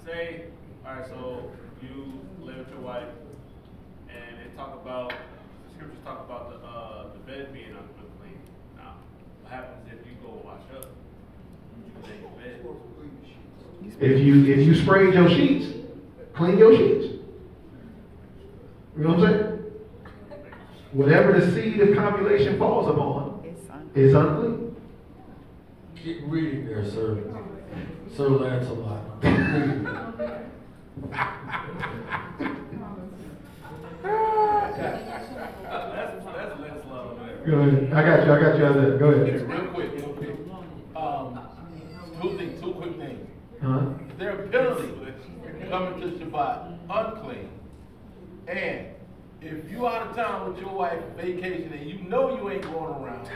say, all right, so you live with your wife, and they talk about, the scriptures talk about the bed being unclean. Now, what happens if you go wash up? You can take your bed. If you sprayed your sheets, clean your sheets. You know what I'm saying? Whatever the seed of copulation falls upon is unclean. Keep reading there, sir. Sir Lancelot. Keep reading. That's love. Go ahead. I got you out there. Go ahead. Real quick. Two quick things. Huh? Is there a penalty coming to Shabbat unclean? And if you out of town with your wife vacation and you know you ain't going around,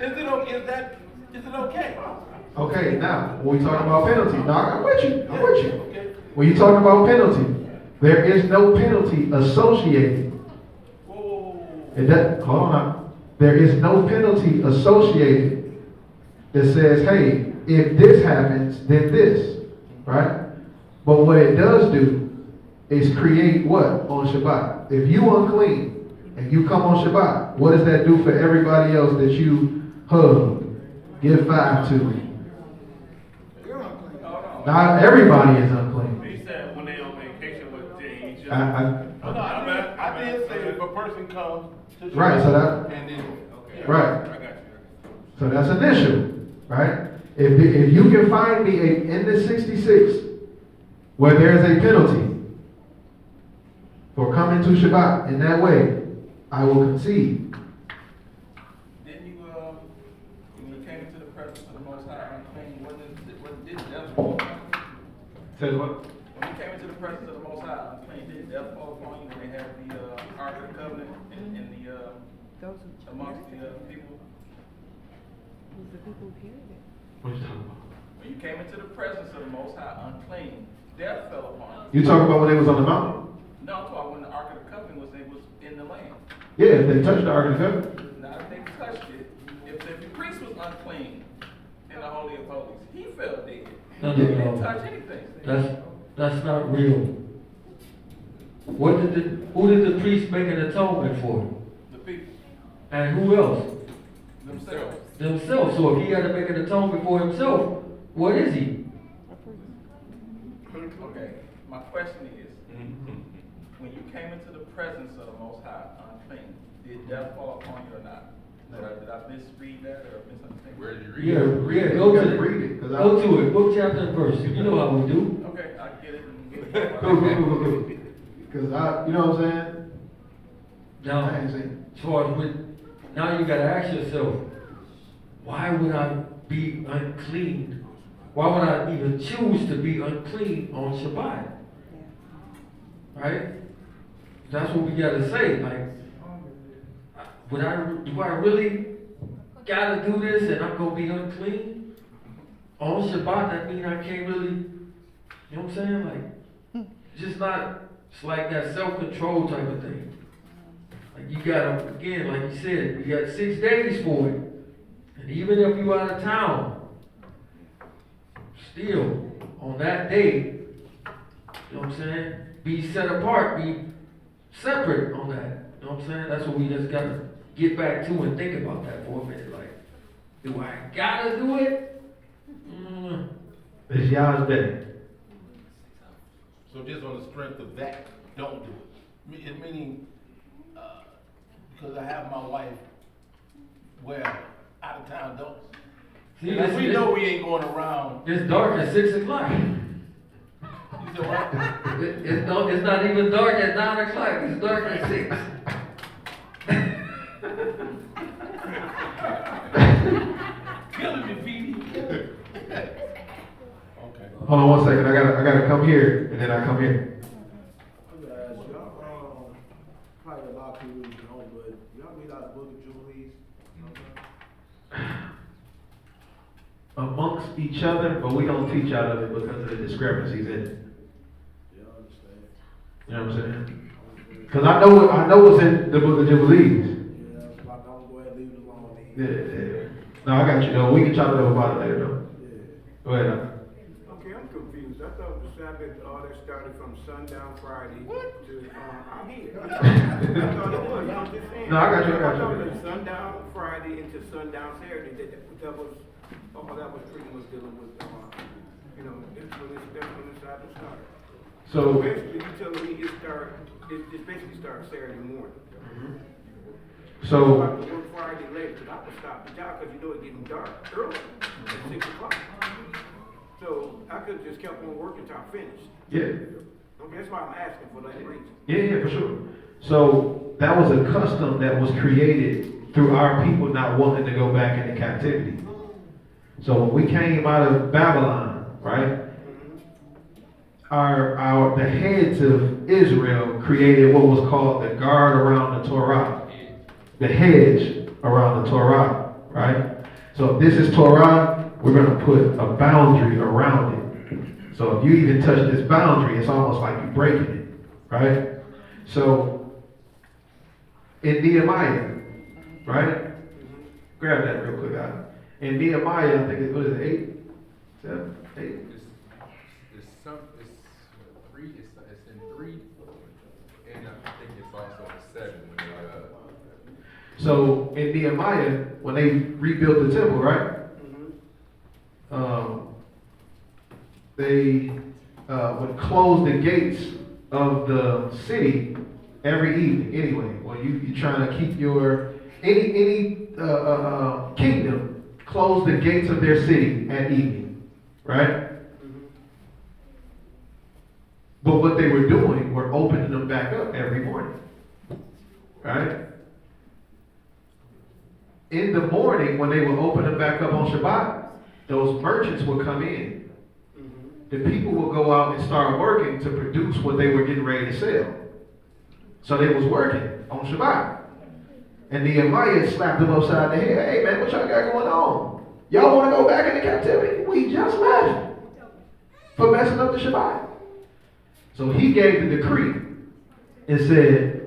is it okay? Okay, now, when we talking about penalty, I'm with you. Okay. When you talking about penalty, there is no penalty associated. Hold on now. There is no penalty associated that says, hey, if this happens, then this, right? But what it does do is create what on Shabbat? If you unclean and you come on Shabbat, what does that do for everybody else that you hug, give 5 to? Not everybody is unclean. He said when they on vacation with Jay. I did say if a person comes to Shabbat, right, so that, and then, right. I got you. So that's an issue, right? If you can find me in the 66 where there's a penalty for coming to Shabbat in that way, I will concede. Didn't you, when you came into the presence of the Most High unclean, didn't death fall upon you? Says what? When you came into the presence of the Most High unclean, didn't death fall upon you when they had the Ark of the Covenant and the Those who amongst the people. who's the people who carried it. What you talking about? When you came into the presence of the Most High unclean, death fell upon you. You talking about when they was on the mountain? No, I'm talking about when the Ark of the Covenant was in the land. Yeah, they touched the Ark of the Covenant. Now, if they touched it, if the priest was unclean in the Holy of Holies, he fell dead. No. He didn't touch anything. That's not real. Who did the priest make an atonement for? The people. And who else? Themselves. So if he had to make an atonement for himself, what is he? Okay, my question is, when you came into the presence of the Most High unclean, did death fall upon you or not? Did I misread that or misunderstand? Where did you read Yeah, it? go to it. Book, chapter, and verse. You know how we do. Okay, I get it. Go. Because you know what I'm saying? Now, I ain't saying. as far as now you got to ask yourself, why would I be unclean? Why would I even choose to be unclean on Shabbat? Right? That's what we got to say. Like, do I really got to do this and I'm going to be unclean? On Shabbat, that means I can't really, you know what I'm saying? Like, just not, it's like that self-control type of thing. Like you gotta, again, like you said, you got 6 days for it. And even if you out of town, still, on that day, you know what I'm saying? Be set apart, be separate on that. You know what I'm saying? That's what we just gotta get back to and think about that for a minute. Like, do I gotta do it? It's y'all's day. So just on the strength of that, don't do it. Meaning, because I have my wife, well, out of town, don't. See, And we know we ain't going around. It's dark at 6 o'clock. You said what? It's not even dark at 9 o'clock. It's dark at 6. Killing me, Pete. Okay. Hold on 1 second. I gotta come here, and then I come here. Probably a lot of people don't, but y'all read out the book of Jubilees? Amongst each other, but we don't teach out of it because of the discrepancies in it. Yeah, I understand. You know what I'm saying? Because I know what's in the book of Jubilees. Yeah, so I'm gonna go ahead and leave it alone then. Yeah. No, I got you though. We can chop it up about it later though. Yeah. Go ahead. Okay, I'm confused. I thought the Sabbath, all that started from sundown Friday to, I'm here. I thought it was, I'm just saying. No, I got you. I thought it was sundown Friday into sundown Saturday, that was pretty much dealing with, that's when the Sabbath started. So basically, you telling me it basically starts Saturday morning. So. I have to work Friday later, because I would stop the job, because it's getting dark early, at 6 o'clock. So I could have just kept on working until I finished. Yeah. Okay, that's why I'm asking for that reason. Yeah, for sure. So that was a custom that was created through our people not wanting to go back into captivity. So when we came out of Babylon, right? The heads of Israel created what was called the guard around the Torah, the hedge around the Torah, right? So if this is Torah, we're going to put a boundary around it. So if you even touch this boundary, it's almost like you're breaking it, right? So in Nehemiah, right? Grab that real quick, guys. In Nehemiah, I think it was 8, 7, 8. It's in 3, and I think it's also in 7 when they So in Nehemiah, when they rebuilt the temple, right? They would close the gates of the city every evening. Anyway, when you're trying to keep your any kingdom close the gates of their city at evening, right? But what they were doing were opening them back up every morning, right? In the morning, when they would open them back up on Shabbat, those merchants would come in. The people would go out and start working to produce what they were getting ready to sell. So they was working on Shabbat. And Nehemiah slapped him upside the head. Hey man, what y'all got going on? Y'all want to go back into captivity? We just left for messing up the Shabbat. So he gave the decree and said,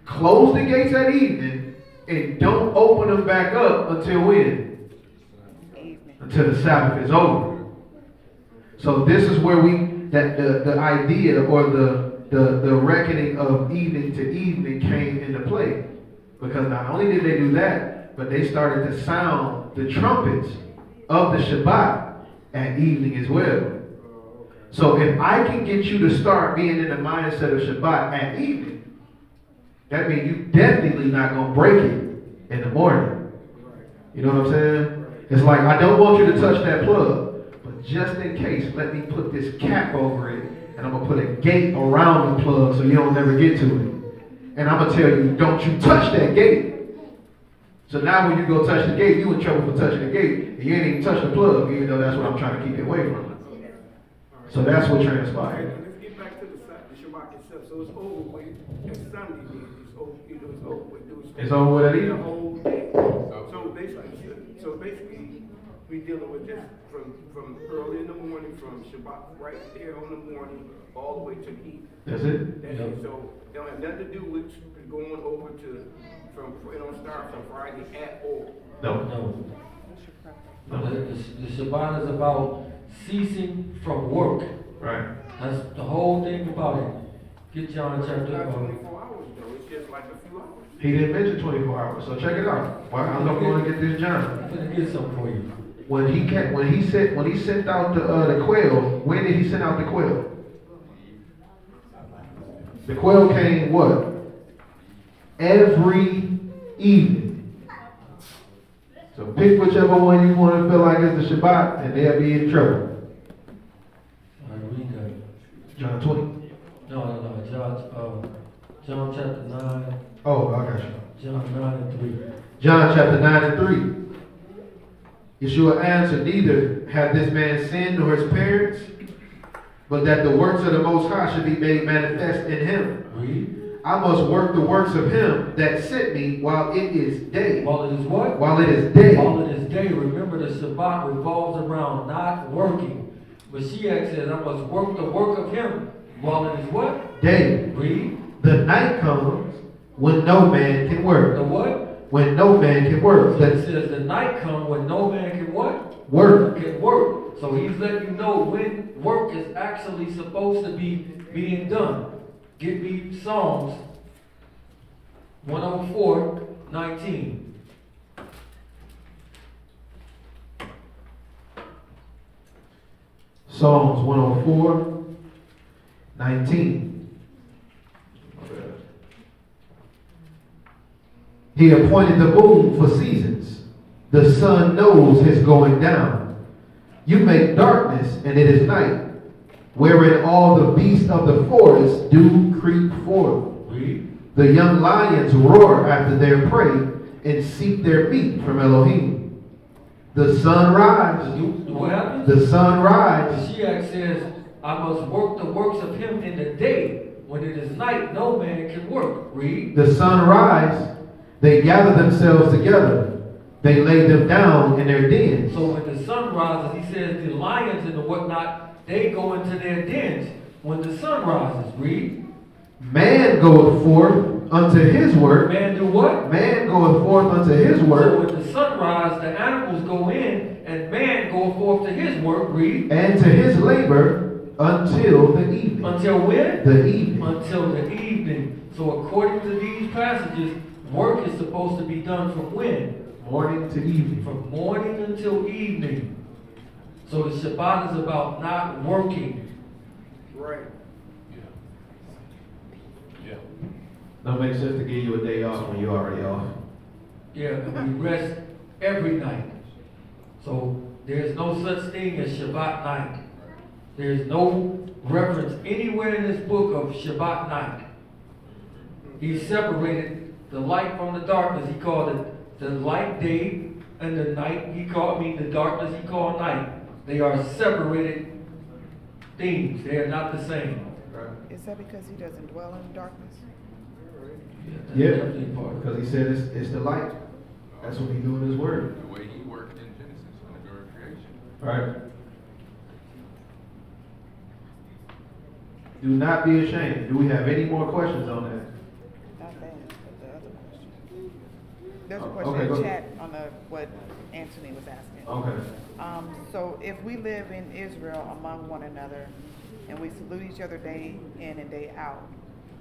close the gates at evening and don't open them back up until when? Until the Sabbath is over. So this is where the idea or the reckoning of evening to evening came into play. Because not only did they do that, but they started to sound the trumpets of the Shabbat at evening as well. So if I can get you to start being in the mindset of Shabbat at evening, that means you definitely not going to break it in the morning. You know what I'm saying? It's like, I don't want you to touch that plug, but just in case, let me put this cap over it, and I'm going to put a gate around the plug so you don't never get to it. And I'm going to tell you, don't you touch that gate. So now when you go touch the gate, you in trouble for touching the gate, and you ain't even touch the plug, even though that's what I'm trying to keep it away from. So that's what transpired. Let's get back to the Shabbat itself. So it's over with. It's Sunday. It's over. It's over with. It's over with at evening. The whole day. So basically, we dealing with this from early in the morning, from Shabbat right there on the morning, all the way to the evening. That's it. That's it. So it don't have nothing to do with going over to it don't start from Friday at all. No. The Shabbat is about ceasing from work. Right. That's the whole thing about it. Get John chapter. It's not 24 hours though. It's just like a few hours. He didn't mention 24 hours, so check it out. I'm going to get this John. I'm going to get something for you. When he sent out the quail, when did he send out the quail? The quail came what? Every evening. So pick whichever one you want to feel like is the Shabbat, and they'll be in trouble. I read that. John 20. No. John chapter 9. Oh, I got you. John 9 and 3. John chapter 9 and 3. Yeshua answered, neither had this man sinned nor his parents, but that the works of the Most High should be made manifest in him. Read. I must work the works of him that sent me while it is day. While it is what? While it is day. While it is day. Remember, the Shabbat revolves around not working. Mashiach says, I must work the work of him while it is what? Day. Read. The night comes when no man can work. The what? When no man can work. So it says the night comes when no man can what? Work. Can work. So he's letting you know when work is actually supposed to be being done. Give me Psalms 104:19. Psalms 104:19. He appointed the moon for seasons. The sun knows his going down. You make darkness, and it is night, wherein all the beasts of the forest do creep forth. The young lions roar after their prey and seek their meat from Elohim. The sun rises. What happens? The sun rises. Mashiach says, I must work the works of him in the day. When it is night, no man can work. Read. The sun rises. They gather themselves together. They lay them down in their dens. So when the sun rises, he says the lions and the whatnot, they go into their dens when the sun rises. Read. Man goeth forth unto his work. Man do what? Man goeth forth unto his work. So when the sun rises, the animals go in, and man goeth forth to his work. Read. And to his labor until the evening. Until when? The evening. Until the evening. So according to these passages, work is supposed to be done from when? Morning to evening. From morning until evening. So the Shabbat is about not working. Right. Yeah. Don't make sense to give you a day off when you're already off. Yeah, and we rest every night. So there's no such thing as Shabbat night. There's no reference anywhere in this book of Shabbat night. He separated the light from the darkness. He called it the light day, and the night the darkness he called night. They are separated things. They are not the same. Is that because he doesn't dwell in darkness? that's Yeah, definitely part of it. because he said it's the light. That's what he do in his word. The way he worked in Genesis in the Garden of creation. Right? Do not be ashamed. Do we have any more questions on that? Not that, but the other question. There's a Oh, question okay, in go chat on what Anthony was asking. Okay. So if we live in Israel among one another and we salute each other day in and day out,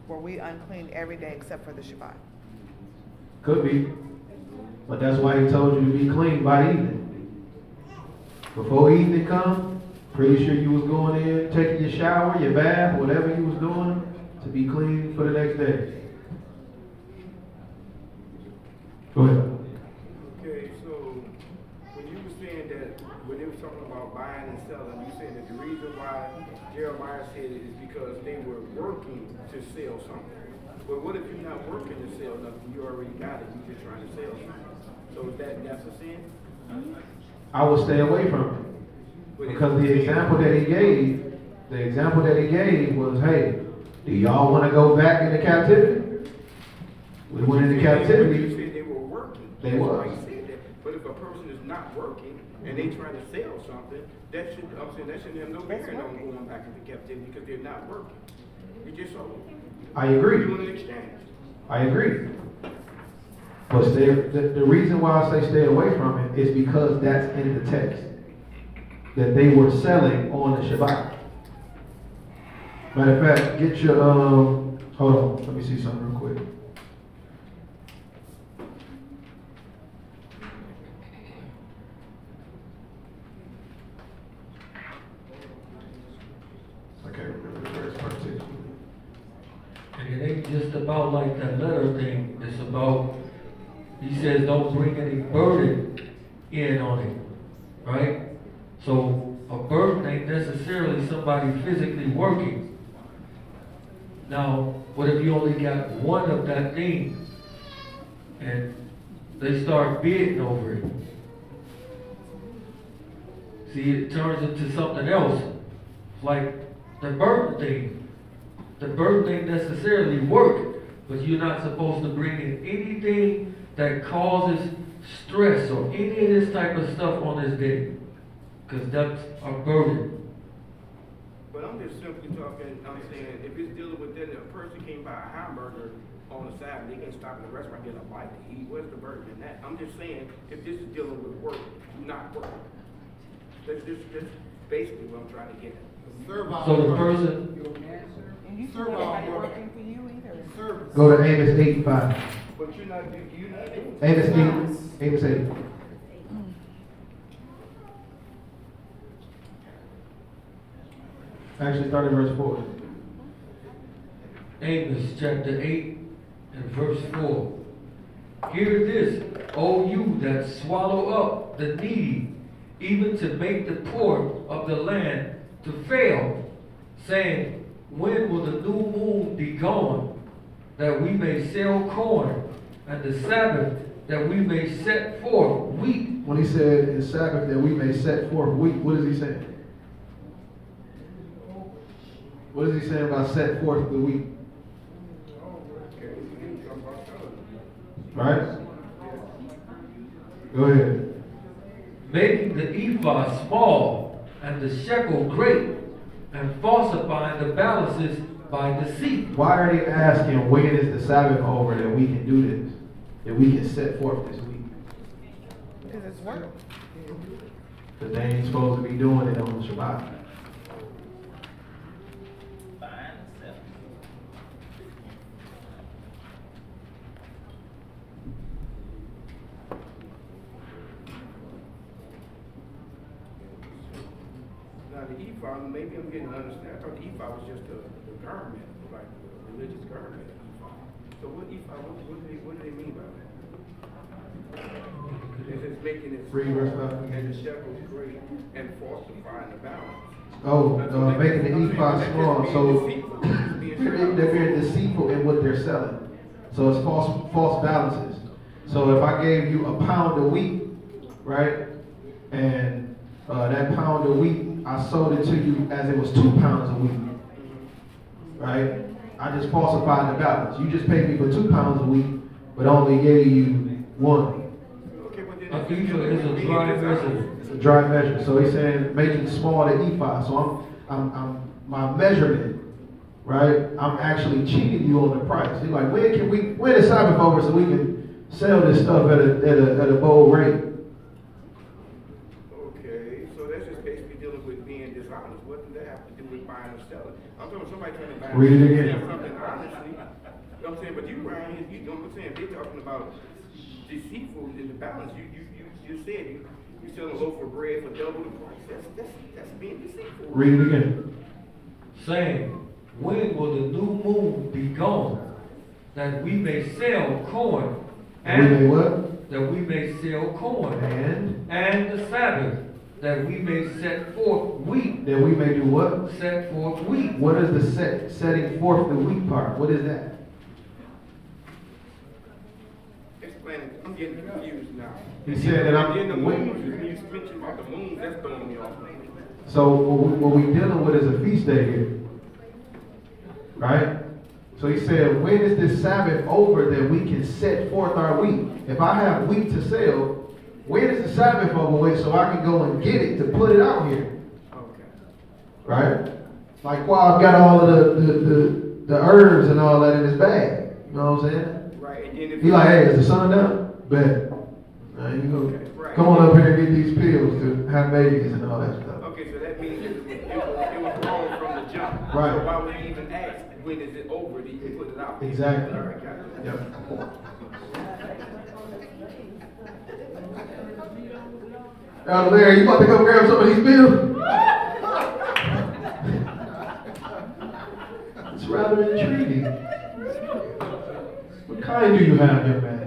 were we unclean every day except for the Shabbat? Could be. But that's why he told you to be clean by evening. Before evening come, pretty sure you was going in, taking your shower, your bath, whatever you was doing, to be clean for the next day. Go ahead. Okay, so when you were saying that, when they were talking about buying and selling, you said that the reason why Jeremiah said it is because they were working to sell something. But what if you're not working to sell nothing? You already got it. You're just trying to sell something. So that's a sin? I would stay away from it. Because the example that he gave was, hey, do y'all want to go back into captivity? We went into captivity. You said they were working. They That's was. why you said that. But if a person is not working and they trying to sell something, that should, I'm saying that shouldn't have no bearing on going back into captivity because they're not working. You just sold. I agree. Doing an exchange. I agree. But the reason why I say stay away from it is because that's in the text. That they were selling on the Shabbat. Matter of fact, get your, hold on, let me see something real quick. I can't remember the verse particularly. And it ain't just about like that letter thing. It's about, he says, don't bring any burden in on it. Right? So a burden ain't necessarily somebody physically working. Now, what if you only got one of that thing and they start bidding over it? See, it turns into something else. Like the burden thing. The burden ain't necessarily work, but you're not supposed to bring in anything that causes stress or any of this type of stuff on this day. Because that's a burden. But I'm just simply talking, I'm saying, if it's dealing with that, a person came buy a hamburger on a Sabbath, they can stop in the restaurant and get a bite to eat. Where's the burden in that? I'm just saying, if this is dealing with work, not work. That's basically what I'm trying to get at. So the person, And you see nobody working for you either. Go to Amos 8:5. But you're not doing Amos 8. Actually, start at verse 4. Amos chapter 8 and verse 4. Hear this, O you that swallow up the needy, even to make the poor of the land to fail, saying, when will the new moon be gone, that we may sell corn, and the Sabbath, that we may set forth wheat? When he said in Sabbath that we may set forth wheat, what is he saying? What is he saying about set forth the wheat? Right? Go ahead. Making the ephah small and the shekel great, and falsifying the balances by deceit. Why are they asking when is the Sabbath over that we can do this? That we can set forth this week? Because it's work. Because they ain't supposed to be doing it on the Shabbat. Now the ephod, maybe I'm getting to understand. I thought the ephod was just a garment, like a religious garment. Ephod. So what ephod? What do they mean by that? It's making it Read verse 5. and the shekel great and falsifying the balance. Oh, making the ephod small. So they're being deceitful in what they're selling. So it's false balances. So if I gave you a pound of wheat, right, and that pound of wheat, I sold it to you as it was 2 pounds of wheat, right? I just falsified the balance. You just paid me for 2 pounds a week, but only gave you 1. A ephah is a dry measure. It's a dry measure. So he's saying making small the ephah. So I'm my measurement, right? I'm actually cheating you on the price. He's like, when is Sabbath over so we can sell this stuff at a bold rate? Okay, so that's just basically dealing with being dishonest. What does that have to do with buying or selling? I'm talking about somebody trying to buy Read it again. something honestly. You know what I'm saying? But you, Ryan, you know what I'm saying? They're talking about deceitful in the balance. You said you sell a loaf of bread for double the price. That's being deceitful. Read it again. Saying, when will the new moon be gone, that we may sell corn? And we may what? That we may sell corn. And the Sabbath, that we may set forth wheat. That we may do what? Set forth wheat. What is the setting forth the wheat part? What is that? Explain it. I'm getting confused now. He said that in the moon, when you mentioned about the moon, that's throwing me off. So what we dealing with is a feast day here, right? So he said, when is this Sabbath over that we can set forth our wheat? If I have wheat to sell, when is the Sabbath over with so I can go and get it to put it out here? Okay. Right? Like I've got all of the herbs and all that in his bag. You know what I'm saying? Right. And then if he like, hey, is the sun down? Bet. Now you go. Okay, right. Come on up here and get these pills to have babies and all that stuff. Okay, so that means it was wrong from the jump. Right. So why would you even ask when is it over that you can put it out? Exactly. All right, got it. Yep. Larry, you about to go grab some of these pills? It's rather intriguing. What kind do you have, young man?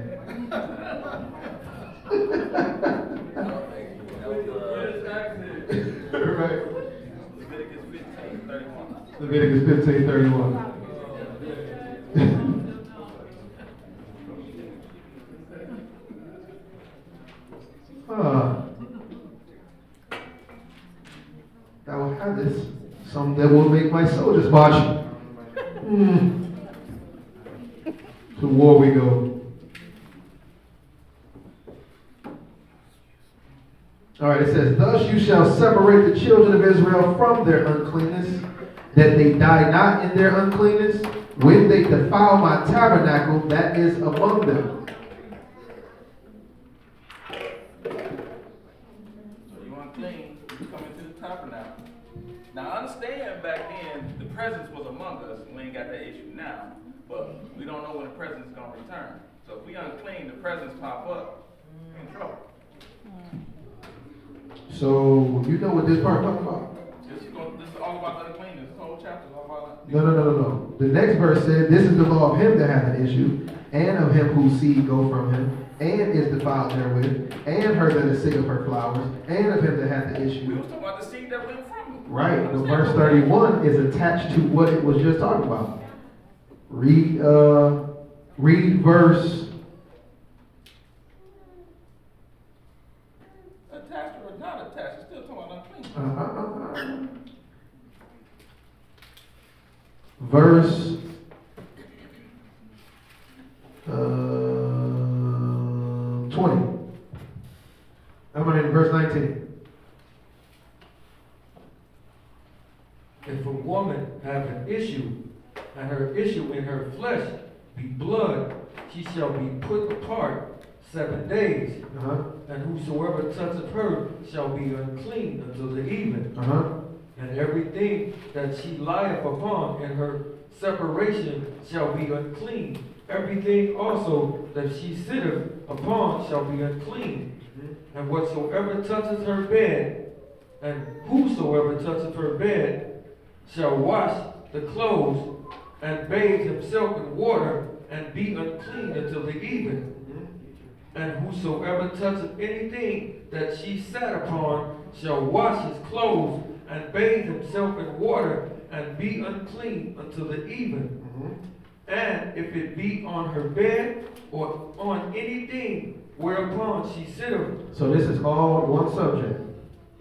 Right. Leviticus 15:31. Thou will have this. Some that will make my soldiers march. To war we go. All right, it says, thus you shall separate the children of Israel from their uncleanness, that they die not in their uncleanness, when they defile my tabernacle that is among them. So you unclean, you come into the tabernacle. Now understand back then, the presence was among us. We ain't got that issue now, but we don't know when the presence is going to return. So if we unclean, the presence pop up, we're in trouble. So, you know what this part talking about? This is all about uncleanness. This whole chapter is all about No. The next verse said, this is the law of him that hath an issue, and of him whose seed go from him, and is defiled therewith, and her that is sick of her flowers, and of him that hath the issue. We was talking about the seed that went from him. Right, but verse 31 is attached to what it was just talking about. Read verse. Attached or not attached, it's still talking about unclean. Verse 20. I'm going to verse 19. If a woman have an issue, and her issue in her flesh be blood, she shall be put apart 7 days. And whosoever toucheth her shall be unclean until the even. And everything that she lieth upon in her separation shall be unclean. Everything also that she sitteth upon shall be unclean. And whatsoever toucheth her bed, and whosoever toucheth her bed, shall wash the clothes and bathe himself in water and be unclean until the even. And whosoever toucheth anything that she sat upon shall wash his clothes and bathe himself in water and be unclean until the even. And if it be on her bed or on anything whereupon she sitteth. So this is all one subject,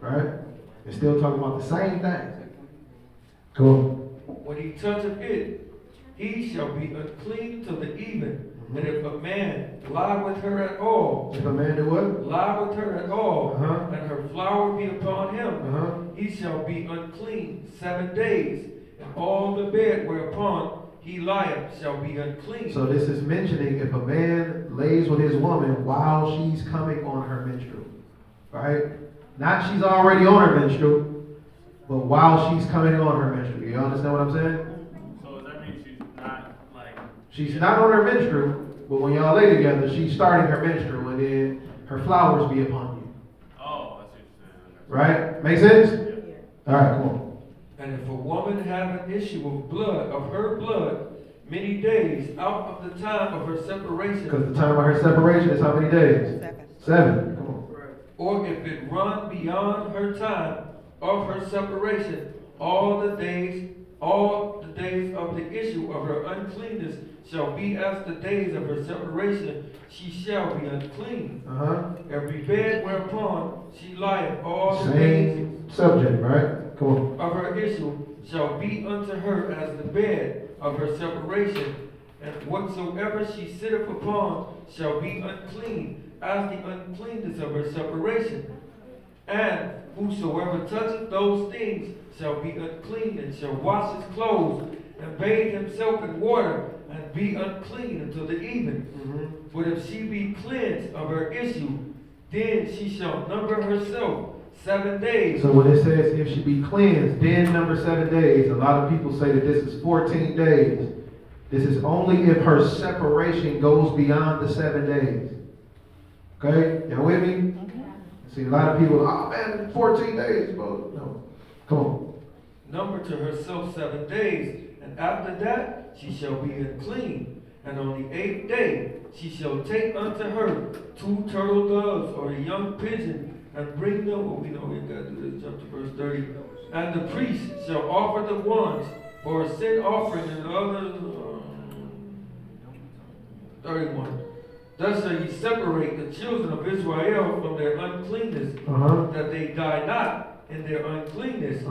right? It's still talking about the same thing. Cool. When he toucheth it, he shall be unclean till the even. And if a man lie with her at all, if a man do what? Lie with her at all, and her flower be upon him, He shall be unclean 7 days, and all the bed whereupon he lieth shall be unclean. So this is mentioning if a man lays with his woman while she's coming on her menstrual, right? Not she's already on her menstrual, but while she's coming on her menstrual. You understand what I'm saying? So does that mean she's not like? She's not on her menstrual, but when y'all lay together, she's starting her menstrual, and then her flowers be upon you. Oh, I see what you're saying. Right? Make sense? All right, come on. And if a woman have an issue of blood, of her blood, many days out of the time of her separation. Because the time of her separation is how many days? 7. Come on. Or if it run beyond her time of her separation, all the days of the issue of her uncleanness shall be as the days of her separation, she shall be unclean. Every bed whereupon she lieth all the days Same subject, right? Come on. of her issue shall be unto her as the bed of her separation, and whatsoever she sitteth upon shall be unclean, as the uncleanness of her separation. And whosoever toucheth those things shall be unclean, and shall wash his clothes, and bathe himself in water, and be unclean until the even. But if she be cleansed of her issue, then she shall number herself 7 days. So when it says if she be cleansed, then number 7 days, a lot of people say that this is 14 days. This is only if her separation goes beyond the 7 days. Okay? Y'all with me? See, a lot of people, oh man, 14 days. Bro. No. Come on. Number to herself 7 days, and after that she shall be unclean. And on the 8th day she shall take unto her 2 turtle doves or a young pigeon, and bring them. Well, we know we got to do this. Jump to verse 30. And the priest shall offer the ones for a sin offering, and the others. 31. Thus shall ye separate the children of Israel from their uncleanness, that they die not in their uncleanness,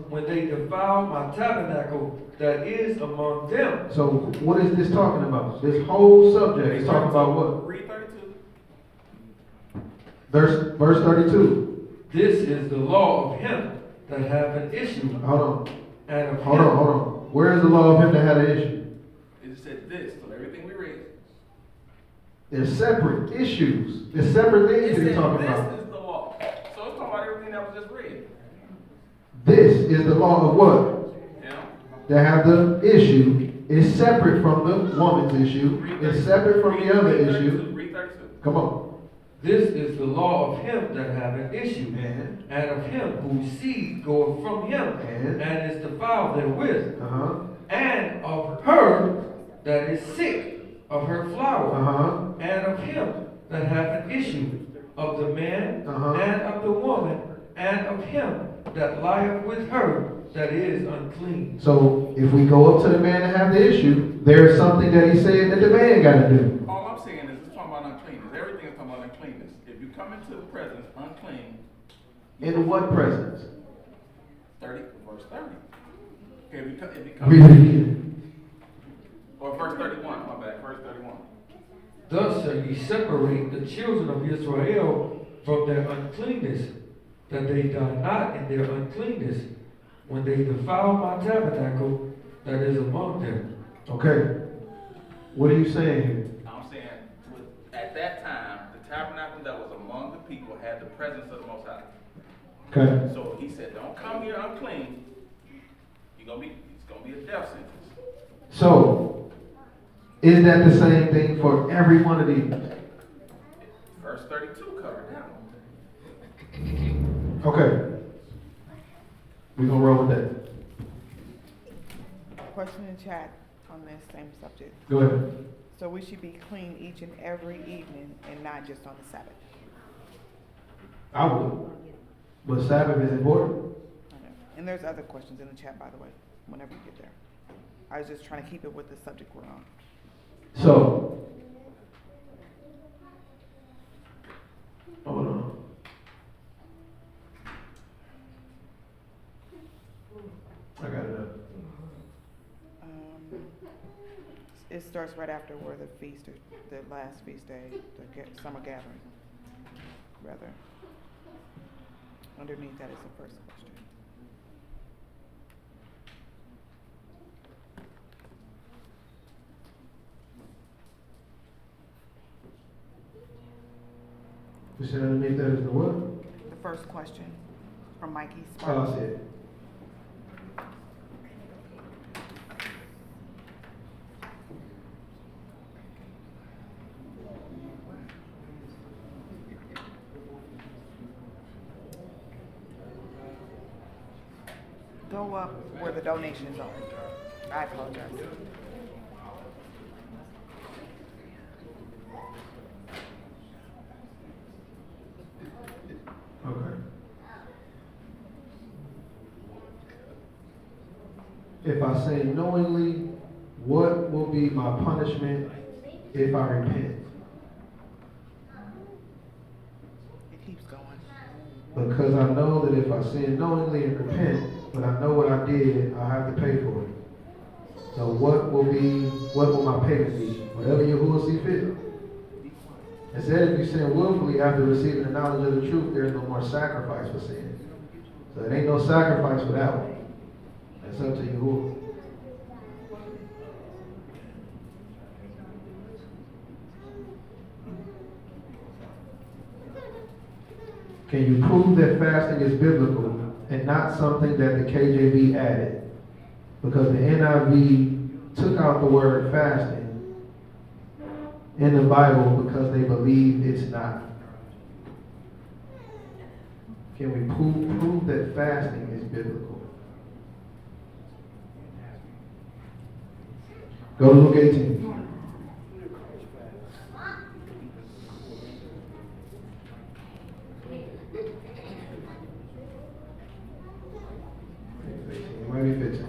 when they defile my tabernacle that is among them. So what is this talking about? This whole subject is talking about what? Read 32. Verse 32. This is the law of him that have an issue. Hold on. And of Hold on. Where is the law of him that had an issue? It said this, so everything we read. They're separate issues. They're separate things that he's talking about. This is the law. So it's talking about everything that was just read. This is the law of what? Yeah. That have the issue. It's separate from the woman's issue. It's separate from the other issue. Read 32. Come on. This is the law of him that have an issue, and of him whose seed goeth from him, and is defiled therewith, and of her that is sick of her flower, and of him that hath an issue, of the man and of the woman, and of him that lieth with her that is unclean. So if we go up to the man and have the issue, there's something that he said that the man got to do. All I'm saying is it's talking about uncleanness. Everything is talking about uncleanness. If you come into the presence unclean. In what presence? 30, verse 30. Okay, if you come Read it again. Or verse 31, my bad, verse 31. Thus shall ye separate the children of Israel from their uncleanness, that they die not in their uncleanness, when they defile my tabernacle that is among them. Okay. What are you saying here? I'm saying, at that time, the tabernacle that was among the people had the presence of the Most High. Okay. So he said, don't come here unclean. It's going to be a death sentence. So, is that the same thing for every one of these? Verse 32 covered that one. Okay. We're going to roll with that. Question in chat on this same subject. Go ahead. So we should be clean each and every evening and not just on the Sabbath. I would. But Sabbath is important. And there's other questions in the chat, by the way, whenever you get there. I was just trying to keep it with the subject we're on. So, hold on. I got it up. This starts right after where the feast, the last feast day, the summer gathering, rather. Underneath that is the first question. You said underneath that is the what? The first question from Mikey. Oh, I see it. Go up where the donations are. I apologize. Okay. If I sin knowingly, what will be my punishment if I repent? It keeps going. Because I know that if I sin knowingly and repent, but I know what I did, I have to pay for it. So what will my payment be? Whatever Yahuwah see fit. It said if you sin willfully after receiving the knowledge of the truth, there is no more sacrifice for sin. So there ain't no sacrifice for that one. That's up to Yahuwah. Can you prove that fasting is biblical and not something that the KJV added? Because the NIV took out the word fasting in the Bible because they believe it's not. Can we prove that fasting is biblical? Go to Luke 18. Might be 15.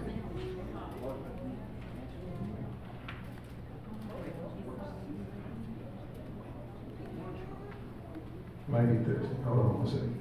Might be 13. Hold on one second.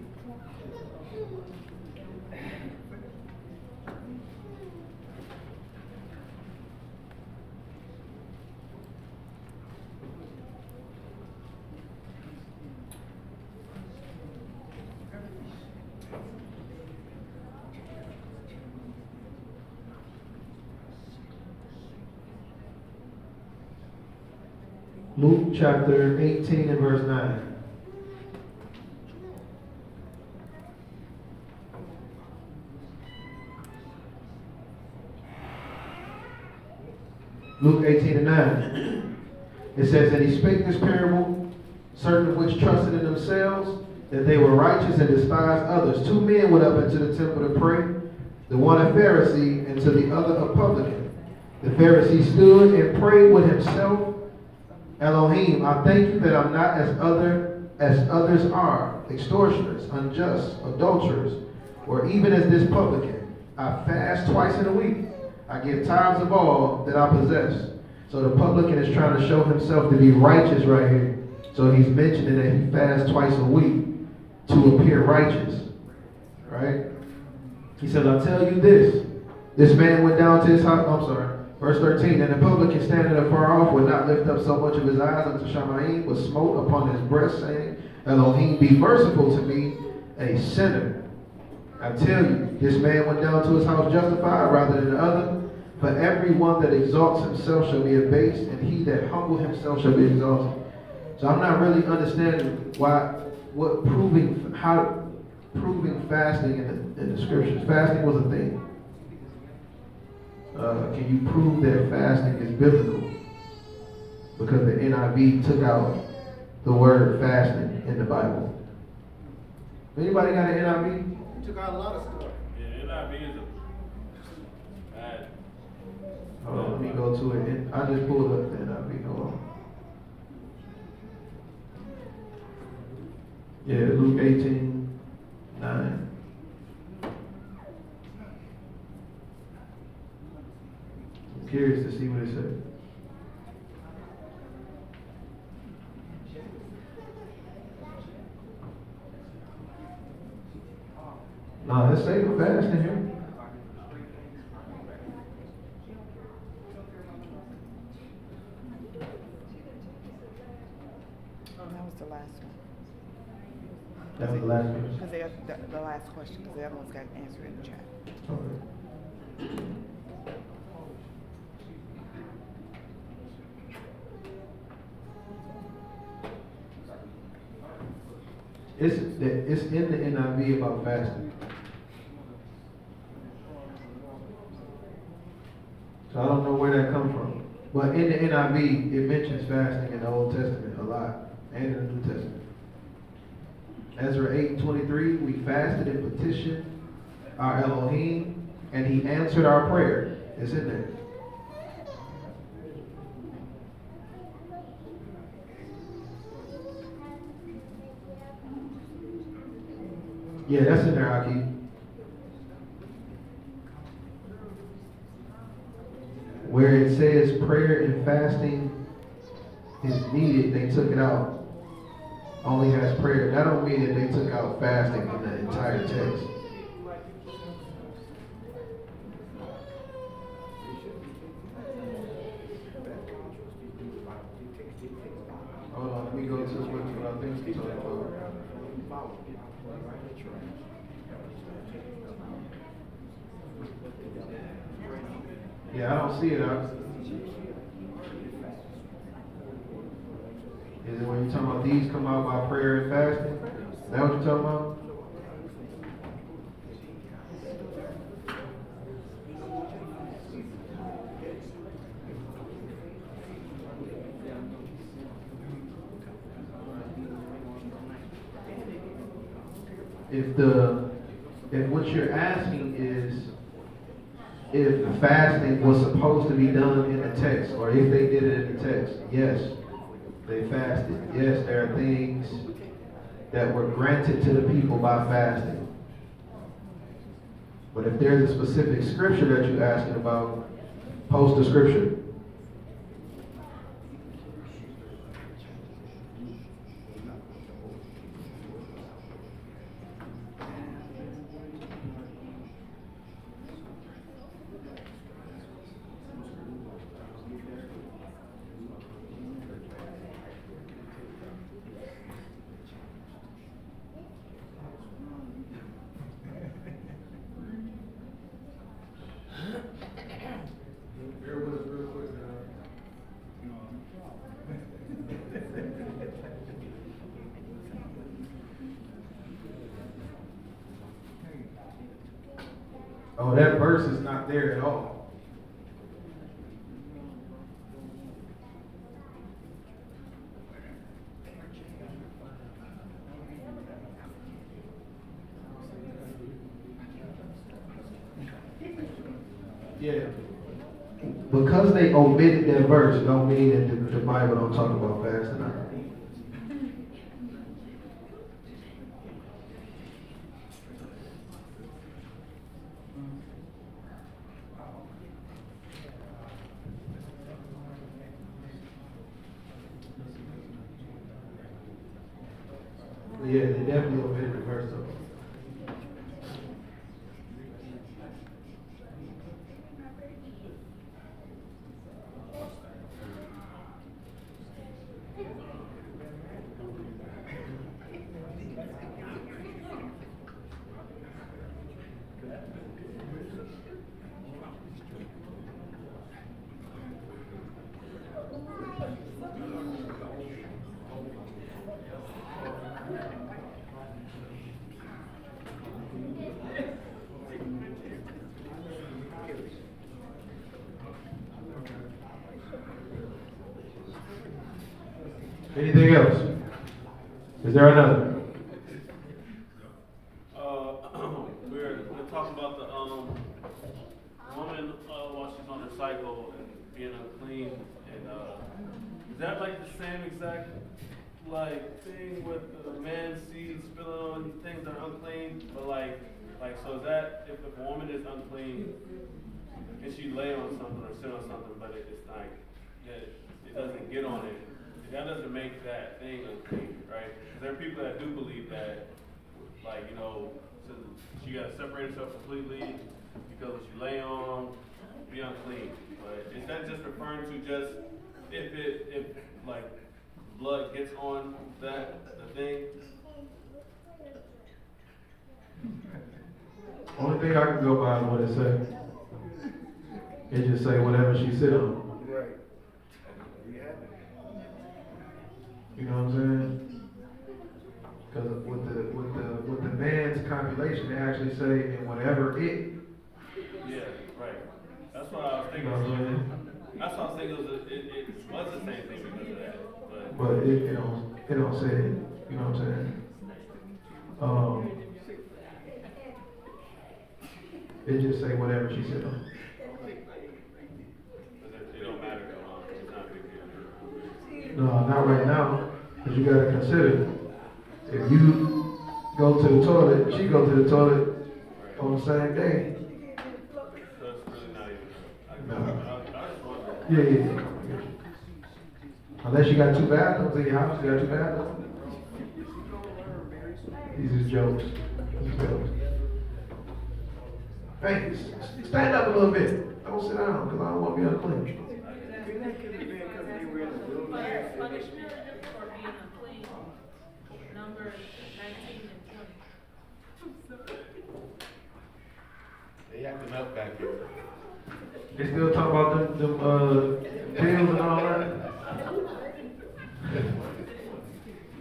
Luke chapter 18 and verse 9. Luke 18 and 9. It says, and he spake this parable, certain of which trusted in themselves that they were righteous and despised others. 2 men went up into the temple to pray, the one a Pharisee and to the other a publican. The Pharisee stood and prayed with himself, Elohim, I thank you that I'm not as others are, extortioners, unjust, adulterers, or even as this publican. I fast twice in a week. I give tithes of all that I possess. So the publican is trying to show himself to be righteous right here. So he's mentioning that he fasts twice a week to appear righteous. Right? He says, I'll tell you this. This man went down to his house. I'm sorry. Verse 13, and the publican standing afar off would not lift up so much of his eyes unto Shamayim, but smote upon his breast, saying, Elohim, be merciful to me, a sinner. I tell you, this man went down to his house justified rather than the other. For every one that exalts himself shall be abased, and he that humble himself shall be exalted. So I'm not really understanding proving fasting in the scriptures. Fasting was a thing. Can you prove that fasting is biblical? Because the NIV took out the word fasting in the Bible. Anybody got an NIV? Took out a lot of stuff. Yeah, NIV is a bad. Hold on, let me go to it. I just pulled up the NIV. Hold on. Yeah, Luke 18, 9. I'm curious to see what it says. No, let's say we're fasting here. That was the last one. That was the last one? Because the last question, because the other ones got answered in the chat. Okay. It's in the NIV about fasting. So I don't know where that comes from. But in the NIV, it mentions fasting in the Old Testament a lot, and in the New Testament. Ezra 8:23, we fasted and petitioned our Elohim, and he answered our prayer. It's in there. Yeah, that's in there, Aki. Where it says prayer and fasting is needed, they took it out. Only has prayer. That don't mean that they took out fasting in the entire text. Hold on, let me go to what I think he's talking about. Yeah, I don't see it. Is it when you're talking about these come out by prayer and fasting? Is that what you're talking about? If what you're asking is if fasting was supposed to be done in the text, or if they did it in the text, yes, they fasted. Yes, there are things that were granted to the people by fasting. But if there's a specific scripture that you're asking about, post the scripture. Oh, that verse is not there at all. Yeah. Because they omitted that verse, don't mean that the Bible don't talk about fasting. Yeah, they definitely omitted the verse though. Anything else? Is there another? We're talking about the woman while she's on her cycle and being unclean, and is that like the same exact like thing with the man's seed spilling on things that are unclean? But like so is that if a woman is unclean and she lay on something or sit on something, but it's like it doesn't get on it? That doesn't make that thing unclean, right? There are people that do believe that, like, you know, so she got to separate herself completely because what you lay on, be unclean. But is that just referring to just if like blood gets on the thing. Only thing I can go by is what it say. It just say whatever she sit on. Right. You know what I'm saying? Because with the man's copulation, they actually say in whatever it. Yeah, right. That's what I was thinking. You know what I'm saying? That's why I was thinking it was the same thing because of that. But it don't say it. You know what I'm saying? It just say whatever she said on. It don't matter though. It's not a big deal. No, not right now. Because you gotta consider, if you go to the toilet, she go to the toilet on the same day. That's really not even. No. I just wonder. Yeah. Unless you got two bathrooms in your house, you got two bathrooms. These is jokes. These is jokes. Hey, stand up a little bit. Don't sit down, because I don't want to be unclean. Punishment for being unclean. Numbers 19 and 20. They acting up back here. They still talk about them pills and all that.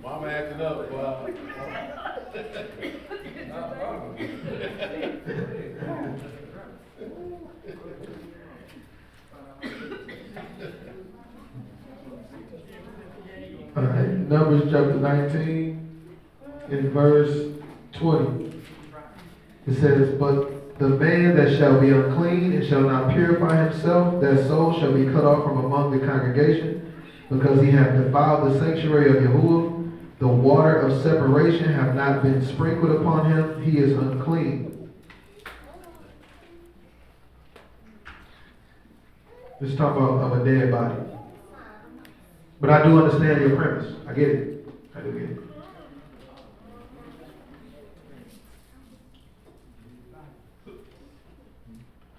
Mama acting up, boy. All right, Numbers chapter 19, in verse 20. It says, "But the man that shall be unclean and shall not purify himself, that soul shall be cut off from among the congregation, because he hath defiled the sanctuary of Yahuwah. The water of separation have not been sprinkled upon him. He is unclean." Let's talk about a dead body. But I do understand your premise. I get it. I do get it.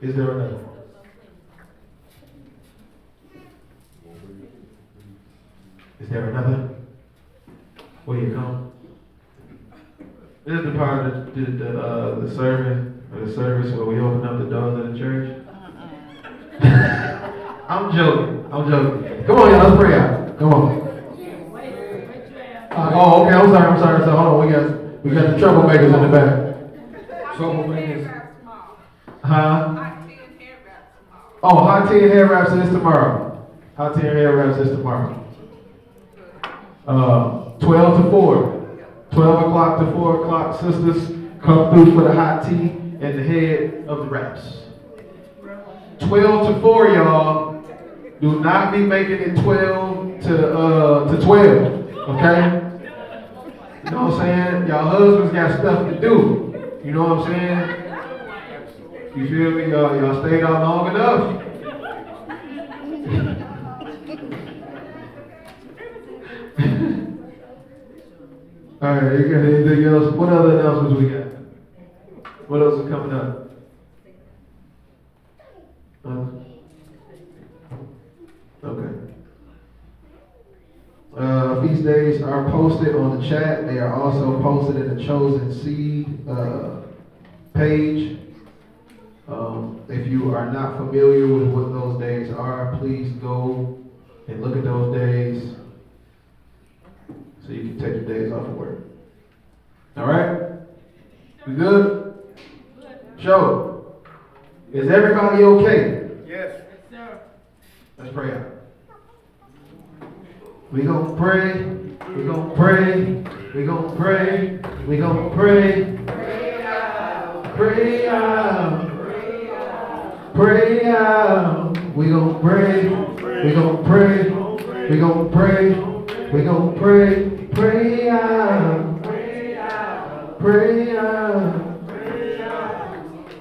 Is there another? Is there another? Will you come? This is the part of the sermon or the service where we open up the doors of the church. I'm joking. Come on, y'all. Let's pray out. Come on. Oh, okay. I'm sorry. So hold on. We got the troublemakers in the back. Troublemakers. Huh? Oh, hot tea and hair wraps is tomorrow. Hot tea and hair wraps is tomorrow. 12 to 4. 12 o'clock to 4 o'clock. Sisters, come through for the hot tea and the head of the wraps. 12 to 4, y'all. Do not be making it 12 to 12. Okay? You know what I'm saying? Y'all husbands got stuff to do. You know what I'm saying? You feel me? Y'all stayed out long enough. Alright, you got anything else? What other announcements we got? What else is coming up? Okay. Feast days are posted on the chat. They are also posted in the Chosen Seed page. If you are not familiar with what those days are, please go and look at those days so you can take your days off of work. All right? We good? Show. Is everybody okay? Yes. Let's pray out. We gonna pray. We gonna pray. We gonna pray. We gonna pray. Pray out. Pray out. Pray out. We gonna pray. We gonna pray. We gonna pray. We gonna pray. Pray out. Pray out. Pray out.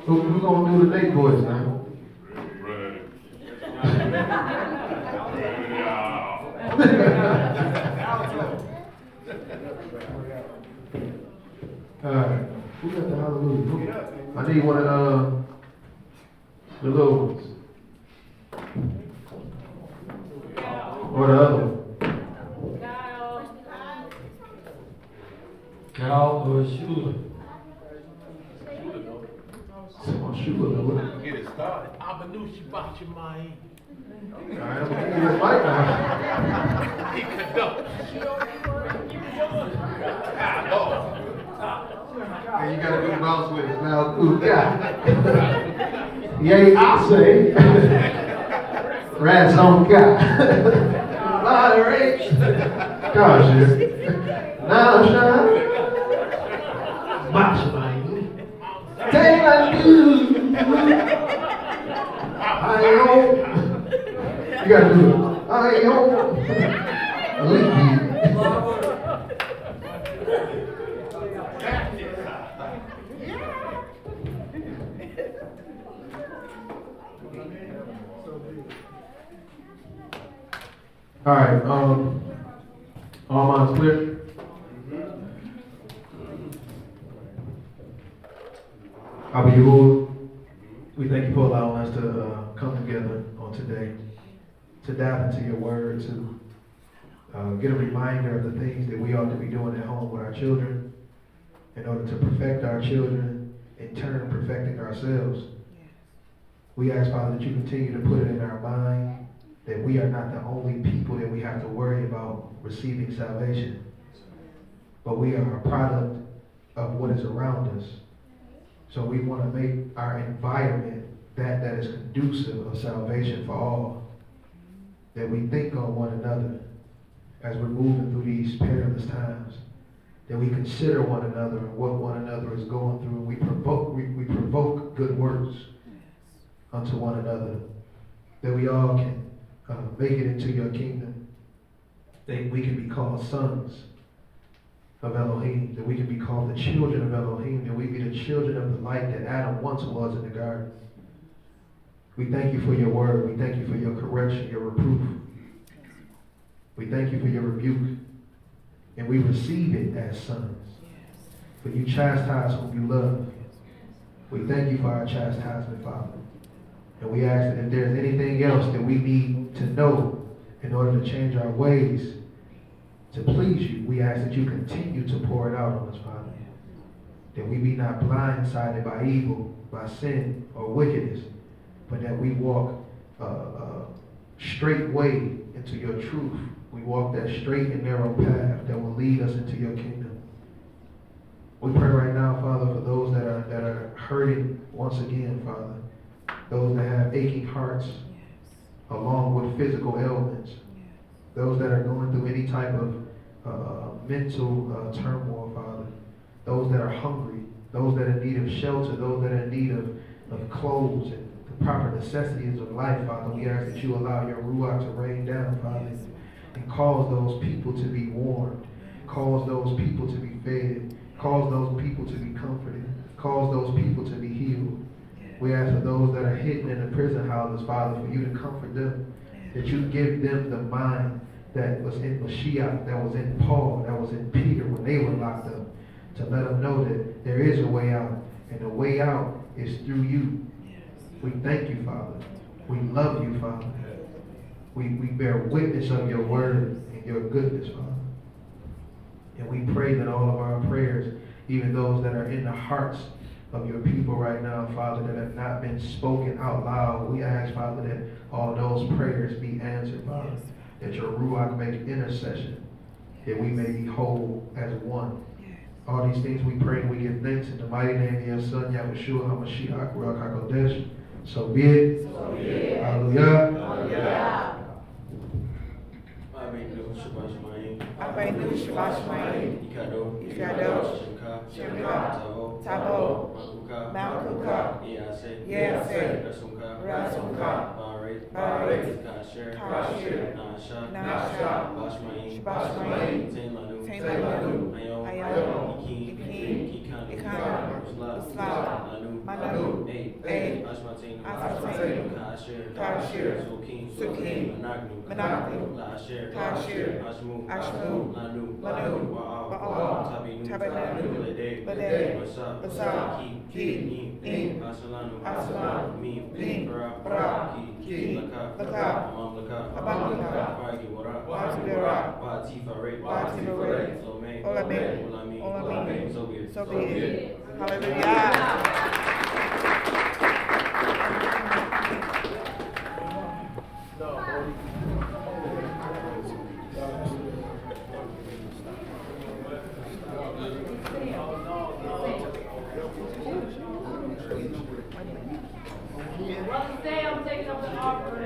Who gonna do the Nate voice now? Alright, who got the hallelujah? I need one of the little ones. Or the other one. Cow or shula? Someone shula. Get it started. Abanu Shibachimai. All right, I'm gonna give you this mic now. He conducts. And you gotta do bounce with it now. Ooh, yeah. Yay, I say. Rats on God. Moderate. Gosh, now shine. Match my take my news. I know. You gotta do it. I know. Leaky. All right, all minds clear? Abba Yahuwah, we thank you for allowing us to come together on today, to dive into your word, to get a reminder of the things that we ought to be doing at home with our children in order to perfect our children, in turn perfecting ourselves. We ask, Father, that you continue to put it in our mind that we are not the only people that we have to worry about receiving salvation, but we are a product of what is around us. So we want to make our environment that is conducive of salvation for all, that we think on one another as we're moving through these perilous times, that we consider one another and what one another is going through, and we provoke good works unto one another, that we all can make it into your kingdom, that we can be called sons of Elohim, that we can be called the children of Elohim, that we be the children of the light that Adam once was in the garden. We thank you for your word. We thank you for your correction, your reproof. We thank you for your rebuke, and we receive it as sons. For you chastise whom you love. We thank you for our chastisement, Father. And we ask that if there's anything else that we need to know in order to change our ways to please you, we ask that you continue to pour it out on us, Father. That we be not blindsided by evil, by sin, or wickedness, but that we walk a straight way into your truth. We walk that straight and narrow path that will lead us into your kingdom. We pray right now, Father, for those that are hurting once again, Father. Those that have aching hearts, along with physical ailments. Those that are going through any type of mental turmoil, Father. Those that are hungry. Those that are in need of shelter. Those that are in need of clothes and the proper necessities of life, Father. We ask that you allow your Ruach to rain down, Father, and cause those people to be warmed. Cause those people to be fed. Cause those people to be comforted. Cause those people to be healed. We ask for those that are hidden in the prison houses, Father, for you to comfort them. That you give them the mind that was in Mashiach, that was in Paul, that was in Peter when they were locked up. To let them know that there is a way out. And the way out is through you. We thank you, Father. We love you, Father. We bear witness of your word and your goodness, Father. And we pray that all of our prayers, even those that are in the hearts of your people right now, Father, that have not been spoken out loud, we ask, Father, that all of those prayers be answered, Father. That your Ruach make intercession, that we may be whole as one. All these things we pray and we give thanks in the mighty name of your Son, Yahushua HaMashiach, Ruach HaKodesh. So be it. So be it. Hallelujah. Hallelujah. Avenu Shabbat Shemayim, Ikado, Shemka, Tabo, Malkuka, Yase, Rasumka, Barit, Kasher, Nasha, Shebashmayim, Tainlanu, Ayom, Ikin, Ikana, Islam, Manu, Asmatine, Kashir, Sukim, Menagni, Kashir, Ashmu, Lanu, Ba'al, Tabanu, Lede, Basa, Ki, Nim, Aslan, Mim, Bra, Ki, Laka, Abamlaka, Wazibira, Watifare, Olame, so be it. Hallelujah. Brother Sam taking up the offering.